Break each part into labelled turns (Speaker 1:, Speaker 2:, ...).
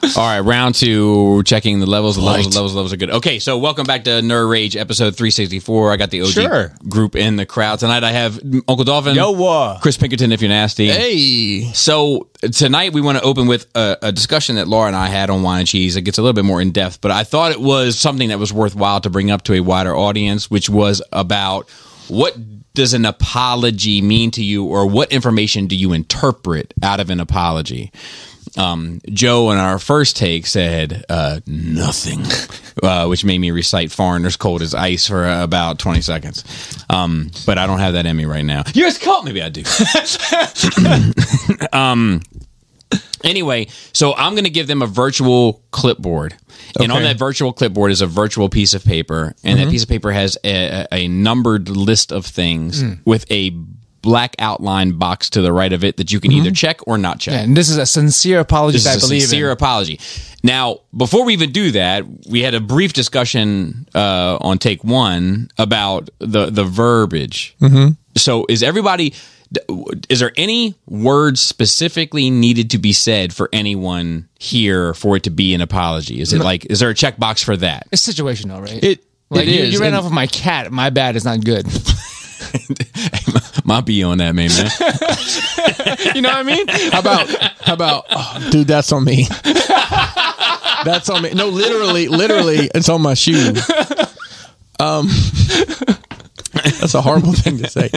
Speaker 1: All right, round 2, checking the levels. The levels are good. Okay, so welcome back to Nerd Rage, episode 364. I got the OG group in the crowd. Tonight I have Uncle Dolphin.
Speaker 2: Yo,
Speaker 1: Chris Pinkerton, if you're nasty.
Speaker 2: Hey.
Speaker 1: So tonight we want to open with a discussion that Laura and I had on Wine and Cheese. It gets a little bit more in-depth, but I thought it was something that was worthwhile to bring up to a wider audience, which was about what does an apology mean to you, or what information do you interpret out of an apology? Joe in our first take said nothing, which made me recite Foreigner's Cold as Ice for about 20 seconds. But I don't have that in me right now. Yes, call. Maybe I do. Anyway, so I'm going to give them a virtual clipboard. And on that virtual clipboard is a virtual piece of paper. And that piece of paper has a numbered list of things with a black outline box to the right of it that you can either check or not check.
Speaker 2: Yeah, and this is a sincere apology that I believe in.
Speaker 1: Sincere apology. Now, before we even do that, we had a brief discussion on take 1 about the verbiage. So is there any words specifically needed to be said for anyone here for it to be an apology? Is it is there a checkbox for that?
Speaker 2: It's situational, right?
Speaker 1: It is.
Speaker 2: You ran off of my cat. My bad is not good.
Speaker 1: Might be on that, man.
Speaker 2: You know what I mean?
Speaker 3: How about oh, dude, that's on me. That's on me. No, literally, it's on my shoe. That's a horrible thing to say.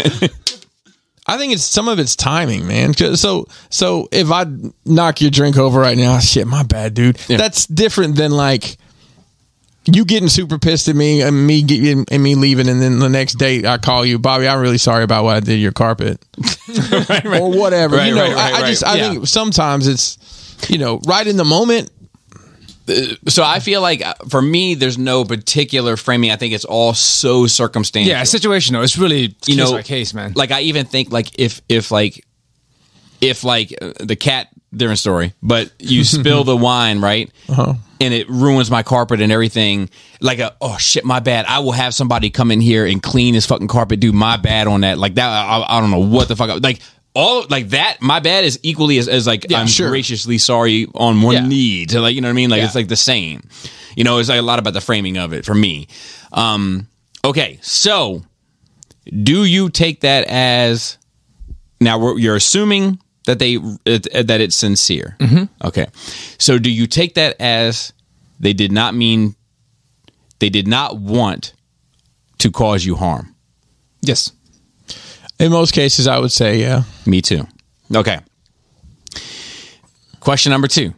Speaker 3: I think some of it's timing, man. So if I knock your drink over right now, shit, my bad, dude. Yeah. That's different than like you getting super pissed at me and me leaving, and then the next day I call you, Bobby, I'm really sorry about what I did to your carpet, right. Or whatever. I think sometimes it's right in the moment.
Speaker 1: So I feel like for me, there's no particular framing. I think it's all so circumstantial.
Speaker 2: Yeah, situational. It's really case by case, man.
Speaker 1: Like I even think like if the cat, different story, but you spill the wine, right? And it ruins my carpet and everything. Like oh shit, my bad. I will have somebody come in here and clean this fucking carpet. Dude, my bad on that. Like that. I don't know what the fuck. Like all like that. My bad is equally as like I'm graciously sorry on one knee to like, you know what I mean? Like it's like the same. It's like a lot about the framing of it for me. Okay, so do you take that as now you're assuming that that it's sincere? Okay, so do you take that as they did not want to cause you harm?
Speaker 2: Yes.
Speaker 3: In most cases, I would say, yeah.
Speaker 1: Me too. Okay. Question number 2.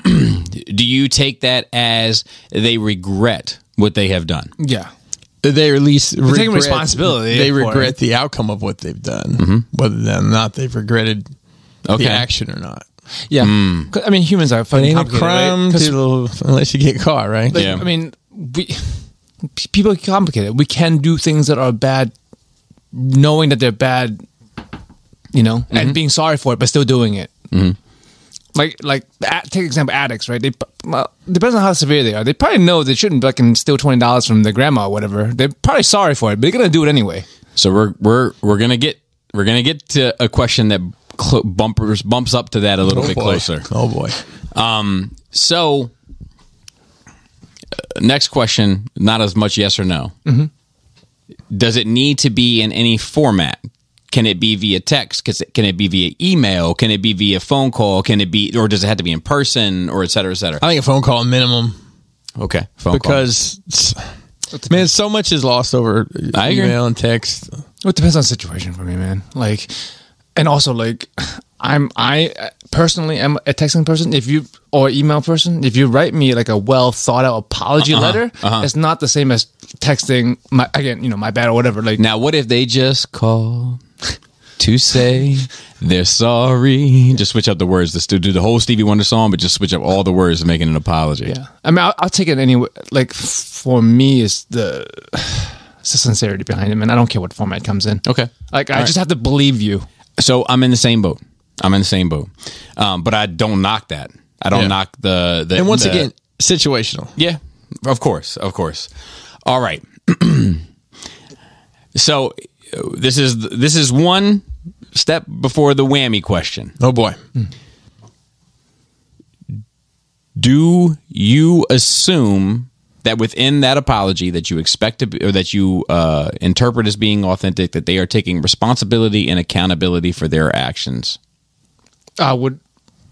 Speaker 1: Do you take that as they regret what they have done?
Speaker 2: Yeah.
Speaker 3: They at least
Speaker 2: taking responsibility.
Speaker 3: They regret the outcome of what they've done, whether or not they've regretted the action or not.
Speaker 2: Yeah. I mean, humans are fucking complicated.
Speaker 3: Crime unless you get caught, right?
Speaker 2: Like, I mean, people are complicated. We can do things that are bad, knowing that they're bad, and being sorry for it, but still doing it. Like take example, addicts, right? Depends on how severe they are. They probably know they shouldn't fucking steal $20 from their grandma or whatever. They're probably sorry for it, but they're gonna do it anyway.
Speaker 1: So we're gonna get to a question that bumps up to that a little bit closer.
Speaker 3: Oh boy.
Speaker 1: So next question, not as much yes or no. Does it need to be in any format? Can it be via text? Can it be via email? Can it be via phone call? Can it be, or does it have to be in person, or et cetera, et cetera?
Speaker 3: I think a phone call minimum.
Speaker 1: Okay,
Speaker 3: because man, so much is lost over email and text.
Speaker 2: It depends on the situation for me, man. Like, and also like, I personally am a texting person. Or email person, if you write me like a well thought out apology letter, it's not the same as texting my bad or whatever. Like,
Speaker 1: now, what if they just call to say they're sorry? Just switch up the words. Just do the whole Stevie Wonder song, but just switch up all the words and making an apology.
Speaker 2: Yeah, I mean, I'll take it anyway. Like for me, it's the sincerity behind it, man. I don't care what format it comes in.
Speaker 1: Okay,
Speaker 2: like I just have to believe you.
Speaker 1: So I'm in the same boat. But I don't knock that. I don't knock the
Speaker 3: and once again, situational.
Speaker 1: Yeah, of course. All right. So this is one step before the whammy question.
Speaker 3: Oh boy.
Speaker 1: do you assume that within that apology that you expect to be, or that you interpret as being authentic, that they are taking responsibility and accountability for their actions?
Speaker 2: I would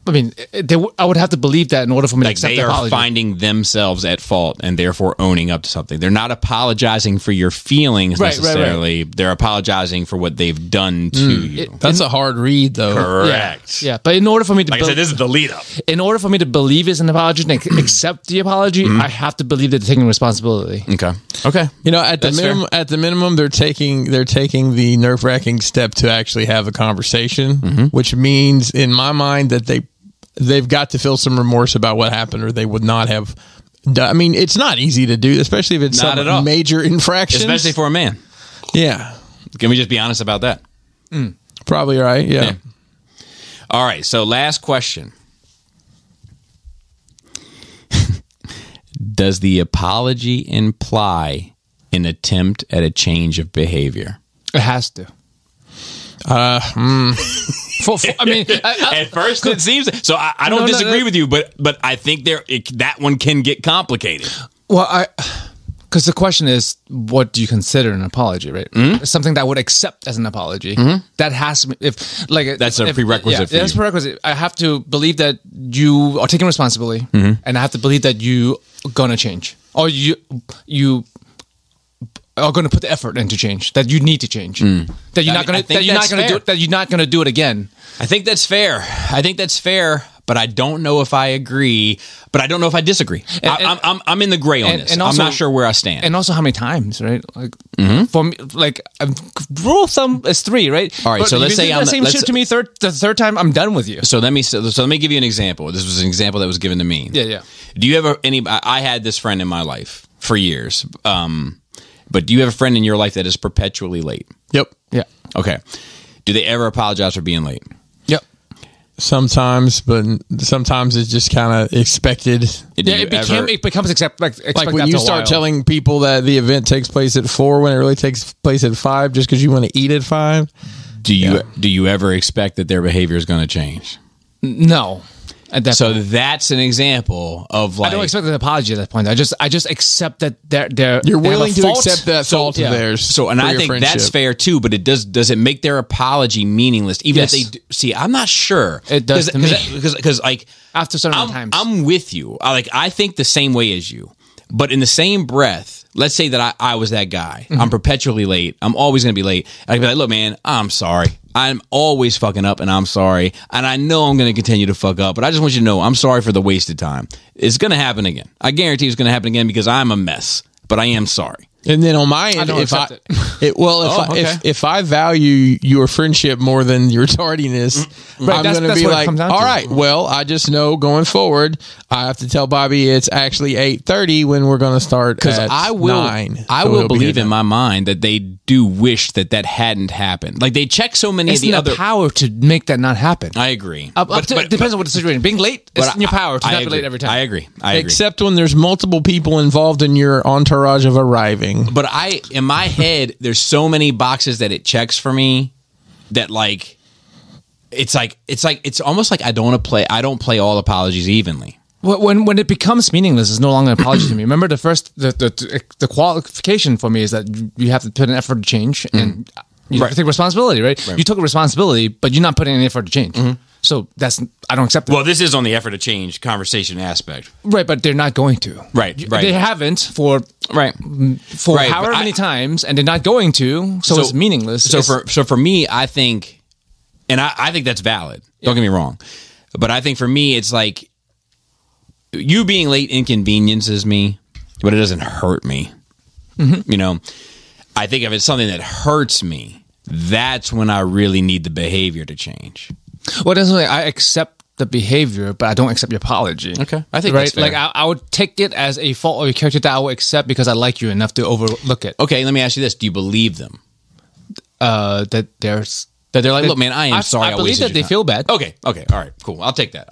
Speaker 2: have to believe that in order for me to accept the apology.
Speaker 1: They are finding themselves at fault and therefore owning up to something. They're not apologizing for your feelings necessarily. Right. They're apologizing for what they've done to you.
Speaker 3: That's a hard read, though.
Speaker 1: Correct.
Speaker 2: Yeah. But in order for me to...
Speaker 1: Like I said, this is the lead up.
Speaker 2: In order for me to believe it's an apology and accept the apology, I have to believe that they're taking responsibility.
Speaker 1: Okay.
Speaker 3: You know, at the minimum, they're taking the nerve-wracking step to actually have a conversation, which means, in my mind, that they've got to feel some remorse about what happened, or they would not have done. I mean, it's not easy to do, especially if it's some major infraction.
Speaker 1: Especially for a man.
Speaker 3: Yeah.
Speaker 1: Can we just be honest about that?
Speaker 3: Probably right, yeah.
Speaker 1: All right, so last question. Does the apology imply an attempt at a change of behavior?
Speaker 2: It has to.
Speaker 1: At first it seems so. I don't disagree with you, but I think that one can get complicated.
Speaker 2: Well, because the question is, what do you consider an apology, right? Something that I would accept as an apology. That has to be, that's a prerequisite. For that's a prerequisite. I have to believe that you are taking responsibility, and I have to believe that you are gonna change, or you are going to put the effort into change, that you need to change, that you're not going to do it again.
Speaker 1: I think that's fair. But I don't know if I agree. But I don't know if I disagree. I'm in the gray on this. And also, I'm not sure where I stand.
Speaker 2: And also, how many times, right? Like for me, like rule of thumb is 3, right?
Speaker 1: All right.
Speaker 2: But
Speaker 1: so let's say
Speaker 2: the same shit to me the third time, I'm done with you.
Speaker 1: So let me give you an example. This was an example that was given to me.
Speaker 2: Yeah.
Speaker 1: Do you ever I had this friend in my life for years. But do you have a friend in your life that is perpetually late?
Speaker 3: Yep.
Speaker 2: Yeah.
Speaker 1: Okay. Do they ever apologize for being late?
Speaker 2: Yep.
Speaker 3: Sometimes, but sometimes it's just kind of expected.
Speaker 2: It becomes like
Speaker 3: when you start telling people that the event takes place at 4 when it really takes place at 5 just because you want to eat at 5.
Speaker 1: Do you ever expect that their behavior is going to change?
Speaker 2: No.
Speaker 1: So that's an example of, like,
Speaker 2: I don't expect an apology at that point. I just accept that they're
Speaker 3: you're willing to accept that fault of theirs.
Speaker 1: So, and I think that's fair too. But does it make their apology meaningless? Even if they see, I'm not sure.
Speaker 2: It does to me
Speaker 1: because like
Speaker 2: after certain times,
Speaker 1: I'm with you. I think the same way as you. But in the same breath, let's say that I was that guy. I'm perpetually late. I'm always going to be late. I'd be like, look, man, I'm sorry. I'm always fucking up, and I'm sorry. And I know I'm going to continue to fuck up, but I just want you to know I'm sorry for the wasted time. It's going to happen again. I guarantee it's going to happen again because I'm a mess, but I am sorry.
Speaker 3: And then on my end, if I value your friendship more than your tardiness, I'm going to be like, all right, well, I just know going forward, I have to tell Bobby it's actually 8:30 when we're going to start at 9.
Speaker 1: I will believe in my mind that they do wish that hadn't happened. Like, they check so many of the other...
Speaker 2: It's in the power to make that not happen.
Speaker 1: I agree.
Speaker 2: It depends on what the situation. Being late, it's in your power to not be late every time.
Speaker 1: I agree.
Speaker 3: Except when there's multiple people involved in your entourage of arriving.
Speaker 1: But in my head, there's so many boxes that it checks for me that, like, it's almost like I don't play all apologies evenly.
Speaker 2: When it becomes meaningless, it's no longer an apology to me. Remember, the qualification for me is that you have to put an effort to change, and you have to take responsibility, right? You took a responsibility, but you're not putting any effort to change. So I don't accept that.
Speaker 1: Well, this is on the effort to change conversation aspect.
Speaker 2: Right, but they're not going to.
Speaker 1: Right.
Speaker 2: They haven't for however many times, and they're not going to, so it's meaningless.
Speaker 1: So for me, I think, and I think that's valid. Don't get me wrong. But I think for me, it's like, you being late inconveniences me, but it doesn't hurt me. You know, I think if it's something that hurts me, that's when I really need the behavior to change.
Speaker 2: Well, that's why I accept the behavior, but I don't accept your apology.
Speaker 1: Okay, I think that's fair.
Speaker 2: Like I would take it as a fault or a character that I will accept because I like you enough to overlook it.
Speaker 1: Okay, let me ask you this: do you believe them?
Speaker 2: That they're like,
Speaker 1: look, man, I am sorry.
Speaker 2: I believe that they feel bad.
Speaker 1: Okay, all right, cool. I'll take that.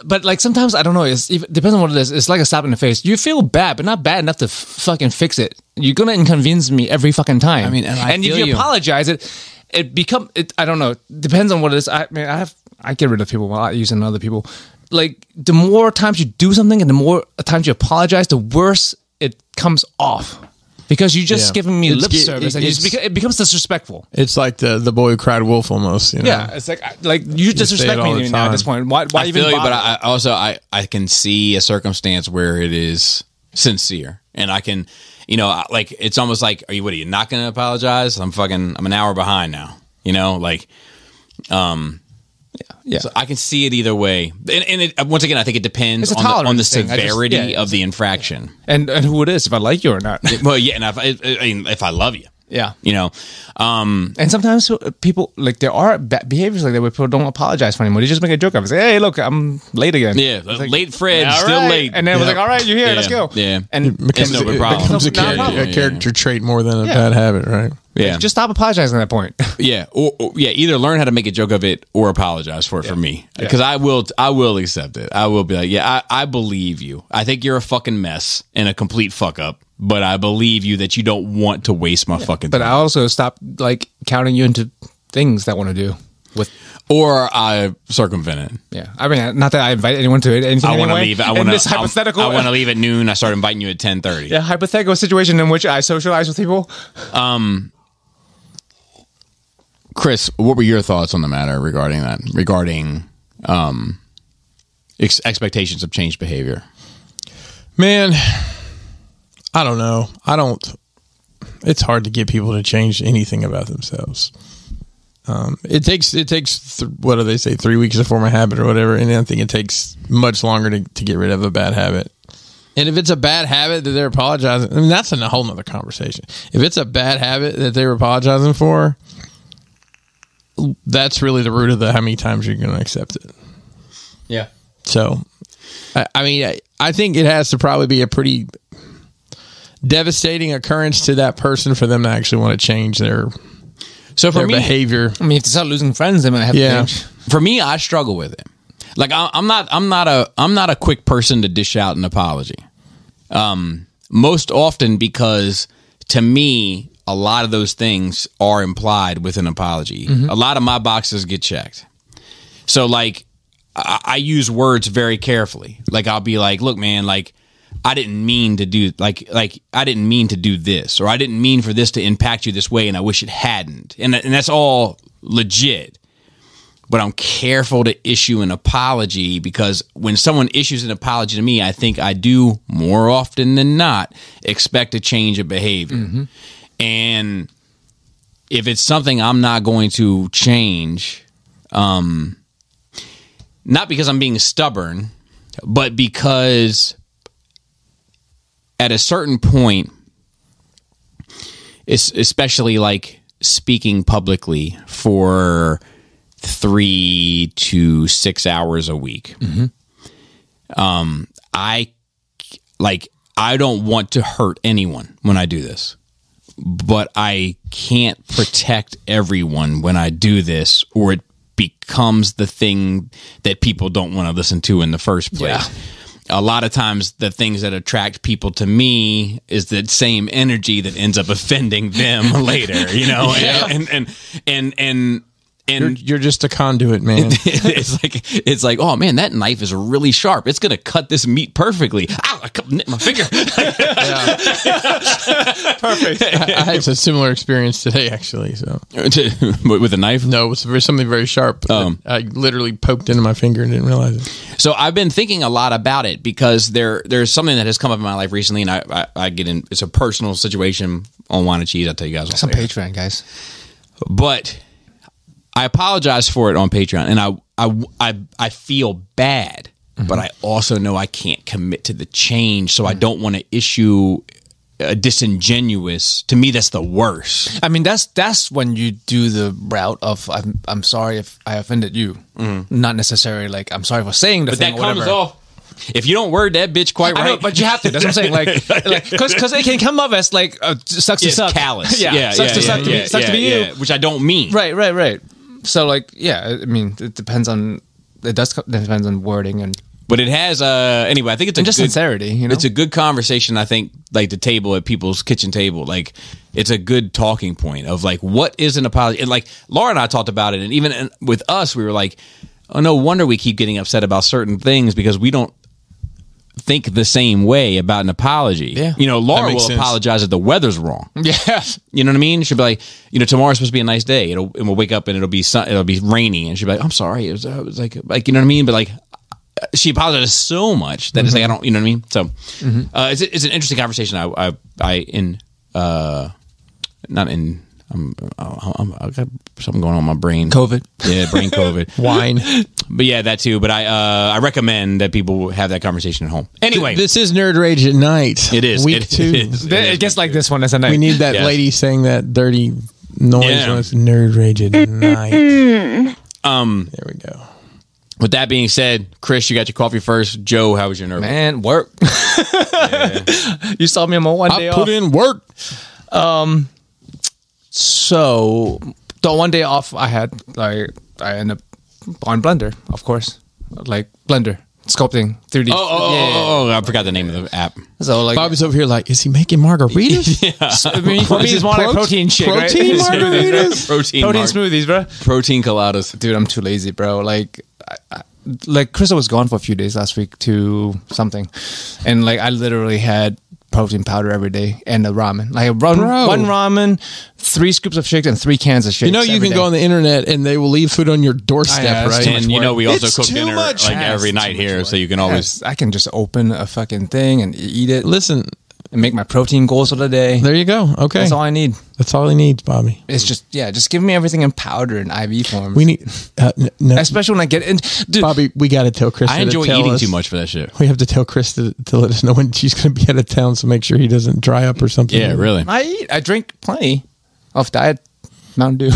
Speaker 2: But like sometimes I don't know. It depends on what it is. It's like a slap in the face. You feel bad, but not bad enough to fucking fix it. You're gonna inconvenience me every fucking time.
Speaker 1: I mean, and
Speaker 2: if you apologize, I don't know. Depends on what it is. I mean, I get rid of people while using other people. like the more times you do something and the more times you apologize, the worse it comes off. Because you're just giving me lip service, and it becomes disrespectful.
Speaker 3: It's like the boy who cried wolf almost. You know?
Speaker 2: Yeah, it's like you disrespect me now at this point. Why
Speaker 1: I
Speaker 2: even?
Speaker 1: Feel you,
Speaker 2: bother?
Speaker 1: but I can see a circumstance where it is sincere, and I can, like it's almost like, are you not going to apologize? I'm an hour behind now. Yeah. So I can see it either way, and it, once again, I think it depends on the severity of the infraction
Speaker 2: and who it is, if I like you or not.
Speaker 1: Well, yeah, and if I love you,
Speaker 2: yeah,
Speaker 1: and
Speaker 2: sometimes people like there are behaviors like that where people don't apologize for anymore. They just make a joke of it. Say, hey, look, I'm late again.
Speaker 1: Yeah, like, late Fred, still late,
Speaker 2: and then it was like, all right, you're here, let's go.
Speaker 1: Yeah,
Speaker 2: and
Speaker 3: it becomes a character trait more than a bad habit, right?
Speaker 2: Yeah, just stop apologizing at that point.
Speaker 1: Yeah, or either learn how to make a joke of it or apologize for it. For me, because I will accept it. I will be like, yeah, I believe you. I think you're a fucking mess and a complete fuck up, but I believe you that you don't want to waste my fucking time.
Speaker 2: But I also stop like counting you into things that I want to do with.
Speaker 1: Or I circumvent it.
Speaker 2: Yeah, I mean, not that I invite anyone to it. Anything
Speaker 1: I want to
Speaker 2: anyway.
Speaker 1: leave. I want
Speaker 2: this hypothetical.
Speaker 1: I want to leave at noon. I start inviting you at 10:30.
Speaker 2: Yeah, hypothetical situation in which I socialize with people.
Speaker 1: Chris, what were your thoughts on the matter regarding that? Regarding expectations of changed behavior?
Speaker 3: Man, I don't know. It's hard to get people to change anything about themselves. It takes what do they say, 3 weeks to form a habit or whatever, and I think it takes much longer to get rid of a bad habit. And if it's a bad habit that they're apologizing, I mean, that's a whole nother conversation. If it's a bad habit that they were apologizing for, that's really the root of how many times you're going to accept it.
Speaker 1: Yeah.
Speaker 3: So, I mean, I think it has to probably be a pretty devastating occurrence to that person for them to actually want to change their behavior.
Speaker 2: I mean, if they start losing friends, they might have to change.
Speaker 1: For me, I struggle with it. Like I'm not a quick person to dish out an apology. Most often because to me, a lot of those things are implied with an apology. Mm-hmm. A lot of my boxes get checked. So like I use words very carefully. Like I'll be like, look, man, like I didn't mean to do I didn't mean to do this, or I didn't mean for this to impact you this way, and I wish it hadn't. And that's all legit. But I'm careful to issue an apology because when someone issues an apology to me, I think I do more often than not expect a change of behavior. Mm-hmm. And if it's something I'm not going to change, not because I'm being stubborn, but because at a certain point, especially like speaking publicly for 3 to 6 hours a week, mm-hmm. I don't want to hurt anyone when I do this. But I can't protect everyone when I do this, or it becomes the thing that people don't want to listen to in the first place. Yeah. A lot of times the things that attract people to me is the same energy that ends up offending them later, you know? Yeah. And
Speaker 3: you're just a conduit, man.
Speaker 1: It's like, oh man, that knife is really sharp. It's gonna cut this meat perfectly. Ow! I nicked my finger.
Speaker 2: Perfect.
Speaker 3: I had a similar experience today, actually. So
Speaker 1: with a knife?
Speaker 3: No, it was something very sharp. I literally poked into my finger and didn't realize it.
Speaker 1: So I've been thinking a lot about it because there's something that has come up in my life recently, and I get in. It's a personal situation on Wine and Cheese. I'll tell you guys.
Speaker 2: It's on Patreon, guys.
Speaker 1: But I apologize for it on Patreon, and I feel bad, mm-hmm. but I also know I can't commit to the change, so I don't want to issue a disingenuous. To me, that's the worst.
Speaker 2: I mean, that's when you do the route of I'm sorry if I offended you, not necessarily like I'm sorry for saying the thing.
Speaker 1: But that comes off. If you don't word that bitch quite right,
Speaker 2: I know, but you have to. That's what I'm saying. Like, because it can come up as like sucks to suck,
Speaker 1: callous.
Speaker 2: Sucks to be you,
Speaker 1: which I don't mean.
Speaker 2: Right. So like, I mean, it depends on. It depends on wording and.
Speaker 1: But it has anyway. I think it's
Speaker 2: just sincerity. You know,
Speaker 1: it's a good conversation. I think like the table at people's kitchen table, like it's a good talking point of like what is an apology. And like Laura and I talked about it, and even with us, we were like, oh, no wonder we keep getting upset about certain things because we don't think the same way about an apology.
Speaker 2: Yeah.
Speaker 1: You know, Laura will
Speaker 3: sense.
Speaker 1: apologize if the weather's wrong.
Speaker 2: Yeah.
Speaker 1: You know what I mean? She'll be like, you know, tomorrow's supposed to be a nice day. And we'll wake up and it'll be rainy, and she'll be like, I'm sorry. It was like you know what I mean? But like, she apologizes so much that it's like I don't, you know what I mean? So it's an interesting conversation. I've got something going on in my brain.
Speaker 2: COVID.
Speaker 1: Yeah, brain COVID.
Speaker 3: Wine.
Speaker 1: But yeah, that too. But I recommend that people have that conversation at home. Anyway,
Speaker 3: This is Nerd Rage at Night.
Speaker 1: it is.
Speaker 3: Week
Speaker 1: It
Speaker 3: 2.
Speaker 1: is.
Speaker 2: It gets like this one as a night.
Speaker 3: We need that
Speaker 1: Yes.
Speaker 3: lady saying that dirty noise
Speaker 1: Yeah.
Speaker 3: when it's Nerd Rage at Night. There we go.
Speaker 1: With that being said, Chris, you got your coffee first. Joe, how was your nerve?
Speaker 2: Man, work. You saw me on my one day
Speaker 3: I put
Speaker 2: off.
Speaker 3: in work.
Speaker 2: So the one day off I had, like, I ended up on Blender, of course, like Blender sculpting 3D.
Speaker 1: Oh, I forgot the name of the app.
Speaker 2: So like,
Speaker 3: Bobby's over here like, is he making margaritas?
Speaker 2: I mean, for me, it's more like protein shake, right?
Speaker 3: protein
Speaker 2: Smoothies, bro.
Speaker 3: margaritas?
Speaker 1: Protein
Speaker 2: Smoothies, bro.
Speaker 1: Protein coladas.
Speaker 2: Dude, I'm too lazy, bro. Like, like Krista was gone for a few days last week to something, and like I literally had protein powder every day and a ramen. Like one ramen, 3 scoops of shakes, and 3 cans of shakes.
Speaker 3: You know, you can go on the internet and they will leave food on your doorstep,
Speaker 2: Yeah, it's
Speaker 3: right?
Speaker 2: too much
Speaker 1: And you know, we also
Speaker 3: It's
Speaker 1: cook
Speaker 3: too
Speaker 1: dinner
Speaker 3: much.
Speaker 1: like
Speaker 2: Yeah,
Speaker 1: every
Speaker 2: it's
Speaker 1: night
Speaker 2: too much
Speaker 1: here,
Speaker 2: work.
Speaker 1: so you can always.
Speaker 2: I can just open a fucking thing and eat it
Speaker 3: Listen,
Speaker 2: and make my protein goals for the day.
Speaker 3: there you go. Okay.
Speaker 2: That's all I need.
Speaker 3: That's all he needs, Bobby.
Speaker 2: It's just give me everything in powder and IV form.
Speaker 3: We need, no,
Speaker 2: Especially when I get in. Dude,
Speaker 3: Bobby, we got to tell Krista.
Speaker 1: I enjoy
Speaker 3: to tell
Speaker 1: eating
Speaker 3: us.
Speaker 1: too much for that shit.
Speaker 3: We have to tell Krista to let us know when she's going to be out of town, so make sure he doesn't dry up or something.
Speaker 1: Yeah, really.
Speaker 2: I drink plenty of Diet Mountain Dew.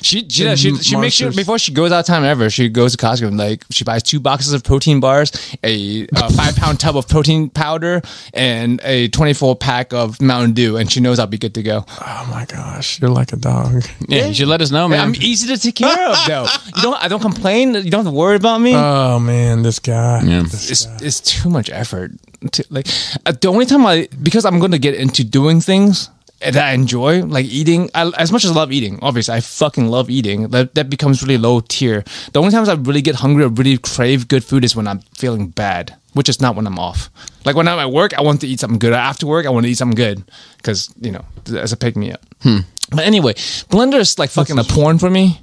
Speaker 2: she makes sure
Speaker 3: Monsters.
Speaker 2: before she goes out of town ever, she goes to Costco and like she buys 2 boxes of protein bars, a 5-pound tub of protein powder, and a 24-pack of Mountain Dew, and she knows I'll be good to go.
Speaker 3: Oh my gosh, you're like a dog.
Speaker 1: Yeah, you should let us know, man.
Speaker 2: I'm easy to take care of, though. I don't complain. You don't have to worry about me.
Speaker 3: Oh man, this guy.
Speaker 1: Yeah.
Speaker 2: It's too much effort. The only time because I'm going to get into doing things that I enjoy, like eating, as much as I love eating, obviously I fucking love eating, that becomes really low tier. The only times I really get hungry or really crave good food is when I'm feeling bad, which is not when I'm off. Like when I'm at work, I want to eat something good. After work, I want to eat something good because, you know, as a pick-me-up. But anyway, Blender is like fucking a porn for me.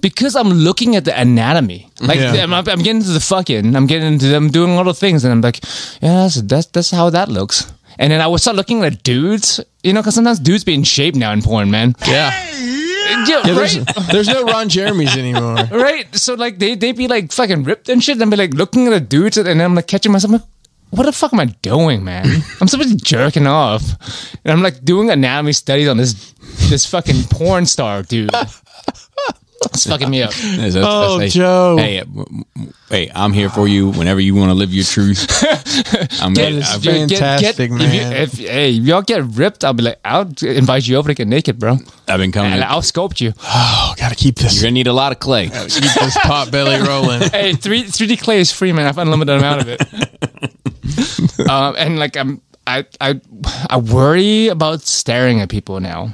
Speaker 2: Because I'm looking at the anatomy, like I'm getting into the fucking, I'm getting into them doing all the things, and I'm like, yeah, that's how that looks. And then I would start looking at dudes, you know, because sometimes dudes be in shape now in porn, man.
Speaker 3: Yeah.
Speaker 2: Right?
Speaker 3: There's no Ron Jeremy's anymore.
Speaker 2: Right? So like they be like fucking ripped and shit, and be like looking at the dudes, and I'm like catching myself, I'm like, what the fuck am I doing, man? I'm supposed to be jerking off, and I'm like doing anatomy studies on this fucking porn star dude. It's fucking me up.
Speaker 3: Joe.
Speaker 1: Hey, I'm here for you whenever you want to live your truth.
Speaker 3: Fantastic, man.
Speaker 2: If y'all get ripped, I'll be like, I'll invite you over to get naked, bro.
Speaker 1: I've been coming.
Speaker 2: And I'll sculpt you.
Speaker 3: Oh, gotta keep this.
Speaker 1: You're gonna need a lot of clay.
Speaker 3: Keep this pot belly rolling.
Speaker 2: Hey, 3D clay is free, man. I have unlimited amount of it. And like I worry about staring at people now.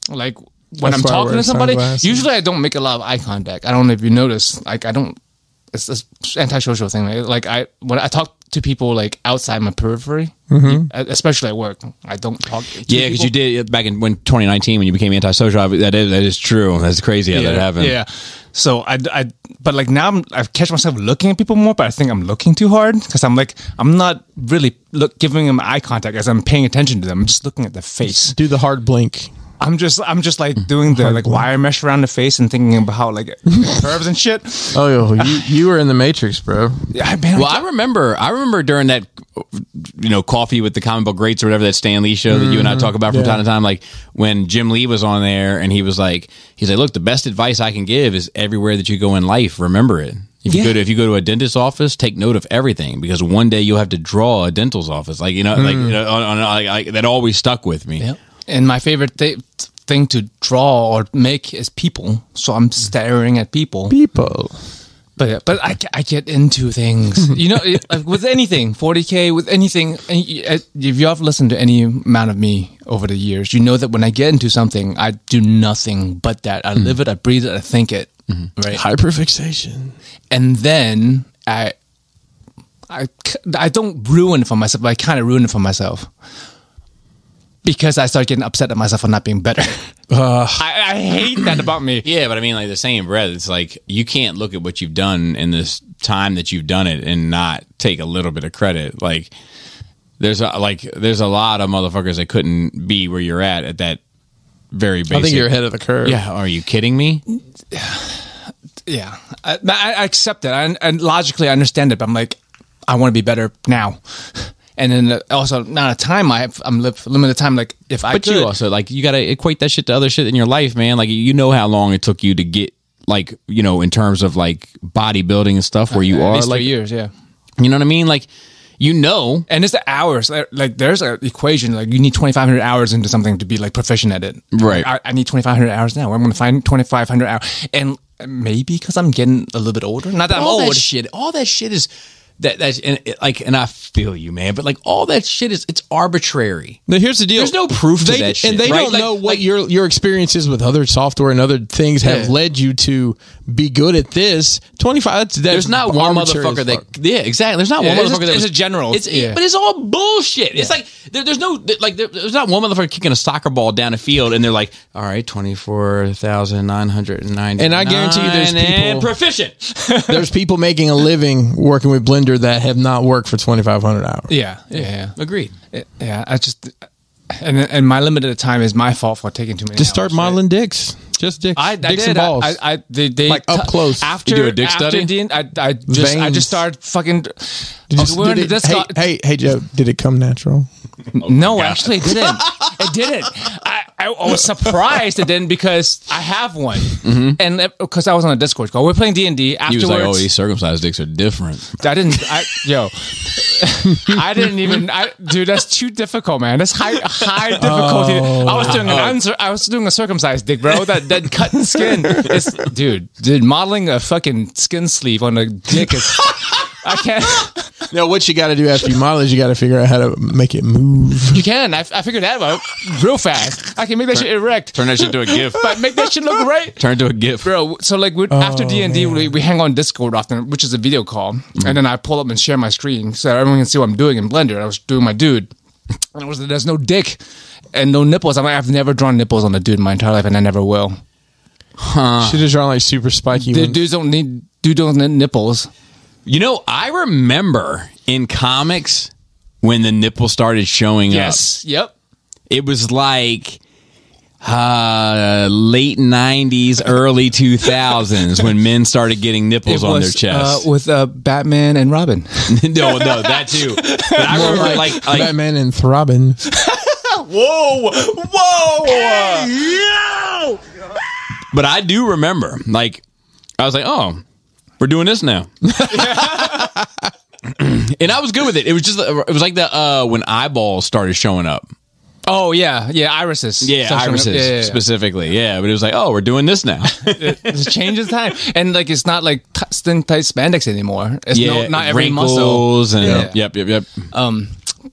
Speaker 2: Like when
Speaker 3: That's
Speaker 2: I'm
Speaker 3: why I
Speaker 2: talking
Speaker 3: wear
Speaker 2: to somebody,
Speaker 3: sunglasses.
Speaker 2: usually I don't make a lot of eye contact. I don't know if you notice. Like I don't. It's this antisocial thing. Right? Like when I talk to people like outside my periphery, especially at work, I don't talk. To
Speaker 1: Yeah, because you did back in 2019 when you became antisocial. That is true. That's crazy how that happened.
Speaker 2: Yeah. So but like now I catch myself looking at people more, but I think I'm looking too hard because I'm not really giving them eye contact as I'm paying attention to them. I'm just looking at the face.
Speaker 3: Do the hard blink.
Speaker 2: I'm just like doing the like wire mesh around the face and thinking about how like curves and shit.
Speaker 3: Oh, you were in the Matrix, bro.
Speaker 2: Yeah, man,
Speaker 1: Well, I remember during that, coffee with the comic book greats or whatever, that Stan Lee show that you and I talk about from time to time, like when Jim Lee was on there and he's like, look, the best advice I can give is everywhere that you go in life, remember it. If you go to a dentist's office, take note of everything because one day you'll have to draw a dental's office. Like that always stuck with me.
Speaker 2: Yep. And my favorite thing to draw or make is people. So I'm staring at people.
Speaker 3: People.
Speaker 2: But I get into things, you know, like with anything, 40K, with anything. If you have listened to any amount of me over the years, you know that when I get into something, I do nothing but that. I live it, I breathe it, I think it. Right?
Speaker 3: Hyperfixation.
Speaker 2: And then I don't ruin it for myself, but I kind of ruin it for myself. Because I start getting upset at myself for not being better. I hate that about me.
Speaker 1: Yeah, but I mean, like the same breath, it's like you can't look at what you've done in this time that you've done it and not take a little bit of credit. Like there's a lot of motherfuckers that couldn't be where you're at that very basic.
Speaker 3: I think you're ahead of the curve.
Speaker 1: Yeah, are you kidding me?
Speaker 2: Yeah, I accept it. And logically, I understand it. But I'm like, I want to be better now. And then also, not a time I'm limited time. Like if I,
Speaker 1: but you also like you got to equate that shit to other shit in your life, man. Like you know how long it took you to get like in terms of like bodybuilding and stuff where you are like
Speaker 2: 3 years, yeah.
Speaker 1: You know what I mean? Like and it's the hours. Like there's an equation. Like you need 2,500 hours into something to be like proficient at it. Right.
Speaker 2: I need 2,500 hours now. I'm going to find 2,500 hours, and maybe because I'm getting a little bit older. Not that I'm old.
Speaker 1: All that shit is. And I feel you, man, but like all that shit it's arbitrary.
Speaker 3: Now here's the deal:
Speaker 1: there's no proof to that shit,
Speaker 3: and they
Speaker 1: right?
Speaker 3: don't know what your experiences with other software and other things have led you to be good at this. 25.
Speaker 1: There's not one motherfucker that. Yeah, exactly. There's not one motherfucker that.
Speaker 2: It's a general.
Speaker 1: But it's all bullshit. It's like there's no like there's not one motherfucker kicking a soccer ball down a field and they're like, all right, 24,990.
Speaker 3: And I guarantee you, there's people
Speaker 1: proficient.
Speaker 3: There's people making a living working with Blender that have not worked for 2,500 hours.
Speaker 2: Yeah.
Speaker 1: Agreed.
Speaker 2: Yeah, I just and my limited time is my fault for taking too many.
Speaker 3: Just start modeling dicks. Just dicks.
Speaker 2: Dicks
Speaker 3: and balls.
Speaker 2: They
Speaker 3: like up close.
Speaker 2: After
Speaker 1: you do a dick study.
Speaker 2: I just started fucking.
Speaker 3: Hey Joe, did it come natural?
Speaker 2: No, actually, it didn't. It didn't. I was surprised it didn't because I have one, and because I was on a Discord call, we're playing D&D. Afterwards,
Speaker 1: he was like, "Oh, these circumcised dicks are different."
Speaker 2: I didn't even. Dude, that's too difficult, man. That's high difficulty. I was doing a circumcised dick, bro. That cut skin. Dude, modeling a fucking skin sleeve on a dick is. I can't.
Speaker 3: No, what you got to do after you model is you got to figure out how to make it move.
Speaker 2: You can. I figured that out real fast. I can make that shit erect.
Speaker 1: Turn that shit to a GIF.
Speaker 2: But make that shit look right.
Speaker 1: Turn to a GIF,
Speaker 2: bro. So like after D&D, we hang on Discord often, which is a video call, and then I pull up and share my screen so everyone can see what I'm doing in Blender. I was doing my dude, and there's no dick and no nipples. I've never drawn nipples on a dude in my entire life, and I never will.
Speaker 3: Should have drawn like super spiky ones.
Speaker 2: Dudes don't need nipples.
Speaker 1: You know, I remember in comics when the nipple started showing up.
Speaker 2: Yes. Yep.
Speaker 1: It was like late 90s, early 2000s when men started getting nipples on their chest.
Speaker 2: With Batman and Robin.
Speaker 1: no, that too. But I remember like
Speaker 3: Batman and Throbbing.
Speaker 1: Whoa! Hey, but I do remember, like, I was like, oh, we're doing this now. And I was good with it. It was like the when eyeballs started showing up.
Speaker 2: Oh yeah, irises.
Speaker 1: Yeah, irises specifically. Yeah, but it was like, oh, we're doing this now.
Speaker 2: It's a change of time, and like it's not like thin tight spandex anymore. It's not every
Speaker 1: wrinkles
Speaker 2: muscle.
Speaker 1: And yep.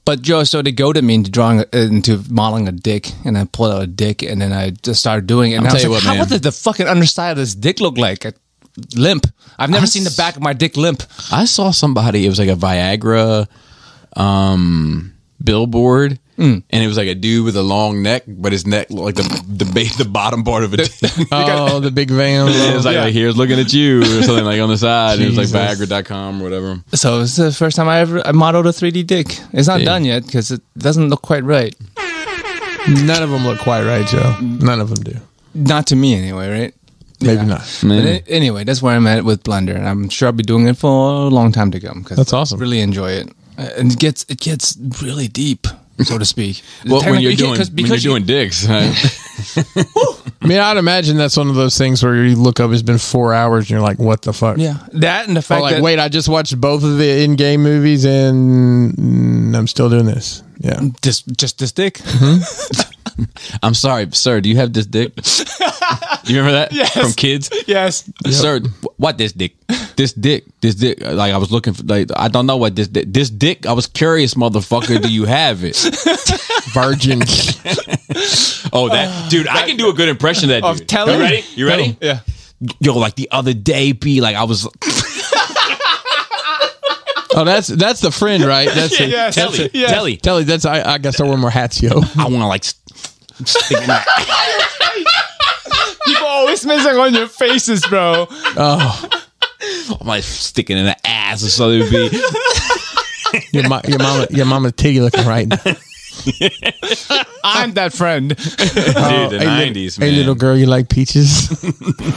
Speaker 2: But Joe, so they goaded me into modeling a dick, and I pulled out a dick, and then I just started doing it. And I was like, what did the fucking underside of this dick look like? Limp. I've never seen the back of my dick limp.
Speaker 1: I saw somebody, it was like a Viagra billboard, and it was like a dude with a long neck, but his neck looked like the bottom part of a dick.
Speaker 3: Oh, the big vein.
Speaker 1: It was like, here's looking at you, or something like on the side. And it was like Viagra.com or whatever.
Speaker 2: So it's the first time I modeled a 3D dick. It's not done yet because it doesn't look quite right.
Speaker 3: None of them look quite right, Joe. None of them do.
Speaker 2: Not to me anyway, right?
Speaker 3: Maybe not.
Speaker 2: But anyway, that's where I'm at with Blender, and I'm sure I'll be doing it for a long time to come.
Speaker 3: That's awesome.
Speaker 2: I really enjoy it, and it gets really deep, so to speak.
Speaker 1: Well, when you're doing dicks. Right?
Speaker 3: I mean, I'd imagine that's one of those things where you look up, it's been 4 hours, and you're like, what the fuck?
Speaker 2: Yeah, that and the fact that
Speaker 3: wait, I just watched both of the in-game movies, and I'm still doing this. Yeah,
Speaker 2: just this dick. Mm-hmm.
Speaker 1: I'm sorry, sir. Do you have this dick? You remember that from kids?
Speaker 2: Yes.
Speaker 1: Sir, what this dick? This dick. Like I was looking for. Like I don't know what this dick. This dick. I was curious, motherfucker. Do you have it?
Speaker 3: Virgin.
Speaker 1: Oh, that dude. I can do a good impression of that dude.
Speaker 2: Telly?
Speaker 1: You ready? You ready?
Speaker 2: Yeah.
Speaker 1: Yo, like the other day, P. Like I was.
Speaker 3: Oh, that's the friend, right? That's it.
Speaker 2: Yes.
Speaker 1: Telly.
Speaker 2: Yes.
Speaker 1: Telly.
Speaker 3: Telly, that's I gotta start wearing more hats, yo.
Speaker 1: I want to like stick in that.
Speaker 2: People always messing on your faces, bro.
Speaker 3: Oh,
Speaker 1: I'm like sticking in the ass or something. Be.
Speaker 3: your mama titty looking right now.
Speaker 2: I'm that friend.
Speaker 1: Dude, the 90s, man.
Speaker 3: Hey, little girl, you like peaches?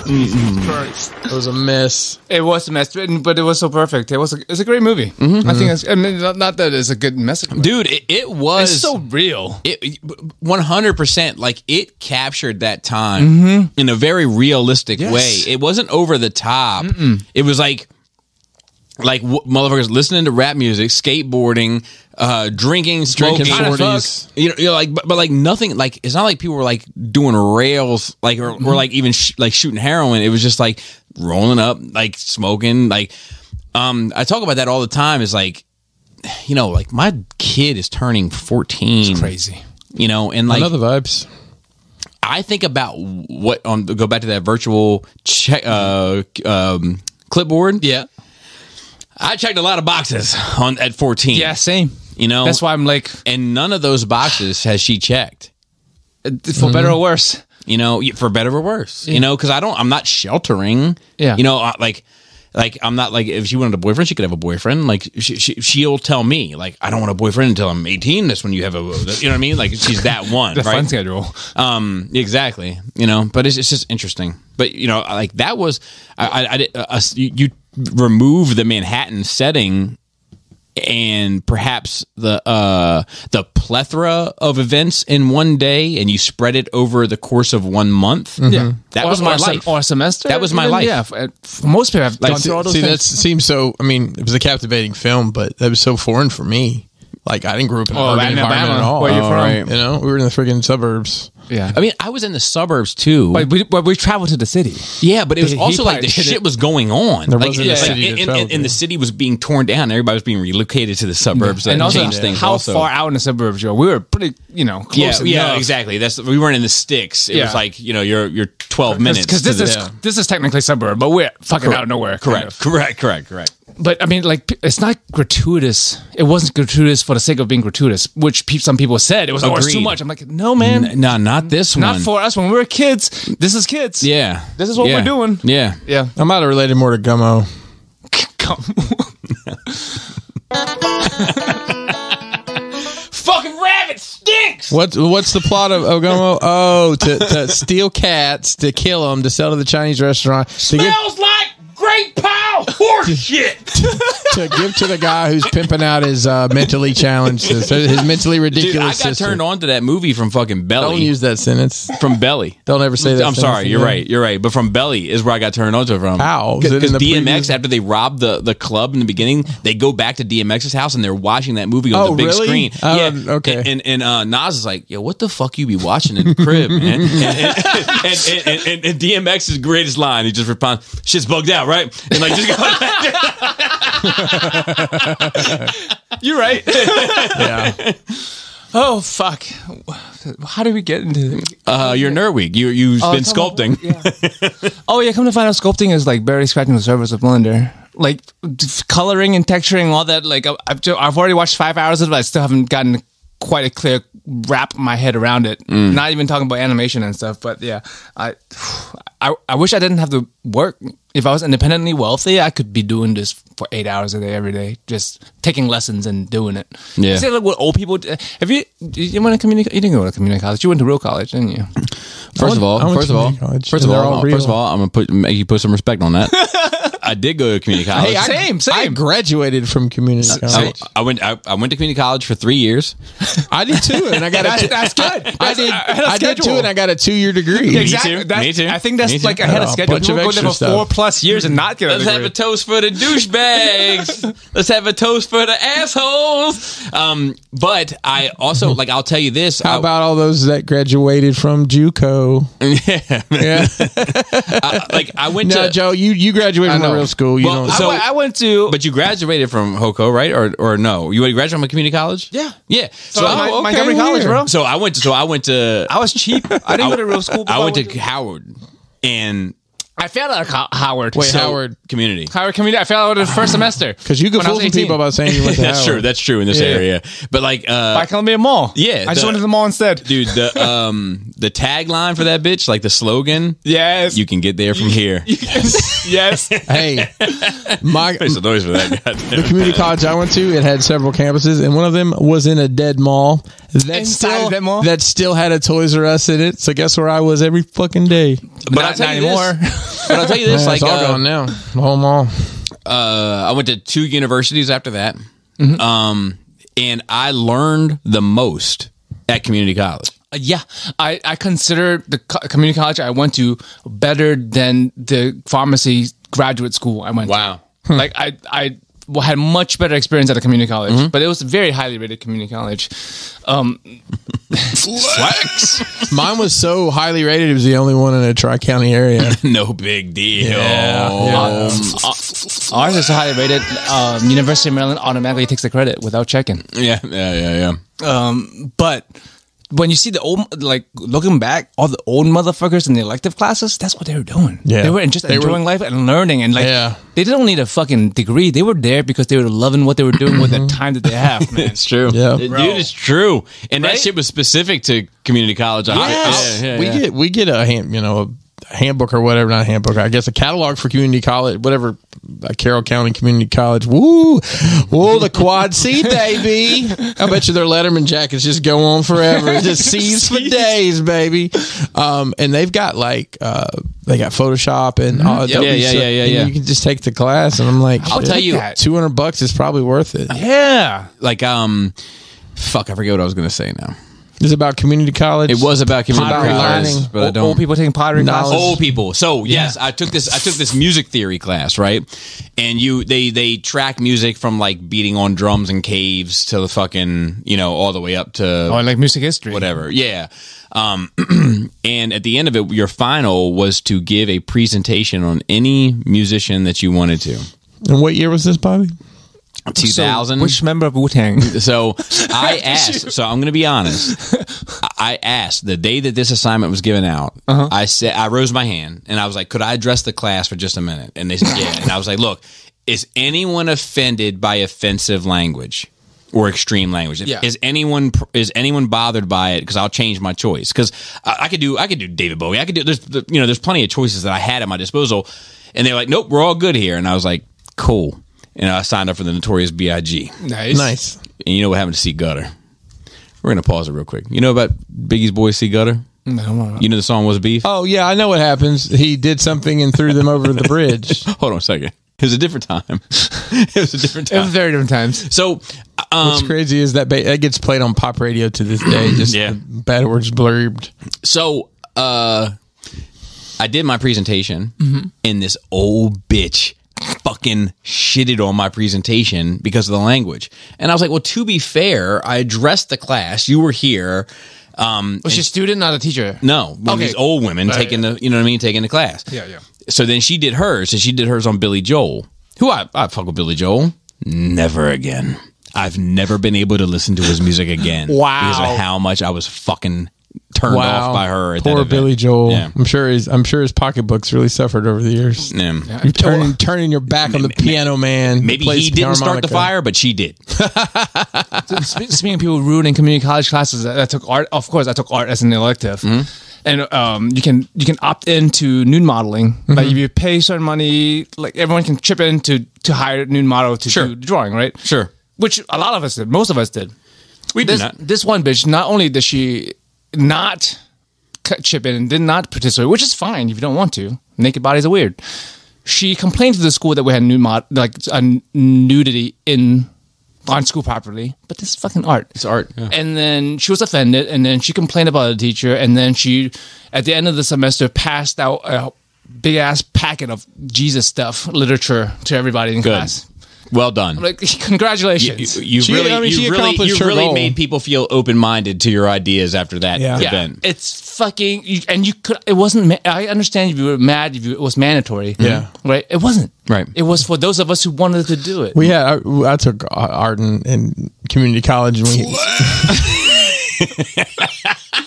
Speaker 3: It was a mess.
Speaker 2: It was a mess, but it was so perfect. It's a great movie. I think it's, I mean, not that it's a good message.
Speaker 1: Dude, it was
Speaker 2: It's so real.
Speaker 1: It 100%. Like it captured that time in a very realistic way. It wasn't over the top. It was like motherfuckers listening to rap music, skateboarding, drinking, smoking,
Speaker 3: Drinking 40s.
Speaker 1: you know, like but like nothing. Like it's not like people were like doing rails, like or like even like shooting heroin. It was just like rolling up, like smoking. Like I talk about that all the time. Is like, you know, like my kid is turning 14.
Speaker 2: It's crazy.
Speaker 1: You know, and like
Speaker 3: Another vibes.
Speaker 1: I think about what go back to that virtual clipboard.
Speaker 2: Yeah.
Speaker 1: I checked a lot of boxes at 14.
Speaker 2: Yeah, same.
Speaker 1: You know,
Speaker 2: That's why I'm like,
Speaker 1: and none of those boxes has she checked.
Speaker 2: for better or worse.
Speaker 1: You know, for better or worse. You know, because I'm not sheltering.
Speaker 2: Yeah.
Speaker 1: You know, like I'm not like if she wanted a boyfriend, she could have a boyfriend. Like she'll tell me like I don't want a boyfriend until I'm 18. That's when you have a. You know what I mean? Like she's that one.
Speaker 2: The
Speaker 1: right?
Speaker 2: fun schedule.
Speaker 1: Exactly. You know, but it's just interesting. But you know, like that was you remove the Manhattan setting and perhaps the plethora of events in one day, and you spread it over the course of 1 month.
Speaker 2: Yeah,
Speaker 1: that was my life.
Speaker 2: Or a semester.
Speaker 1: That was my life.
Speaker 2: Yeah, for most people have gone through all those
Speaker 3: that
Speaker 2: things.
Speaker 3: seems so. I mean, it was a captivating film, but that was so foreign for me. Like I didn't grow up in an urban environment
Speaker 2: Alabama.
Speaker 3: at all.
Speaker 2: Where you from?
Speaker 1: Right.
Speaker 3: You know, we were in the friggin' suburbs.
Speaker 2: Yeah,
Speaker 1: I mean, I was in the suburbs too.
Speaker 2: but we traveled to the city.
Speaker 1: Yeah, but it was
Speaker 2: He
Speaker 1: also like
Speaker 2: probably
Speaker 1: the
Speaker 2: did
Speaker 1: shit
Speaker 2: it.
Speaker 1: was going on.
Speaker 3: There
Speaker 1: Like,
Speaker 3: wasn't a city to travel to.
Speaker 1: and the city was being torn down. Everybody was being relocated to the suburbs.
Speaker 2: And
Speaker 1: That
Speaker 2: also,
Speaker 1: changed things.
Speaker 2: how
Speaker 1: also.
Speaker 2: far out in the suburbs you are? We were pretty, close
Speaker 1: Yeah,
Speaker 2: enough.
Speaker 1: exactly. We weren't in the sticks. It
Speaker 2: Yeah.
Speaker 1: was like you're 12 minutes
Speaker 2: Because
Speaker 1: to
Speaker 2: this is technically suburb, but we're fucking out of nowhere. kind of.
Speaker 1: Correct.
Speaker 2: But I mean, like, it's not gratuitous. It wasn't gratuitous for the sake of being gratuitous, which some people said it was always too
Speaker 1: Agreed.
Speaker 2: much. I'm like, no, man,
Speaker 1: No, not this one.
Speaker 2: not for us. When we were kids, this is kids.
Speaker 1: Yeah,
Speaker 2: This is what we're doing.
Speaker 1: Yeah.
Speaker 2: Yeah.
Speaker 3: I might have related more to Gummo.
Speaker 1: Fucking rabbit stinks.
Speaker 3: What's the plot of Gummo? Oh, to steal cats, to kill them, to sell to the Chinese restaurant,
Speaker 1: Smells like great pile horse shit.
Speaker 3: to give to the guy who's pimping out his mentally challenged, his mentally
Speaker 1: Dude,
Speaker 3: ridiculous
Speaker 1: I got
Speaker 3: sister.
Speaker 1: turned on to that movie from fucking Belly.
Speaker 3: Don't use that sentence.
Speaker 1: From Belly.
Speaker 3: Don't ever say that.
Speaker 1: I'm
Speaker 3: sentence
Speaker 1: sorry. You're
Speaker 3: again.
Speaker 1: right. But from Belly is where I got turned on to it from.
Speaker 3: How? Was it in
Speaker 1: Because
Speaker 3: the
Speaker 1: DMX,
Speaker 3: previews?
Speaker 1: after they robbed the club in the beginning, they go back to DMX's house and they're watching that movie on
Speaker 3: Oh,
Speaker 1: the big
Speaker 3: really?
Speaker 1: screen.
Speaker 3: Okay.
Speaker 1: And Nas is like, yo, what the fuck you be watching in the crib, man? and DMX's greatest line, he just responds, shit's bugged out, right? And like, just go
Speaker 2: You're right.
Speaker 3: Yeah.
Speaker 2: Oh, fuck. How did we get into
Speaker 1: your Nerd Week. You've been sculpting.
Speaker 2: Oh, yeah, come to find out, sculpting is like barely scratching the surface of Blender. Like, coloring and texturing, all that. Like, I've already watched 5 hours of it, but I still haven't gotten quite a clear wrap my head around it. Not even talking about animation and stuff, but yeah. I wish I didn't have to work. If I was independently wealthy, I could be doing this for 8 hours a day every day, just taking lessons and doing it.
Speaker 1: Yeah.
Speaker 2: See, like what old people do. You went to community? You didn't go to community college. You went to real college, didn't you?
Speaker 1: First of all,
Speaker 3: I went to community college, and they're all real.
Speaker 1: I'm gonna make you put some respect on that. I did go to community college.
Speaker 3: Hey,
Speaker 2: Same.
Speaker 3: I graduated from community college.
Speaker 1: I went to community college for 3 years.
Speaker 3: I did too, and I got
Speaker 2: That's good.
Speaker 3: I did too, and I got a 2-year degree.
Speaker 1: Me
Speaker 2: Exactly.
Speaker 1: too. Me too.
Speaker 2: I think that's
Speaker 1: Me too.
Speaker 2: like ahead of
Speaker 3: A
Speaker 2: schedule.
Speaker 3: bunch of
Speaker 2: People go there
Speaker 3: extra
Speaker 2: for
Speaker 3: stuff.
Speaker 2: plus years and not get a
Speaker 1: Let's
Speaker 2: degree.
Speaker 1: have a toast for the douchebags. Let's have a toast for the assholes. But I also, like, I'll tell you this.
Speaker 3: How about all those that graduated from JUCO?
Speaker 1: I went to...
Speaker 3: No, Joe, you graduated from a real school. You
Speaker 1: Well,
Speaker 3: don't.
Speaker 1: so-
Speaker 2: I went to...
Speaker 1: But you graduated from HOCO, right? Or no? You graduated from a community college?
Speaker 2: Yeah.
Speaker 1: Yeah.
Speaker 2: So my
Speaker 3: okay,
Speaker 2: Montgomery College,
Speaker 3: weird.
Speaker 2: bro.
Speaker 1: So I went to
Speaker 2: I was cheap. I didn't go to real school.
Speaker 1: I went to Howard, and
Speaker 2: I failed out of Howard.
Speaker 3: Wait,
Speaker 1: so-
Speaker 3: Howard.
Speaker 1: Community.
Speaker 2: Howard Community. I failed out of the first semester.
Speaker 3: Because you could
Speaker 2: when I
Speaker 3: fool
Speaker 2: was
Speaker 3: some
Speaker 2: 18.
Speaker 3: people about saying you went to
Speaker 1: That's
Speaker 3: Howard.
Speaker 1: true. That's true in this
Speaker 3: Yeah.
Speaker 1: area. But like,
Speaker 2: By Columbia Mall.
Speaker 1: Yeah,
Speaker 2: I just went to the mall instead.
Speaker 1: dude, the tagline for that bitch, like the slogan,
Speaker 2: Yes.
Speaker 1: you can get there from here.
Speaker 2: Yes.
Speaker 3: Hey, my
Speaker 1: Makes a noise for that.
Speaker 3: the community college I went to, it had several campuses, and one of them was in a dead mall that
Speaker 2: Inside of that mall?
Speaker 3: that still had a Toys R Us in it. So guess where I was every fucking day?
Speaker 1: But I'll
Speaker 2: Not
Speaker 1: tell you
Speaker 2: anymore.
Speaker 1: this. But I'll tell you this,
Speaker 3: Yeah,
Speaker 1: like,
Speaker 3: it's all gone now. The whole mall.
Speaker 1: I went to 2 universities after that,
Speaker 2: Mm-hmm.
Speaker 1: and I learned the most at community college.
Speaker 2: Yeah, I consider the community college I went to better than the pharmacy graduate school I went
Speaker 1: Wow.
Speaker 2: to. Like, I had much better experience at a community college, but it was a very highly rated community college.
Speaker 1: Flex.
Speaker 3: Mine was so highly rated; it was the only one in a tri-county area.
Speaker 1: No big deal.
Speaker 2: Ours is highly rated. University of Maryland automatically takes the credit without checking.
Speaker 1: Yeah.
Speaker 2: But when you see the old, like, looking back, all the old motherfuckers in the elective classes, that's what they were doing.
Speaker 3: Yeah.
Speaker 2: They were just enjoying life and learning. And, like,
Speaker 3: Yeah.
Speaker 2: they didn't need a fucking degree. They were there because they were loving what they were doing with the time that they have, man.
Speaker 1: It's true.
Speaker 3: Yeah.
Speaker 1: Dude, it's true. And that
Speaker 2: Right?
Speaker 1: shit was specific to community college.
Speaker 3: We get a handbook or whatever, not a handbook, I guess a catalog for community college, whatever, Carroll County Community College. Woo! The Quad C, baby. I bet you their Letterman jackets just go on forever. Just C's for days, baby. And they've got like, they got Photoshop and Adobe.
Speaker 1: Yeah.
Speaker 3: You can just take the class, and I'm like,
Speaker 1: I'll tell you,
Speaker 3: $200 is probably worth it.
Speaker 2: Yeah.
Speaker 1: like, fuck, I forget what I was going to say now.
Speaker 3: It's about community college.
Speaker 1: It was about community
Speaker 3: Pottery
Speaker 1: college,
Speaker 3: learning.
Speaker 1: but I don't.
Speaker 2: Old people taking pottery classes.
Speaker 1: Old people. So yes, I took this music theory class, right? And they track music from like beating on drums in caves to the fucking, all the way up to
Speaker 2: Or like music history.
Speaker 1: whatever. Yeah. And at the end of it, your final was to give a presentation on any musician that you wanted to.
Speaker 3: And what year was this, Bobby?
Speaker 1: 2000.
Speaker 2: So, which member of Wu-Tang?
Speaker 1: So I asked. So I'm going to be honest. I asked the day that this assignment was given out. I said, I rose my hand and I was like, "Could I address the class for just a minute?" And they said, "Yeah." And I was like, "Look, is anyone offended by offensive language or extreme language?
Speaker 2: Yeah.
Speaker 1: Is anyone bothered by it? Because I'll change my choice. Because I could do David Bowie. I could do. There's plenty of choices that I had at my disposal." And they're like, "Nope, we're all good here." And I was like, "Cool." And I signed up for the Notorious B.I.G.
Speaker 3: Nice.
Speaker 1: And you know what happened to C Gutter? We're going to pause it real quick. You know about Biggie's boy C Gutter?
Speaker 2: No.
Speaker 1: You know the song Was Beef?
Speaker 3: Oh, yeah, I know what happens. He did something and threw them over the bridge.
Speaker 1: Hold on a second. It was a different time. It was a different
Speaker 2: It was
Speaker 1: time.
Speaker 2: very different times.
Speaker 1: So,
Speaker 3: What's crazy is that that gets played on pop radio to this day. Just
Speaker 1: Yeah.
Speaker 3: bad words blurbed.
Speaker 1: so I did my presentation, and this old bitch fucking shitted on my presentation because of the language. And I was like, well, to be fair, I addressed the class. You were here.
Speaker 2: Was she a student, not a teacher?
Speaker 1: No, one of
Speaker 2: Okay.
Speaker 1: these old women taking the, taking the class.
Speaker 2: Yeah.
Speaker 1: So then she did hers, and she did hers on Billy Joel. Who I fuck with Billy Joel. Never again. I've never been able to listen to his music again.
Speaker 2: Wow.
Speaker 1: Because of how much I was fucking turned off by her at that
Speaker 3: Poor
Speaker 1: event.
Speaker 3: Billy Joel.
Speaker 1: Yeah.
Speaker 3: I'm sure his pocketbooks really suffered over the years.
Speaker 1: Yeah.
Speaker 3: You're turning your back on the piano man. who
Speaker 1: Maybe
Speaker 3: plays
Speaker 1: he didn't start the
Speaker 3: harmonica.
Speaker 1: fire, but she did.
Speaker 2: Speaking of people ruining community college classes, I took art. Of course, I took art as an elective, and you can opt into nude modeling. Like if you pay certain money, like everyone can chip in to hire a nude model to
Speaker 1: Sure.
Speaker 2: do drawing, right?
Speaker 1: Sure.
Speaker 2: Which a lot of us did. Most of us did.
Speaker 1: We did not.
Speaker 2: This one bitch, not only did she not chip in and did not participate, which is fine if you don't want to. Naked bodies are weird. She complained to the school that we had nudity on school property, but this is fucking art.
Speaker 1: It's art. Yeah.
Speaker 2: And then she was offended, and then she complained about the teacher, and then she, at the end of the semester, passed out big ass packet of Jesus stuff, literature to everybody in class.
Speaker 1: Well done.
Speaker 2: Like, congratulations.
Speaker 1: You really made people feel open-minded to your ideas after that event.
Speaker 2: Yeah, it's fucking, and you could, it wasn't, I understand if you were mad if it was mandatory.
Speaker 3: Yeah.
Speaker 2: Right? It wasn't.
Speaker 1: Right.
Speaker 2: It was for those of us who wanted to do it.
Speaker 3: I took art in community college. And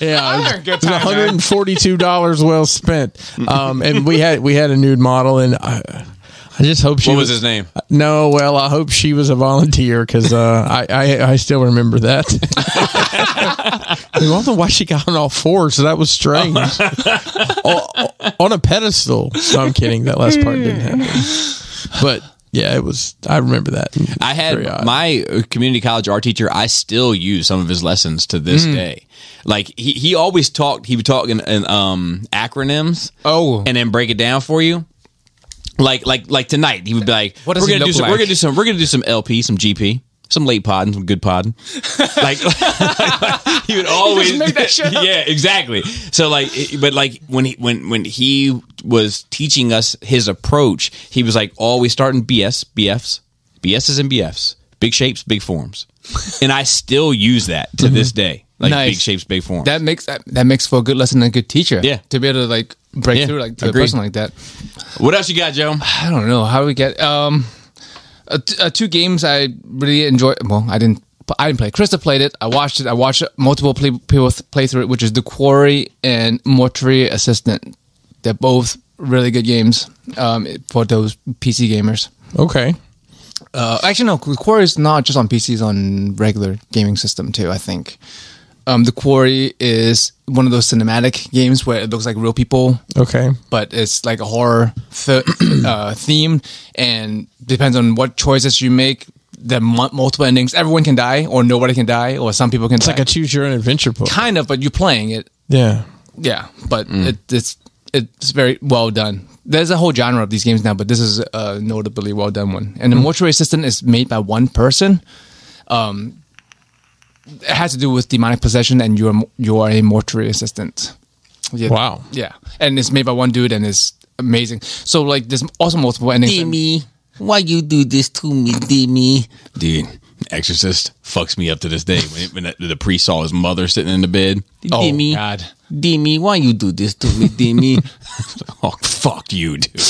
Speaker 3: yeah, it was $142 well spent. And we had a nude model, and I just hope she
Speaker 1: What was his name?
Speaker 3: No, well, I hope she was a volunteer because I still remember that. I don't know why she got on all fours, so that was strange. On a pedestal. No, I'm kidding. That last part didn't happen. But yeah, it was. I remember that.
Speaker 1: I had my community college art teacher. I still use some of his lessons to this day. Like he always talked. He would talk in acronyms.
Speaker 2: Oh,
Speaker 1: and then break it down for you. Like tonight, he would be like,
Speaker 2: "What does
Speaker 1: we're gonna do some LP, some GP, some late pod, and some good pod." Like he would always
Speaker 2: make that shit up.
Speaker 1: Yeah, exactly. So but when he was teaching us his approach, he was like, always starting BSs and BFs, big shapes, big forms, and I still use that to this day. Like big shapes, big forms.
Speaker 2: That makes for a good lesson and a good teacher.
Speaker 1: Yeah,
Speaker 2: to be able to break through to a person like that.
Speaker 1: What else you got, Joe?
Speaker 2: I don't know. How do we get 2 games I really enjoyed. Well, I didn't play. Krista played it. I watched it. I watched multiple people play through it, which is The Quarry and Mortuary Assistant. They're both really good games for those PC gamers.
Speaker 3: Okay.
Speaker 2: Actually, no. The Quarry is not just on PCs, on regular gaming system too, I think. The Quarry is one of those cinematic games where it looks like real people.
Speaker 3: Okay.
Speaker 2: But it's like a horror theme, and depends on what choices you make. There are multiple endings. Everyone can die, or nobody can die, or some people can die.
Speaker 3: It's like a choose your own adventure book.
Speaker 2: Kind of, but you're playing it.
Speaker 3: Yeah.
Speaker 2: Yeah, but it's very well done. There's a whole genre of these games now, but this is a notably well done one. And the Mortuary Assistant is made by one person. It has to do with demonic possession, and you are a mortuary assistant. Yeah.
Speaker 3: Wow.
Speaker 2: Yeah, and it's made by one dude, and it's amazing. So there's also multiple endings.
Speaker 1: Demi, why you do this to me, Demi? Dude, Exorcist fucks me up to this day. When the priest saw his mother sitting in the bed.
Speaker 2: Demi, God,
Speaker 1: Demi, why you do this to me, Demi? Oh, fuck you, dude.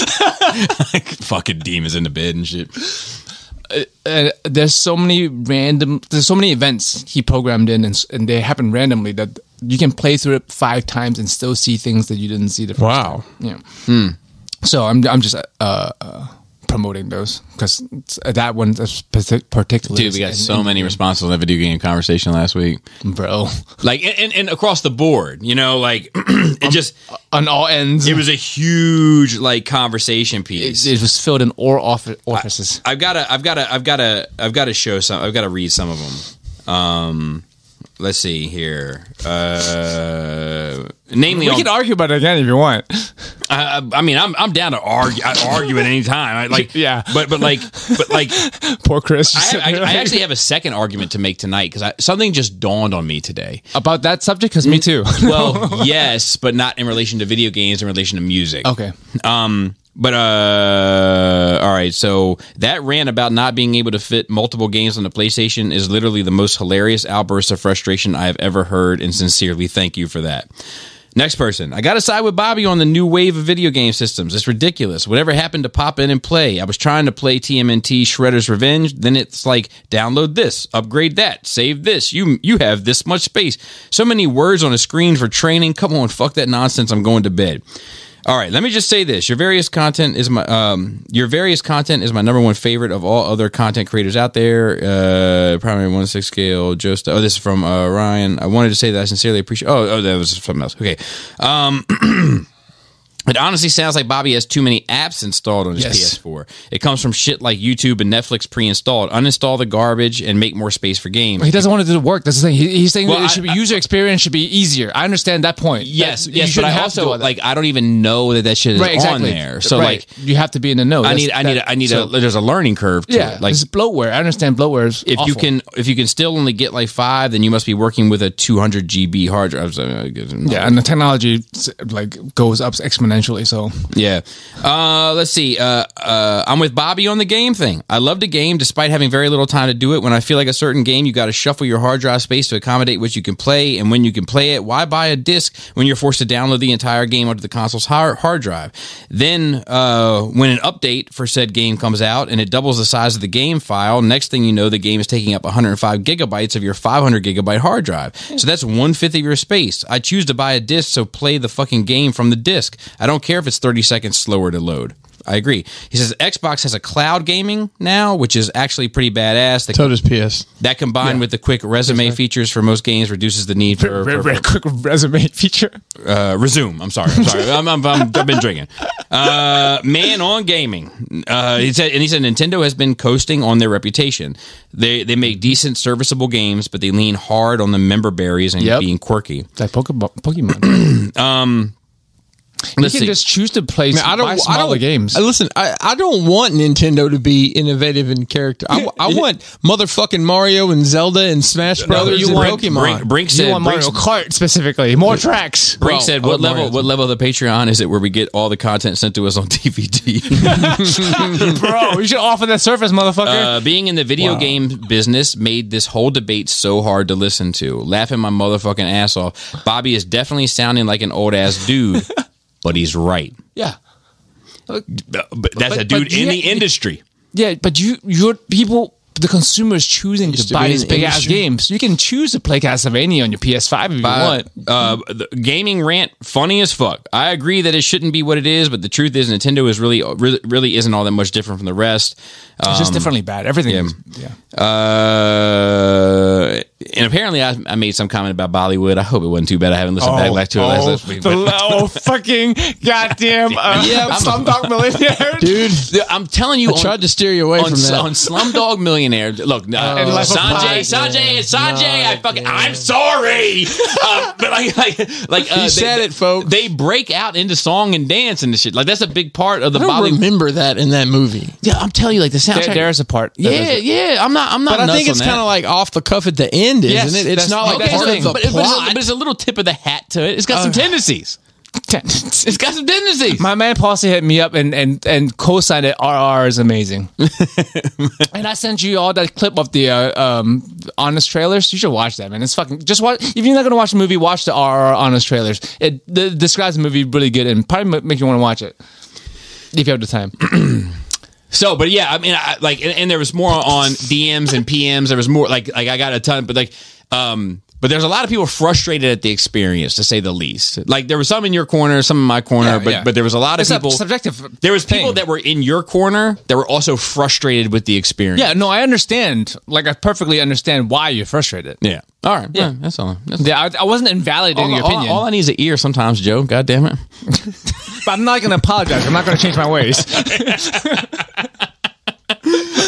Speaker 1: Fucking demons in the bed and shit.
Speaker 2: There's so many events he programmed in, and they happen randomly that you can play through it 5 times and still see things that you didn't see the first time. Yeah. So I'm just promoting those because that one is particularly.
Speaker 1: Dude, we got so many responses on that video game conversation last week,
Speaker 2: bro.
Speaker 1: Like and across the board, it just
Speaker 2: on all ends.
Speaker 1: It was a huge conversation piece.
Speaker 2: It was filled in all offices.
Speaker 1: I've got to show some. I've got to read some of them. Let's see here. Namely,
Speaker 2: we can argue about it again if you want.
Speaker 1: I mean, I'm down to argue at any time.
Speaker 2: Yeah,
Speaker 1: but
Speaker 2: poor Chris.
Speaker 1: I actually have a second argument to make tonight because something just dawned on me today
Speaker 2: about that subject. Because me too.
Speaker 1: Well, yes, but not in relation to video games. In relation to music.
Speaker 2: Okay.
Speaker 1: But all right, so that rant about not being able to fit multiple games on the PlayStation is literally the most hilarious outburst of frustration I have ever heard, and sincerely thank you for that. Next person. I got to side with Bobby on the new wave of video game systems. It's ridiculous. Whatever happened to pop in and play? I was trying to play TMNT Shredder's Revenge. Then it's like, download this, upgrade that, save this. You have this much space. So many words on a screen for training. Come on, fuck that nonsense. I'm going to bed. All right, let me just say this. Your various content is my number one favorite of all other content creators out there. Primary 1/6 scale, Joe. Oh, this is from Ryan. I wanted to say that I sincerely appreciate. Oh, that was something else. Okay. It honestly sounds like Bobby has too many apps installed on his PS4. It comes from shit like YouTube and Netflix pre-installed. Uninstall the garbage and make more space for games.
Speaker 2: He doesn't want to do the work. That's the thing. He's saying that it should be user experience should be easier. I understand that point.
Speaker 1: Yes, but I also I don't even know that shit is on there. So
Speaker 2: you have to be in the know.
Speaker 1: There's a learning curve to it. Like,
Speaker 2: it's bloatware. I understand bloatware is
Speaker 1: if
Speaker 2: awful.
Speaker 1: you can still only get 5, then you must be working with a 200 GB hard drive.
Speaker 2: And the technology goes up exponentially. eventually. So
Speaker 1: yeah. Let's see. I'm with Bobby on the game thing. I love the game despite having very little time to do it. When I feel like a certain game, you got to shuffle your hard drive space to accommodate what you can play and when you can play it. Why buy a disc when you're forced to download the entire game onto the console's hard drive? Then when an update for said game comes out and it doubles the size of the game file, next thing you know, the game is taking up 105 gigabytes of your 500 gigabyte hard drive. So that's 1/5 of your space. I choose to buy a disc, so play the fucking game from the disc. I don't care if it's 30 seconds slower to load. I agree. He says Xbox has a cloud gaming now, which is actually pretty badass.
Speaker 3: So does PS.
Speaker 1: That combined with the quick resume features for most games reduces the need for
Speaker 2: quick resume feature.
Speaker 1: Resume. I'm sorry. I've been drinking. Man on gaming. He said Nintendo has been coasting on their reputation. They make decent, serviceable games, but they lean hard on the member berries and being quirky.
Speaker 2: Like Pokemon. You can just choose to play smaller games.
Speaker 3: Listen, I don't want Nintendo to be innovative in character. I want motherfucking Mario and Zelda and Smash Brothers and Pokemon.
Speaker 1: Brink said
Speaker 2: Mario Kart specifically. More tracks.
Speaker 1: Brink said, what level of the Patreon is it where we get all the content sent to us on DVD?
Speaker 2: Bro, you should offer that service, motherfucker.
Speaker 1: Being in the video game business made this whole debate so hard to listen to. Laughing my motherfucking ass off. Bobby is definitely sounding like an old-ass dude. But he's right.
Speaker 2: Yeah.
Speaker 1: But that's a dude in the industry.
Speaker 2: Yeah, but you're people, the consumers choosing to buy these big-ass games. You can choose to play Castlevania on your PS5 if you want.
Speaker 1: The gaming rant, funny as fuck. I agree that it shouldn't be what it is, but the truth is Nintendo is really isn't all that much different from the rest.
Speaker 2: It's just differently bad. Everything.
Speaker 1: And apparently I made some comment about Bollywood. I hope it wasn't too bad. I haven't listened back to it last week.
Speaker 2: Fucking goddamn Slumdog Millionaire.
Speaker 3: Dude,
Speaker 1: I'm telling you.
Speaker 3: I tried to steer you away from that.
Speaker 1: On Slumdog Millionaire. Look, Sanjay, I'm sorry. But
Speaker 3: he said it, folks.
Speaker 1: They break out into song and dance and shit. Like, that's a big part of the Bollywood.
Speaker 3: I don't remember that in that movie.
Speaker 1: Yeah, I'm telling you, like, the soundtrack.
Speaker 2: There's a part.
Speaker 1: Yeah. I'm not.
Speaker 3: But I think it's kind of like off the cuff at the end, isn't it? It's not like part of the plot.
Speaker 1: But it's a little tip of the hat to it. It's got some tendencies. It's got some tendencies.
Speaker 2: My man Posse hit me up and co-signed it. RR is amazing. And I sent you all that clip of the Honest trailers. You should watch that, man. It's fucking just watch. If you're not gonna watch the movie, watch the RR Honest trailers. It describes the movie really good and probably make you want to watch it if you have the time.
Speaker 1: So, but yeah, I mean, and there was more on DMs and PMs. There was more like I got a ton, but but there's a lot of people frustrated at the experience, to say the least. Like, there was some in your corner, some in my corner, but there was a lot of people.
Speaker 2: Subjective.
Speaker 1: There was people that were in your corner that were also frustrated with the experience.
Speaker 2: Yeah, no, I understand. Like, I perfectly understand why you're frustrated.
Speaker 1: Yeah. All right. Yeah, that's all.
Speaker 2: I wasn't invalidating your opinion.
Speaker 1: All I need is an ear sometimes, Joe. God damn it.
Speaker 2: But I'm not going to apologize. I'm not going to change my ways.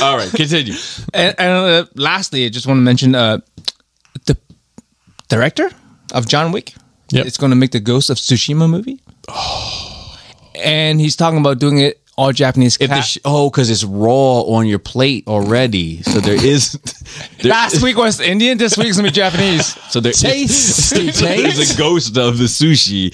Speaker 1: All right, continue.
Speaker 2: And lastly, I just want to mention the director of John Wick.
Speaker 3: Yep.
Speaker 2: It's going to make the Ghost of Tsushima movie. And he's talking about doing it all Japanese.
Speaker 1: Because it's raw on your plate already. So there is.
Speaker 2: Last week was Indian. This week's going to be Japanese.
Speaker 1: So there's a ghost of the sushi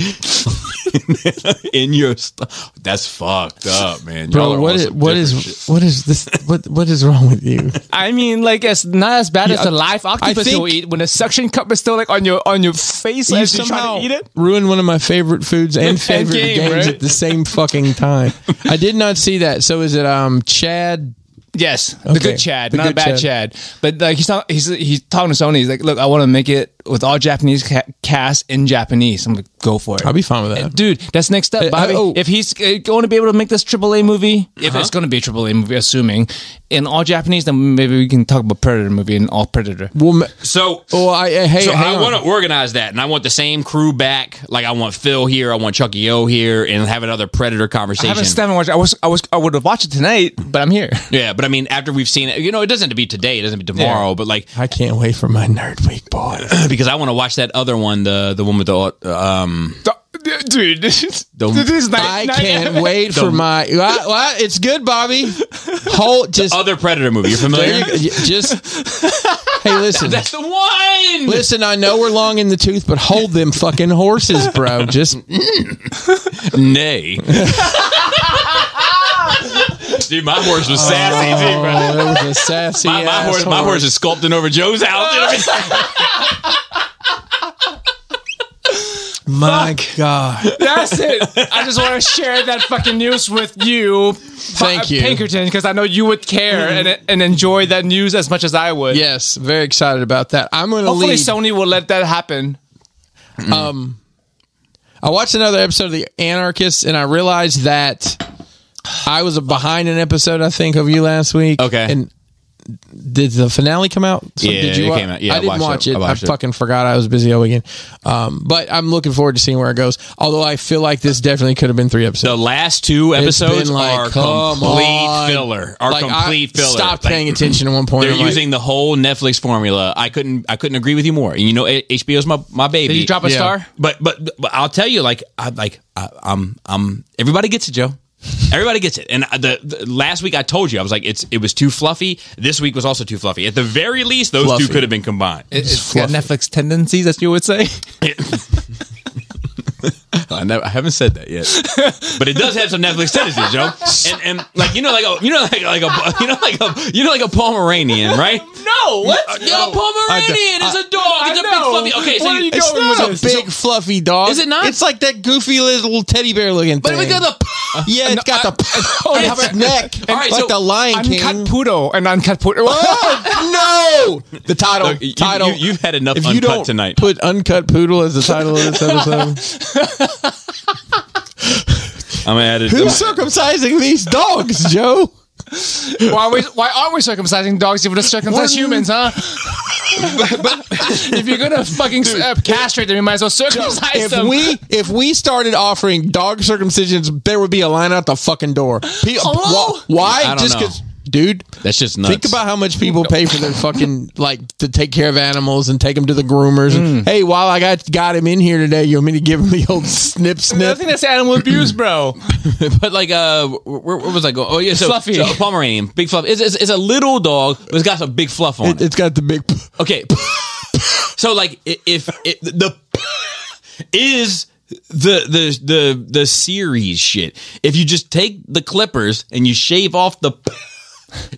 Speaker 1: in your stuff. That's fucked up, man.
Speaker 3: Bro, what is this? What is wrong with you?
Speaker 2: I mean, like, it's not as bad as the live octopus you'll eat when the suction cup is still like on your face as you try to eat it.
Speaker 3: Ruined one of my favorite foods and favorite games at the same fucking time. I did not see that. So is it Chad?
Speaker 2: Yes, the good Chad, not a bad Chad. But like he's talking to Sony. He's like, look, I want to make it with all Japanese cast in Japanese. I'm like, go for it.
Speaker 3: I'll be fine with that,
Speaker 2: dude. That's next step, Bobby. If he's going to be able to make this AAA movie, if it's going to be a AAA movie, assuming in all Japanese, then maybe we can talk about Predator movie in all Predator.
Speaker 1: Well,
Speaker 3: I
Speaker 1: want to organize that, and I want the same crew back. Like, I want Phil here, I want Chucky O here, and have another Predator conversation.
Speaker 2: I haven't watched. I would have watched it tonight, but I'm here.
Speaker 1: Yeah, but I mean, after we've seen it, it doesn't have to be today, it doesn't have to be tomorrow, but like,
Speaker 3: I can't wait for my Nerd Week, boys.
Speaker 1: Because I want to watch that other one, the one with
Speaker 2: dude. This is
Speaker 3: I can't wait for my. What? It's good, Bobby. Just
Speaker 1: other Predator movie. You're familiar?
Speaker 3: Hey, listen.
Speaker 1: That's the one.
Speaker 3: Listen, I know we're long in the tooth, but hold them fucking horses, bro. Just
Speaker 1: nay. Dude, my horse was sassy too, bro.
Speaker 3: That was a sassy
Speaker 1: my horse is sculpting over Joe's house.
Speaker 3: My God.
Speaker 2: That's it. I just want to share that fucking news with you.
Speaker 3: Thank you.
Speaker 2: Pinkerton, because I know you would care and enjoy that news as much as I would.
Speaker 3: Yes, very excited about that. I'm going to
Speaker 2: Hopefully
Speaker 3: lead.
Speaker 2: Sony will let that happen.
Speaker 3: I watched another episode of The Anarchist, and I realized that I was behind an episode, I think, of you last week.
Speaker 1: Okay.
Speaker 3: And did the finale come out?
Speaker 1: Yeah,
Speaker 3: did you
Speaker 1: it came out. Yeah,
Speaker 3: I didn't watch it. I
Speaker 1: it.
Speaker 3: fucking forgot I was busy all weekend. But I'm looking forward to seeing where it goes. Although I feel like this definitely could have been 3 episodes.
Speaker 1: The last 2 episodes
Speaker 3: been like,
Speaker 1: are
Speaker 3: come
Speaker 1: complete
Speaker 3: on.
Speaker 1: filler.
Speaker 3: I stopped paying attention at one point.
Speaker 1: They're
Speaker 3: I'm
Speaker 1: using the whole Netflix formula. I couldn't agree with you more. And you know, HBO's my baby.
Speaker 2: Did you drop a star?
Speaker 1: But I'll tell you, I'm everybody gets it, Joe. Everybody gets it. And the last week I told you, I was like, it was too fluffy. This week was also too fluffy. At the very least, those
Speaker 3: Fluffy.
Speaker 1: 2 could have been combined.
Speaker 2: It's got Netflix tendencies, as you would say.
Speaker 1: I haven't said that yet, but it does have some Netflix tendencies, Joe. And like a Pomeranian, right?
Speaker 2: No, what?
Speaker 1: A Pomeranian is a dog. It's a big fluffy. Okay, so
Speaker 3: It's not a big fluffy dog.
Speaker 1: Is it not?
Speaker 3: It's like that goofy little teddy bear looking thing.
Speaker 1: But we got the
Speaker 3: it's got the neck.
Speaker 1: All right,
Speaker 3: like
Speaker 1: so
Speaker 3: the Lion King.
Speaker 2: Uncut poodle and uncut poodle.
Speaker 3: Oh, no! The title.
Speaker 1: Look, you've had enough
Speaker 3: if
Speaker 1: uncut
Speaker 3: you don't
Speaker 1: tonight.
Speaker 3: Put uncut poodle as the title of this episode.
Speaker 1: I'm gonna add it.
Speaker 3: Who's circumcising these dogs, Joe?
Speaker 2: Why aren't we circumcising dogs if we're just circumcise humans, huh? but if you're gonna fucking castrate them, you might as well circumcise them.
Speaker 3: If we started offering dog circumcisions, there would be a line out the fucking door. Why?
Speaker 1: I don't
Speaker 3: Just
Speaker 1: know.
Speaker 3: because, dude.
Speaker 1: That's just nuts.
Speaker 3: Think about how much people pay for their fucking to take care of animals and take them to the groomers. And, hey, while I got him in here today, you want me to give him the old snip?
Speaker 2: I think that's animal abuse, bro.
Speaker 1: But where was I going? Oh yeah, so
Speaker 2: Fluffy.
Speaker 1: So a Pomeranian, big fluff. It's a little dog, but it's got some big fluff on it.
Speaker 3: It's got the big.
Speaker 1: Okay, so if the is the series shit. If you just take the clippers and you shave off the,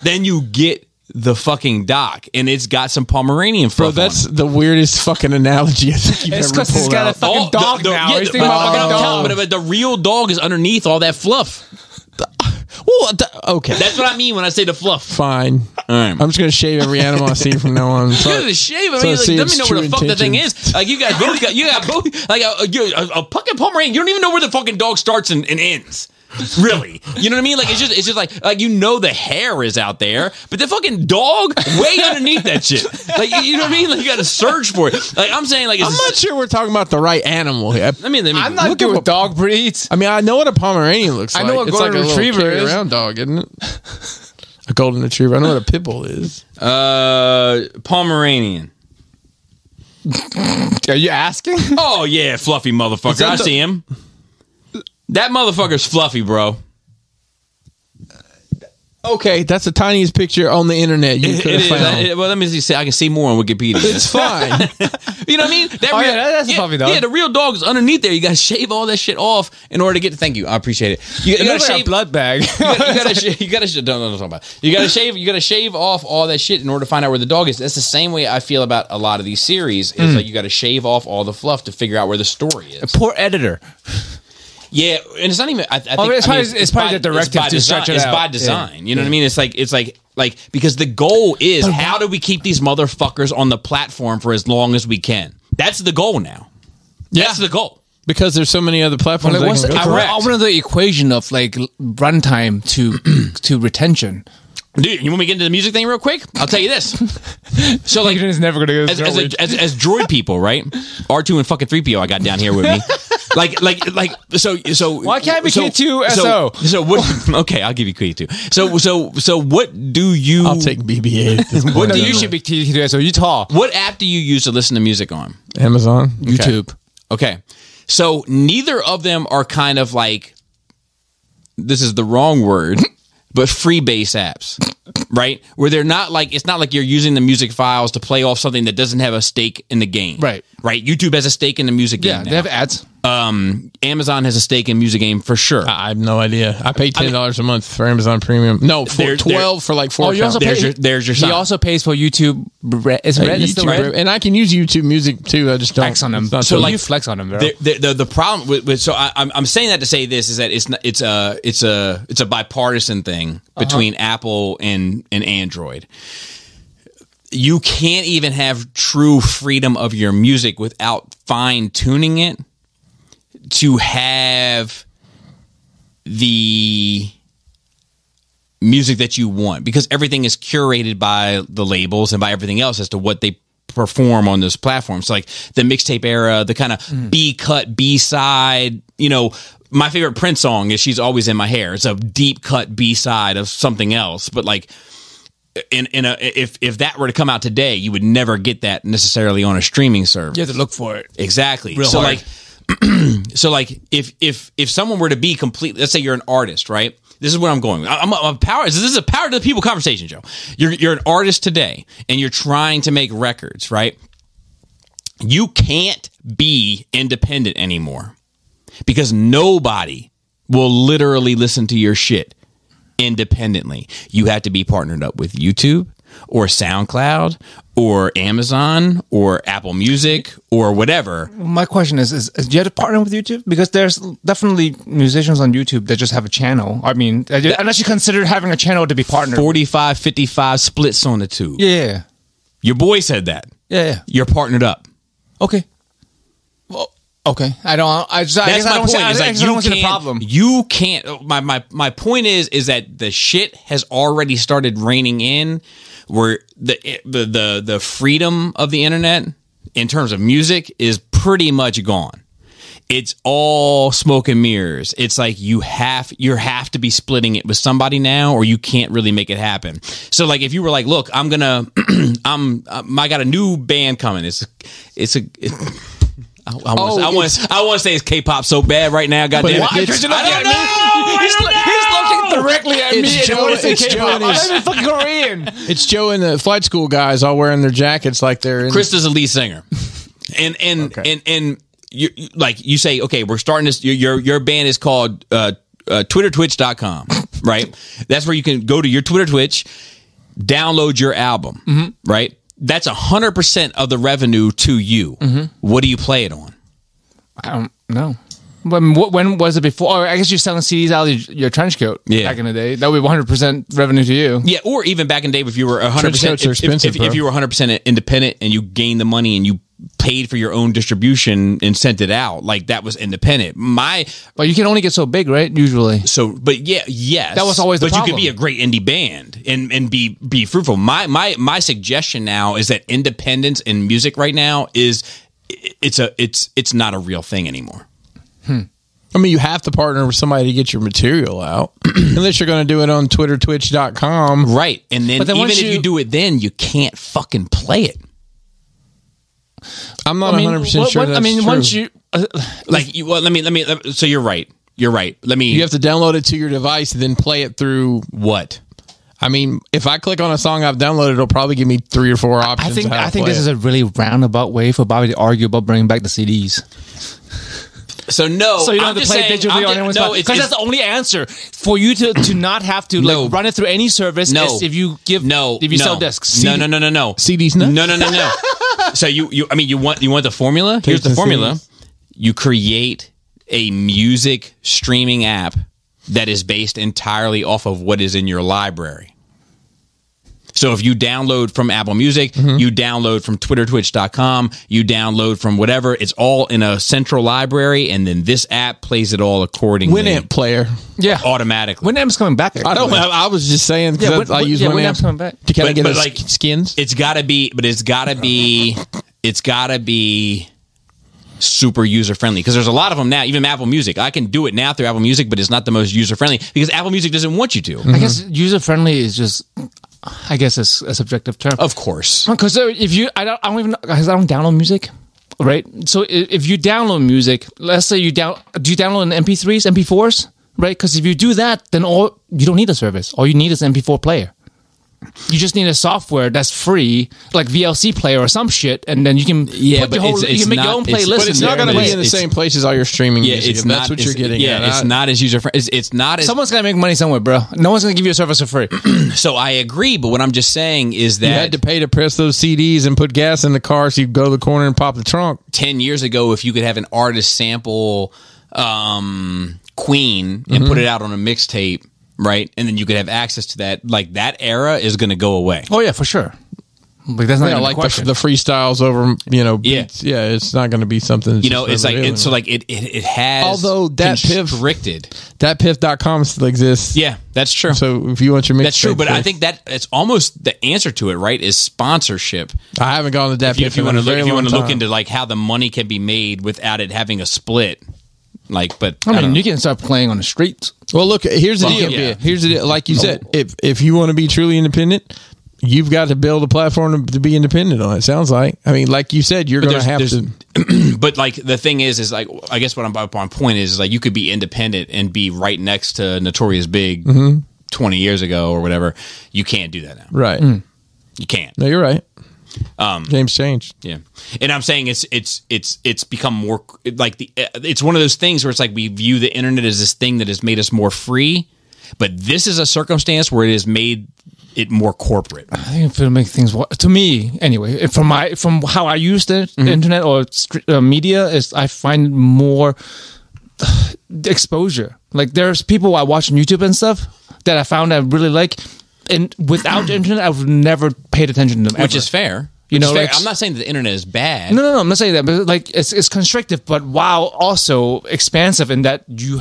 Speaker 1: then you get the fucking doc, and it's got some Pomeranian fluff.
Speaker 3: Bro, that's
Speaker 1: on it.
Speaker 3: the weirdest fucking analogy I think you've
Speaker 2: It's
Speaker 3: ever
Speaker 2: because he's
Speaker 3: pulled
Speaker 2: got a
Speaker 3: out.
Speaker 2: fucking dog now. He's thinking about fucking dog.
Speaker 1: But the real dog is underneath all that fluff.
Speaker 3: Well, okay.
Speaker 1: That's what I mean when I say the fluff.
Speaker 3: Fine.
Speaker 1: All right.
Speaker 3: I'm just going to shave every animal I see from now on.
Speaker 1: You gotta shave. I mean, let me know where the fuck the thing is. Like you got both. Like a fucking Pomeranian. You don't even know where the fucking dog starts and ends. Really, you know what I mean? Like it's just like you know the hair is out there, but the fucking dog way underneath that shit. Like you know what I mean? Like you got to search for it. Like I'm saying, like
Speaker 3: I'm not sure we're talking about the right animal here.
Speaker 2: I'm not good with dog breeds.
Speaker 3: I mean, I know what a Pomeranian looks like.
Speaker 2: I know what
Speaker 3: it's
Speaker 2: golden
Speaker 3: like a
Speaker 2: retriever
Speaker 3: little
Speaker 2: is.
Speaker 3: around dog, isn't it? A golden retriever. I know what a pit bull is.
Speaker 1: Pomeranian.
Speaker 2: Are you asking?
Speaker 1: Oh yeah, fluffy motherfucker. I see him. That motherfucker's fluffy, bro.
Speaker 3: Okay, that's the tiniest picture on the internet you could have found.
Speaker 1: Well, let me see. I can see more on Wikipedia.
Speaker 3: It's fine.
Speaker 1: You know what I mean?
Speaker 2: That's a fluffy dog.
Speaker 1: Yeah, the real dog is underneath there. You got to shave all that shit off in order to get. Thank you, I appreciate it. You got to shave
Speaker 2: blood bag.
Speaker 1: You got to. Don't talk about it. You got to shave. You got to shave off all that shit in order to find out where the dog is. That's the same way I feel about a lot of these series. Is like you got to shave off all the fluff to figure out where the story is.
Speaker 2: Poor editor.
Speaker 1: Yeah, and it's not even. I think
Speaker 2: it's probably the directive to stretch it out.
Speaker 1: It's by design. You know what I mean? It's like because the goal is how do we keep these motherfuckers on the platform for as long as we can? That's the goal now. That's the goal.
Speaker 3: Because there's so many other platforms.
Speaker 2: Well, I want the equation of like runtime to retention.
Speaker 1: Dude, you want me to get into the music thing real quick? I'll tell you this. So like,
Speaker 2: is never gonna go
Speaker 1: as droid people, right? R2 and fucking 3PO I got down here with me. So
Speaker 2: why can't we K2 SO?
Speaker 1: So what? Okay, I'll give you K2. So what do you?
Speaker 3: I'll take BB-8 at this point.
Speaker 2: What do you should be K2 SO? You tall.
Speaker 1: What app do you use to listen to music on?
Speaker 3: Amazon,
Speaker 2: YouTube.
Speaker 1: Okay. So neither of them are kind of like, this is the wrong word, but freebase apps, right? Where they're not like, it's not like you're using the music files to play off something that doesn't have a stake in the game.
Speaker 2: Right.
Speaker 1: Right. YouTube has a stake in the music game.
Speaker 2: Yeah, they have ads.
Speaker 1: Amazon has a stake in music game for sure.
Speaker 3: I have no idea. I pay $10 a month for Amazon Premium. No, for 12 for like 4 accounts.
Speaker 1: There's your
Speaker 2: He
Speaker 1: sign.
Speaker 2: also pays for YouTube. Is Red is still Red?
Speaker 3: And I can use YouTube Music too. I just don't
Speaker 2: Flex on them.
Speaker 3: So
Speaker 2: like you flex on them. Bro.
Speaker 1: The problem with so I'm saying that to say this is that it's a bipartisan thing between Apple and Android. You can't even have true freedom of your music without fine tuning it to have the music that you want, because everything is curated by the labels and by everything else as to what they perform on this platform. So like the mixtape era, the kind of B-cut, B-side, my favorite Prince song is She's Always in My Hair. It's a deep cut B-side of something else, but like if that were to come out today, you would never get that necessarily on a streaming service.
Speaker 2: You have to look for it.
Speaker 1: Exactly.
Speaker 2: Real hard.
Speaker 1: Like if someone were to be completely, let's say you're an artist, right? This is where I'm going. I'm a power. This is a power to the people conversation, Joe. You're an artist today, and you're trying to make records, right? You can't be independent anymore because nobody will literally listen to your shit independently. You have to be partnered up with YouTube or SoundCloud or Amazon or Apple Music or whatever.
Speaker 2: My question is do you have to partner with YouTube? Because there's definitely musicians on YouTube that just have a channel. I mean, unless you consider having a channel to be partnered.
Speaker 1: 45-55 splits on the two.
Speaker 2: Yeah.
Speaker 1: Your boy said that.
Speaker 2: Yeah.
Speaker 1: You're partnered up.
Speaker 2: Okay. Well, okay. I guess I don't see the problem.
Speaker 1: You can't. My point is that the shit has already started raining in, where the freedom of the internet in terms of music is pretty much gone. It's all smoke and mirrors. It's like you have to be splitting it with somebody now, or you can't really make it happen. So like if you were like, look, I got a new band coming. I want to say it's K-pop so bad right now. Goddamn,
Speaker 2: I don't know. He's looking directly at me. It's fucking Korean.
Speaker 3: It's Joe and the Flight School guys all wearing their jackets like they're.
Speaker 1: Krista's the lead singer, and you say, okay, we're starting this. Your band is called TwitterTwitch.com, right? That's where you can go to your Twitter Twitch, download your album, right? That's 100% of the revenue to you. What do you play it on?
Speaker 2: I don't know. When was it before? Or I guess you're selling CDs out of your trench coat back in the day. That would be 100% revenue to you.
Speaker 1: Yeah, or even back in the day if you were 100%. If you were 100% independent and you gained the money and you paid for your own distribution and sent it out, like that was independent.
Speaker 2: But you can only get so big, right? Usually.
Speaker 1: Yes.
Speaker 2: That was always the problem.
Speaker 1: But you could be a great indie band and be fruitful. My suggestion now is that independence in music right now is it's not a real thing anymore.
Speaker 3: I mean, you have to partner with somebody to get your material out, unless you're going to do it on TwitterTwitch.com,
Speaker 1: right? And then even if you do it, then you can't fucking play it.
Speaker 3: I'm not 100% sure. That's true.
Speaker 2: Once you
Speaker 1: let me. So you're right. You're right. You
Speaker 3: have to download it to your device and then play it through
Speaker 1: what?
Speaker 3: I mean, if I click on a song I've downloaded, it'll probably give me 3 or 4 options.
Speaker 2: I think this is a really roundabout way for Bobby to argue about bringing back the CDs.
Speaker 1: So you don't have to play digitally on anyone's phone.
Speaker 2: Because that's the only answer for you to not have to run it through any service. Is if you sell discs.
Speaker 1: No.
Speaker 3: CDs.
Speaker 1: No. So you want the formula? Here's the formula. You create a music streaming app that is based entirely off of what is in your library. So if you download from Apple Music, you download from TwitterTwitch.com, you download from whatever, it's all in a central library, and then this app plays it all accordingly.
Speaker 3: Winamp player.
Speaker 2: Yeah.
Speaker 1: Automatically.
Speaker 2: Winamp's coming back.
Speaker 3: I was just saying, because I use Winamp's
Speaker 2: coming back.
Speaker 3: To kind of get skins.
Speaker 1: It's gotta be super user friendly, because there's a lot of them now. Even Apple Music, I can do it now through Apple Music, but it's not the most user friendly because Apple Music doesn't want you to.
Speaker 2: I guess user friendly is just, I guess it's a subjective term,
Speaker 1: of course.
Speaker 2: Because if you, I don't download music. right? So if you download music, let's say do you download in MP3s, MP4s, right? Because if you do that, then you don't need a service. All you need is an MP4 player. You just need a software that's free, like VLC player or some shit, and then you can you can make your own playlist.
Speaker 3: But it's not going to be in the same place as all your streaming music. That's what you're getting.
Speaker 1: Yeah, it's not as user friendly. It's not as
Speaker 2: someone's going to make money somewhere, bro. No one's going to give you a service for free.
Speaker 1: So I agree, but what I'm just saying is that
Speaker 3: you had to pay to press those CDs and put gas in the car, so you go to the corner and pop the trunk.
Speaker 1: 10 years ago, if you could have an artist sample Queen and put it out on a mixtape. Right, and then you could have access to that. Like that era is going to go away.
Speaker 2: Oh yeah, for sure. Like that's not even
Speaker 3: like the freestyles over beats. Yeah, it's not going to be something.
Speaker 1: It's like it has.
Speaker 3: Although that
Speaker 1: constricted,
Speaker 3: that piff.com still exists.
Speaker 1: Yeah, that's true.
Speaker 3: So if you want your mix,
Speaker 1: that's true. But I think that it's almost the answer to it. Right, is sponsorship.
Speaker 3: I haven't gone to that.
Speaker 1: If you want to look into like how the money can be made without it having a split. But
Speaker 2: I mean, you can start playing on the streets.
Speaker 3: Well, look, here's the deal. Yeah. Here's the deal. Like you said, if you want to be truly independent, you've got to build a platform to be independent on. It sounds like. I mean, like you said, you're going to have to.
Speaker 1: But like the thing is like I guess what I'm on point is like you could be independent and be right next to Notorious Big 20 years ago or whatever. You can't do that now.
Speaker 3: Right.
Speaker 1: You can't.
Speaker 3: No, you're right. Game's changed.
Speaker 1: Yeah, and I'm saying it's become more like it's one of those things where it's like we view the internet as this thing that has made us more free, but this is a circumstance where it has made it more corporate.
Speaker 2: I think it'll make things to me anyway. From how I use the internet or media is I find more exposure. Like there's people I watch on YouTube and stuff that I found I really like. And without the internet, I would never paid attention to them.
Speaker 1: Which is fair. Like, I'm not saying that the internet is bad.
Speaker 2: No, I'm not saying that. But like, it's constrictive, but while also expansive in that you